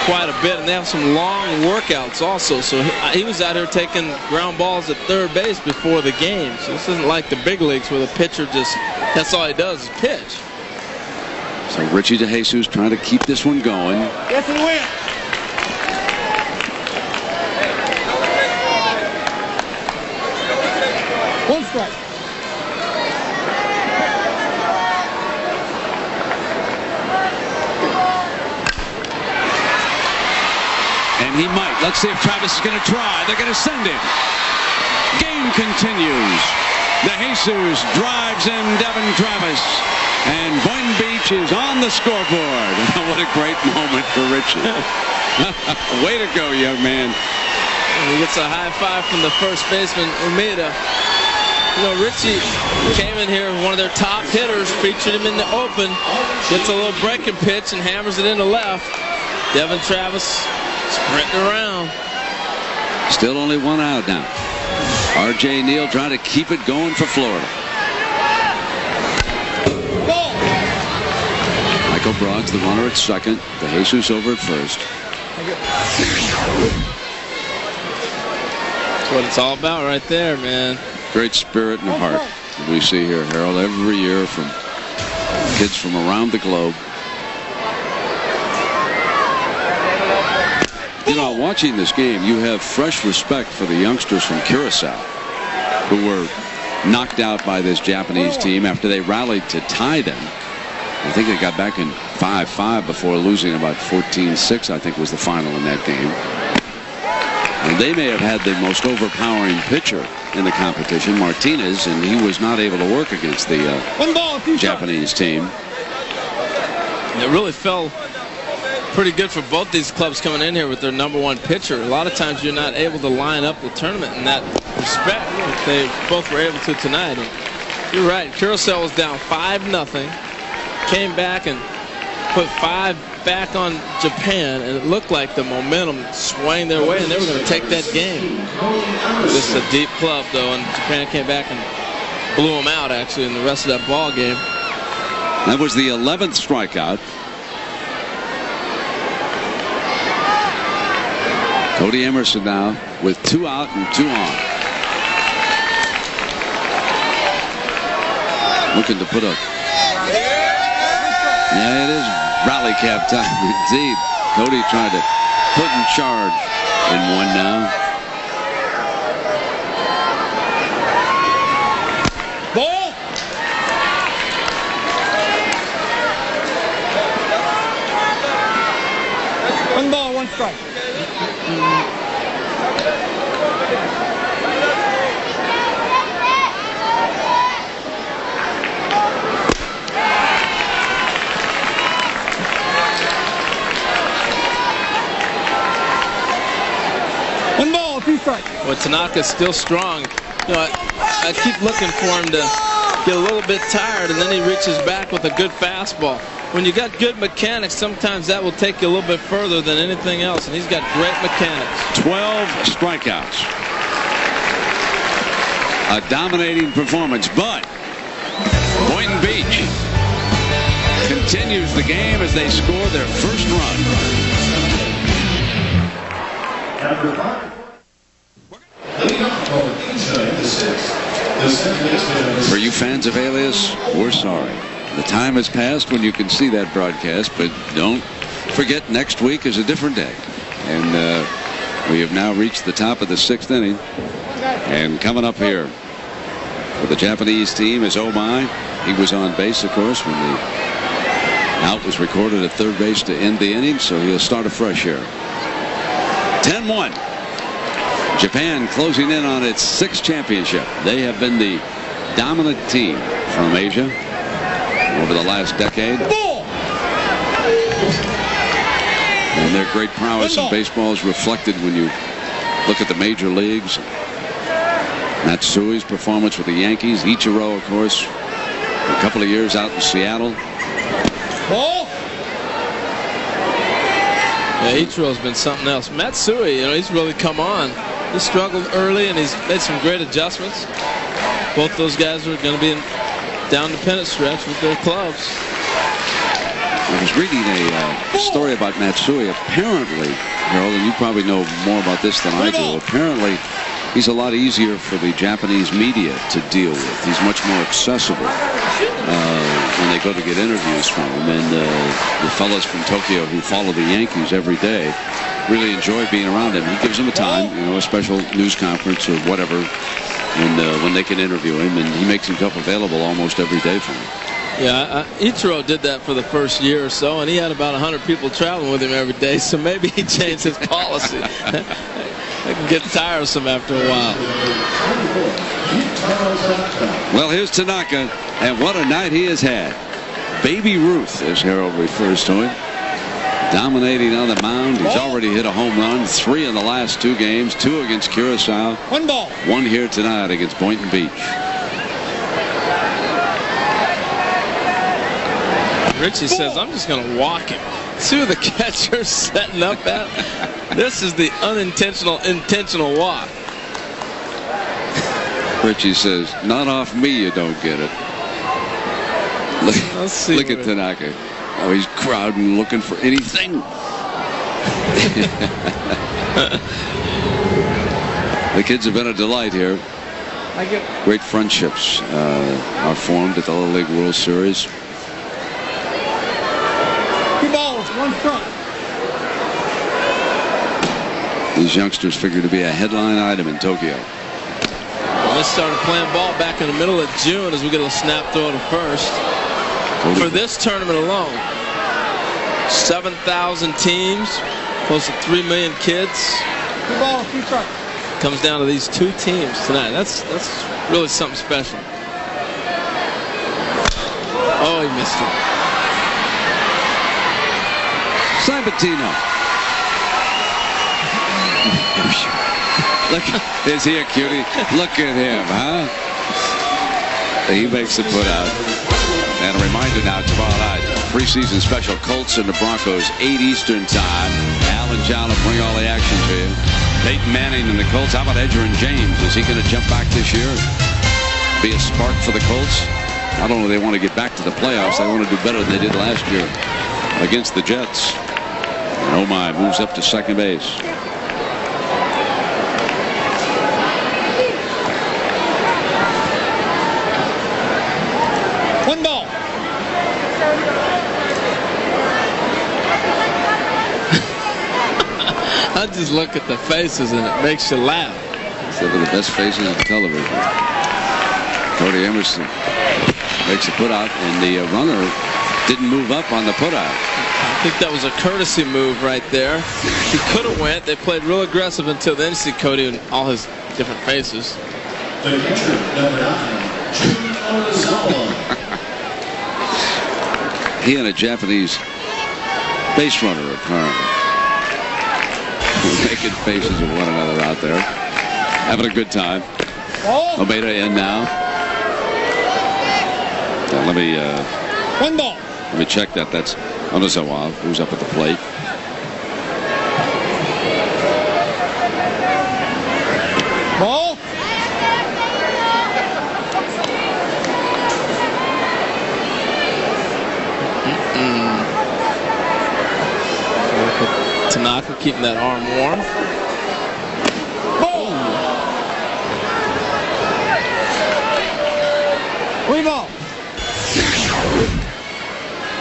quite a bit, and they have some long workouts also. So he was out here taking ground balls at third base before the game. So this isn't like the big leagues where the pitcher just, that's all he does is pitch. So Richie DeJesus trying to keep this one going. Yes, and win. One strike. And he might. Let's see if Travis is going to try. They're going to send him. Game continues. DeJesus drives in Devin Travis. And Boynton Beach is on the scoreboard. What a great moment for Richie. Way to go, young man. And he gets a high five from the first baseman, Umeda. You know, Richie came in here, one of their top hitters, featured him in the open, gets a little breaking pitch and hammers it into left. Devin Travis sprinting around. Still only one out now. R.J. Neal trying to keep it going for Florida. Michael Broggs, the runner at second. De Jesus over at first. That's what it's all about right there, man. Great spirit and heart that we see here, Harold, every year from kids from around the globe. You know, watching this game, you have fresh respect for the youngsters from Curacao who were knocked out by this Japanese team after they rallied to tie them. I think they got back in 5-5 before losing about 14-6, I think was the final in that game. And they may have had the most overpowering pitcher in the competition, Martinez, and he was not able to work against the Japanese team. And it really fell pretty good for both these clubs coming in here with their #1 pitcher. A lot of times you're not able to line up the tournament in that respect, but they both were able to tonight. And you're right, Curacao was down 5-0, came back and put 5 back on Japan, and it looked like the momentum swung their way, and they were going to take that game. This is a deep club, though, and Japan came back and blew them out, actually, in the rest of that ball game. That was the 11th strikeout. Cody Emerson now with 2 out and 2 on. Looking to put up. Yeah, it is rally cap time indeed. Cody trying to put in charge in 1 now. Ball. One ball, 1 strike. One ball, 2 strikes. Well, Tanaka's still strong. You know, I keep looking for him to get a little bit tired, and then he reaches back with a good fastball. When you got good mechanics, sometimes that will take you a little bit further than anything else, and he's got great mechanics. 12 strikeouts. A dominating performance, but Boynton Beach continues the game as they score their first run. For you fans of Alias, we're sorry. The time has passed when you can see that broadcast, but don't forget next week is a different day. And we have now reached the top of the 6th inning. And coming up here for the Japanese team is Omai. He was on base, of course, when the out was recorded at third base to end the inning, so he'll start afresh here. 10-1. Japan closing in on its 6th championship. They have been the dominant team from Asia over the last decade. And their great prowess in baseball is reflected when you look at the major leagues. Matsui's performance with the Yankees. Ichiro, of course, a couple of years out in Seattle. Yeah, Ichiro's been something else. Matsui, you know, he's really come on. He struggled early, and he's made some great adjustments. Both those guys are going to be in down the pennant stretch with their clubs. I was reading a story about Matsui. Apparently, Harold, and you probably know more about this than I do, apparently he's a lot easier for the Japanese media to deal with. He's much more accessible when they go to get interviews from him. And the fellows from Tokyo who follow the Yankees every day really enjoy being around him. He gives them a time, you know, a special news conference or whatever, and when they can interview him, and he makes himself available almost every day for them. Yeah, Ichiro did that for the first year or so, and he had about 100 people traveling with him every day, so maybe he changed his policy. It can get tiresome after a while. Well, here's Tanaka, and what a night he has had. Baby Ruth, as Harold refers to him. Dominating on the mound. He's already hit a home run, 3 in the last 2 games, 2 against Curacao. 1 ball. 1 here tonight against Boynton Beach. Richie says, I'm just going to walk him. See who the catcher's setting up at? This is the intentional walk. Richie says, not off me, you don't get it. Look at Tanaka. Oh, he's crowding, looking for anything. The kids have been a delight here. Great friendships are formed at the Little League World Series. 2 balls, 1 strike. These youngsters figure to be a headline item in Tokyo. Well, they started playing ball back in the middle of June as we get a snap throw to first. For this tournament alone, 7,000 teams, close to 3 million kids. 2 balls, 2 strikes. Comes down to these 2 teams tonight. That's really something special. Oh, he missed it. Sabatino. Look, is he a cutie? Look at him, huh? He makes the put out. And a reminder now, tomorrow night, preseason special, Colts and the Broncos, 8 Eastern time. Al and John will bring all the action to you. Peyton Manning and the Colts. How about Edgerrin James? Is he going to jump back this year? Be a spark for the Colts? I don't know if they want to get back to the playoffs. They want to do better than they did last year against the Jets. And oh my, moves up to second base. I just look at the faces and it makes you laugh. Some of the best faces on television. Cody Emerson makes a put out, and the runner didn't move up on the put out. I think that was a courtesy move right there. He could have went. They played real aggressive until then. See Cody and all his different faces. He and a Japanese base runner apparently. Making faces with one another out there. Having a good time. Omeda in now. Let me 1 ball. Let me check that. That's Onozawa, who's up at the plate. Ball. Tanaka keeping that arm warm. Ball. 3 ball.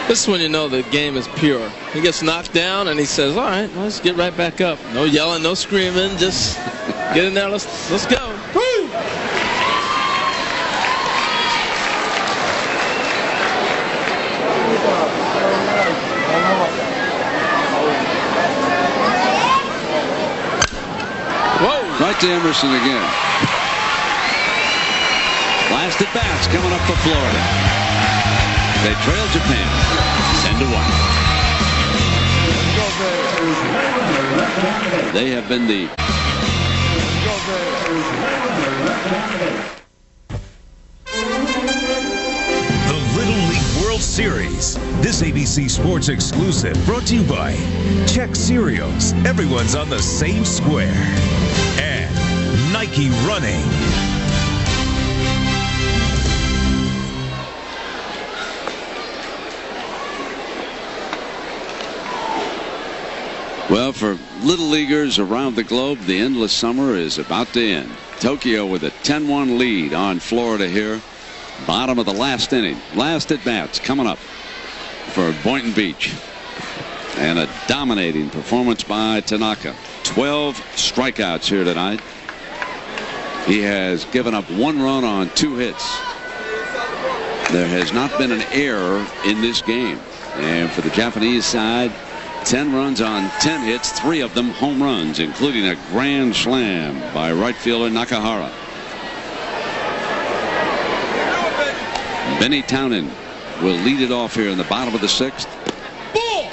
This is when you know the game is pure. He gets knocked down and he says, all right, let's get right back up. No yelling, no screaming, just get in there, let's go. Woo! Whoa! Right to Emerson again. Last at bats coming up for Florida. They trail Japan 10-1. They have been the Little League World Series. This ABC Sports exclusive brought to you by Check Cereals. Everyone's on the same square. And Nike Running. Well, for little leaguers around the globe, the endless summer is about to end. Tokyo with a 10-1 lead on Florida here. Bottom of the last inning. Last at bats coming up for Boynton Beach. And a dominating performance by Tanaka. 12 strikeouts here tonight. He has given up 1 run on 2 hits. There has not been an error in this game. And for the Japanese side, 10 runs on 10 hits, 3 of them home runs, including a grand slam by right fielder Nakahara. Benny Townend will lead it off here in the bottom of the 6th. Ball.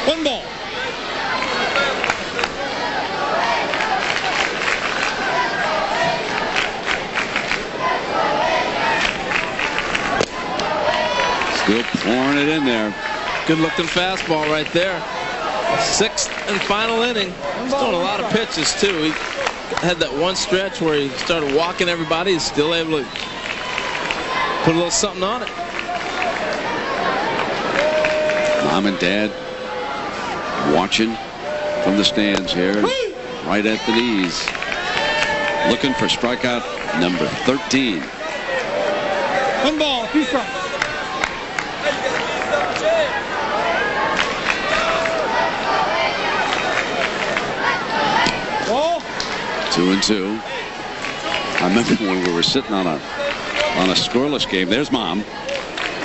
1 ball. in there. Good-looking fastball right there. 6th and final inning. He's throwing a lot of pitches, too. He had that one stretch where he started walking everybody. He's still able to put a little something on it. Mom and Dad watching from the stands here, right at the knees, looking for strikeout number 13. 1 ball, 2 strikes. Ball. 2-2. I remember when we were sitting on a scoreless game. There's Mom.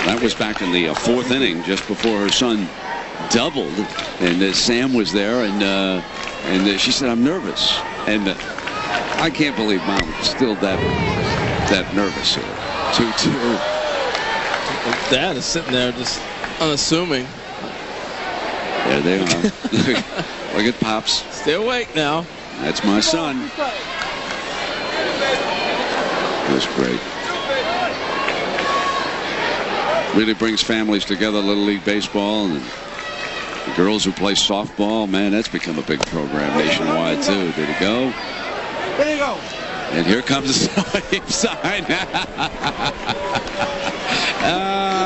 That was back in the 4th inning, just before her son doubled, and Sam was there, and she said, "I'm nervous," and I can't believe Mom was still that nervous. 2-2. Dad is sitting there just unassuming. There they are. Look at Pops. Stay awake now. That's my son. That's great. Really brings families together, Little League Baseball, and the girls who play softball. Man, that's become a big program nationwide, too. Did it go? There you go. And here comes the sign.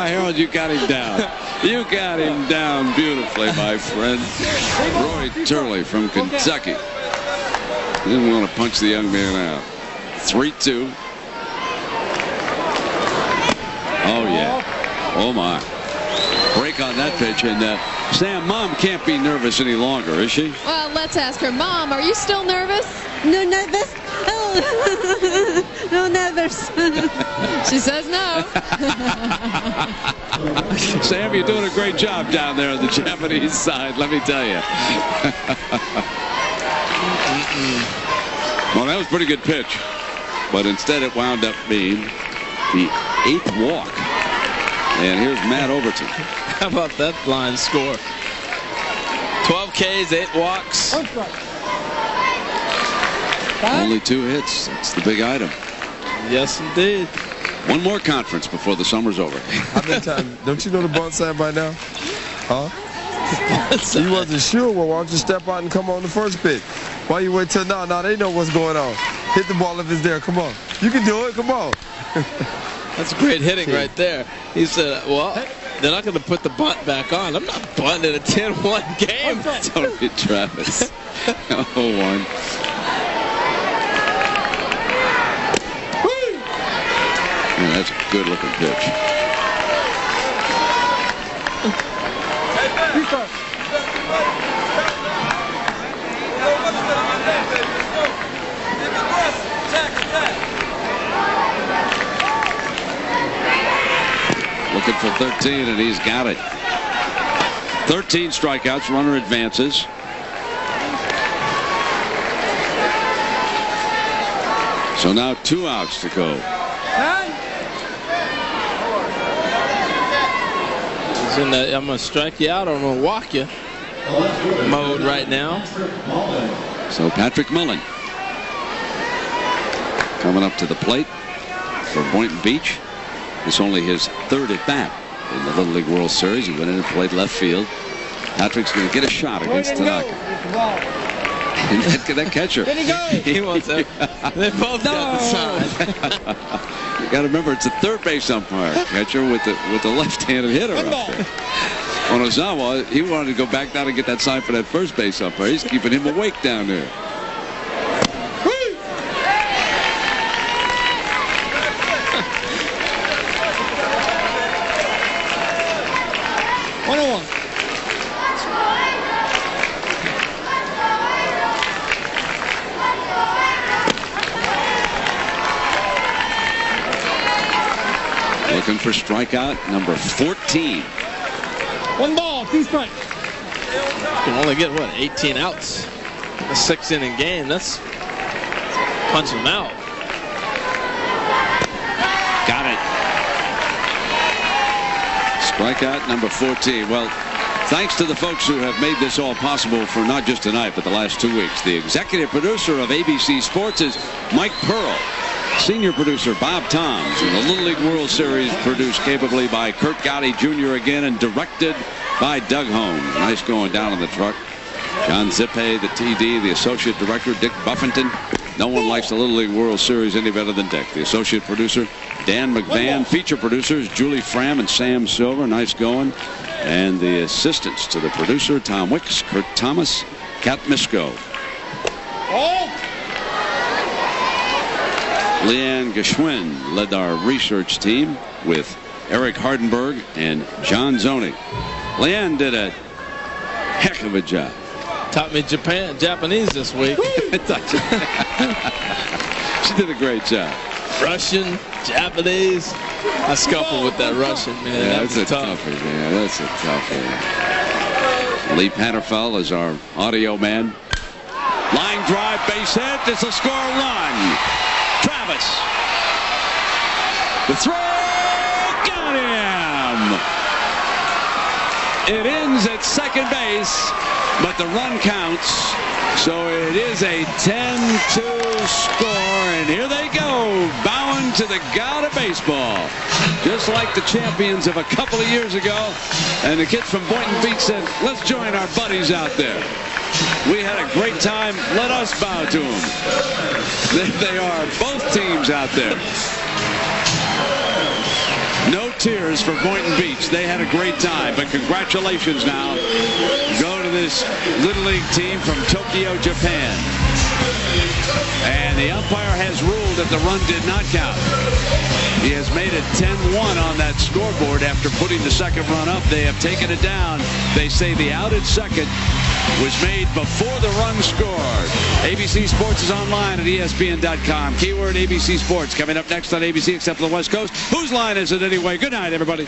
Harold, you got him down. You got him down beautifully, my friend. Roy Turley from Kentucky. Didn't want to punch the young man out. 3-2. Oh, yeah. Oh, my. Break on that pitch. And Sam, Mom can't be nervous any longer, is she? Well, let's ask her. Mom, are you still nervous? No nervous? Oh, no nervous. She says no. Sam, you're doing a great job down there on the Japanese side, let me tell you. Well, that was a pretty good pitch, but instead it wound up being the 8th walk. And here's Matt Overton. How about that line score? 12 Ks, 8 walks. Only 2 hits. That's the big item. Yes, indeed. One more conference before the summer's over. How many times? Don't you know the bunt sign by now? Huh? You wasn't sure. Well, why don't you step out and come on the first pitch? Why you wait till now? Now they know what's going on. Hit the ball if it's there. Come on. You can do it. Come on. That's great hitting right there. He said, well, they're not going to put the bunt back on. I'm not bunting in a 10-1 game. Tony Travis. 0-1. Yeah, that's a good looking pitch. Looking for 13, and he's got it. 13 strikeouts, runner advances. So now 2 outs to go. He's in the I'm going to strike you out or I'm going to walk you mode right now. So Patrick Mullen coming up to the plate for Boynton Beach. It's only his 3rd at bat in the Little League World Series. He went in and played left field. Patrick's going to get a shot against Tanaka. And that catcher. He wants it. They both got the sign. You got to remember, it's a third base umpire catcher with the left-handed hitter up there. On Ozawa, he wanted to go back down and get that sign for that first base umpire. He's keeping him awake down there. Looking for strikeout number 14. 1 ball, 2 strikes. You can only get, what, 18 outs in a 6-inning game. That's punching them out. Got it. Strikeout number 14. Well, thanks to the folks who have made this all possible for not just tonight, but the last 2 weeks. The executive producer of ABC Sports is Mike Pearl. Senior producer Bob Toms. And the Little League World Series produced capably by Kurt Gotti Jr. again and directed by Doug Holmes. Nice going down on the truck. John Zippe, the TD, the associate director, Dick Buffington. No one likes the Little League World Series any better than Dick. The associate producer, Dan McVan. Feature producers, Julie Fram and Sam Silver. Nice going. And the assistants to the producer, Tom Wicks, Kurt Thomas, Kat Misko. Leanne Geschwin led our research team with Eric Hardenberg and John Zoni. Leanne did a heck of a job. Taught me Japanese this week. She did a great job. Russian, Japanese. I scuffle with that Russian, man. Yeah, that's a tough. toughie, man. That's a toughie. Lee Panterfell is our audio man. Line drive, base hit. It's a score run. Travis. The throw. Got him. It ends at second base, but the run counts. So it is a 10-2 score, and here they go, bowing to the god of baseball. Just like the champions of a couple of years ago. And the kids from Boyton Beach said, let's join our buddies out there. We had a great time. Let us bow to them. They are both teams out there. No tears for Boynton Beach. They had a great time, but congratulations now go to this Little League team from Tokyo, Japan. And the umpire has ruled that the run did not count. He has made it 10-1 on that scoreboard after putting the second run up. They have taken it down. They say the out at second was made before the run scored. ABC Sports is online at ESPN.com. Keyword ABC Sports coming up next on ABC, except for the West Coast. Whose line is it anyway? Good night, everybody.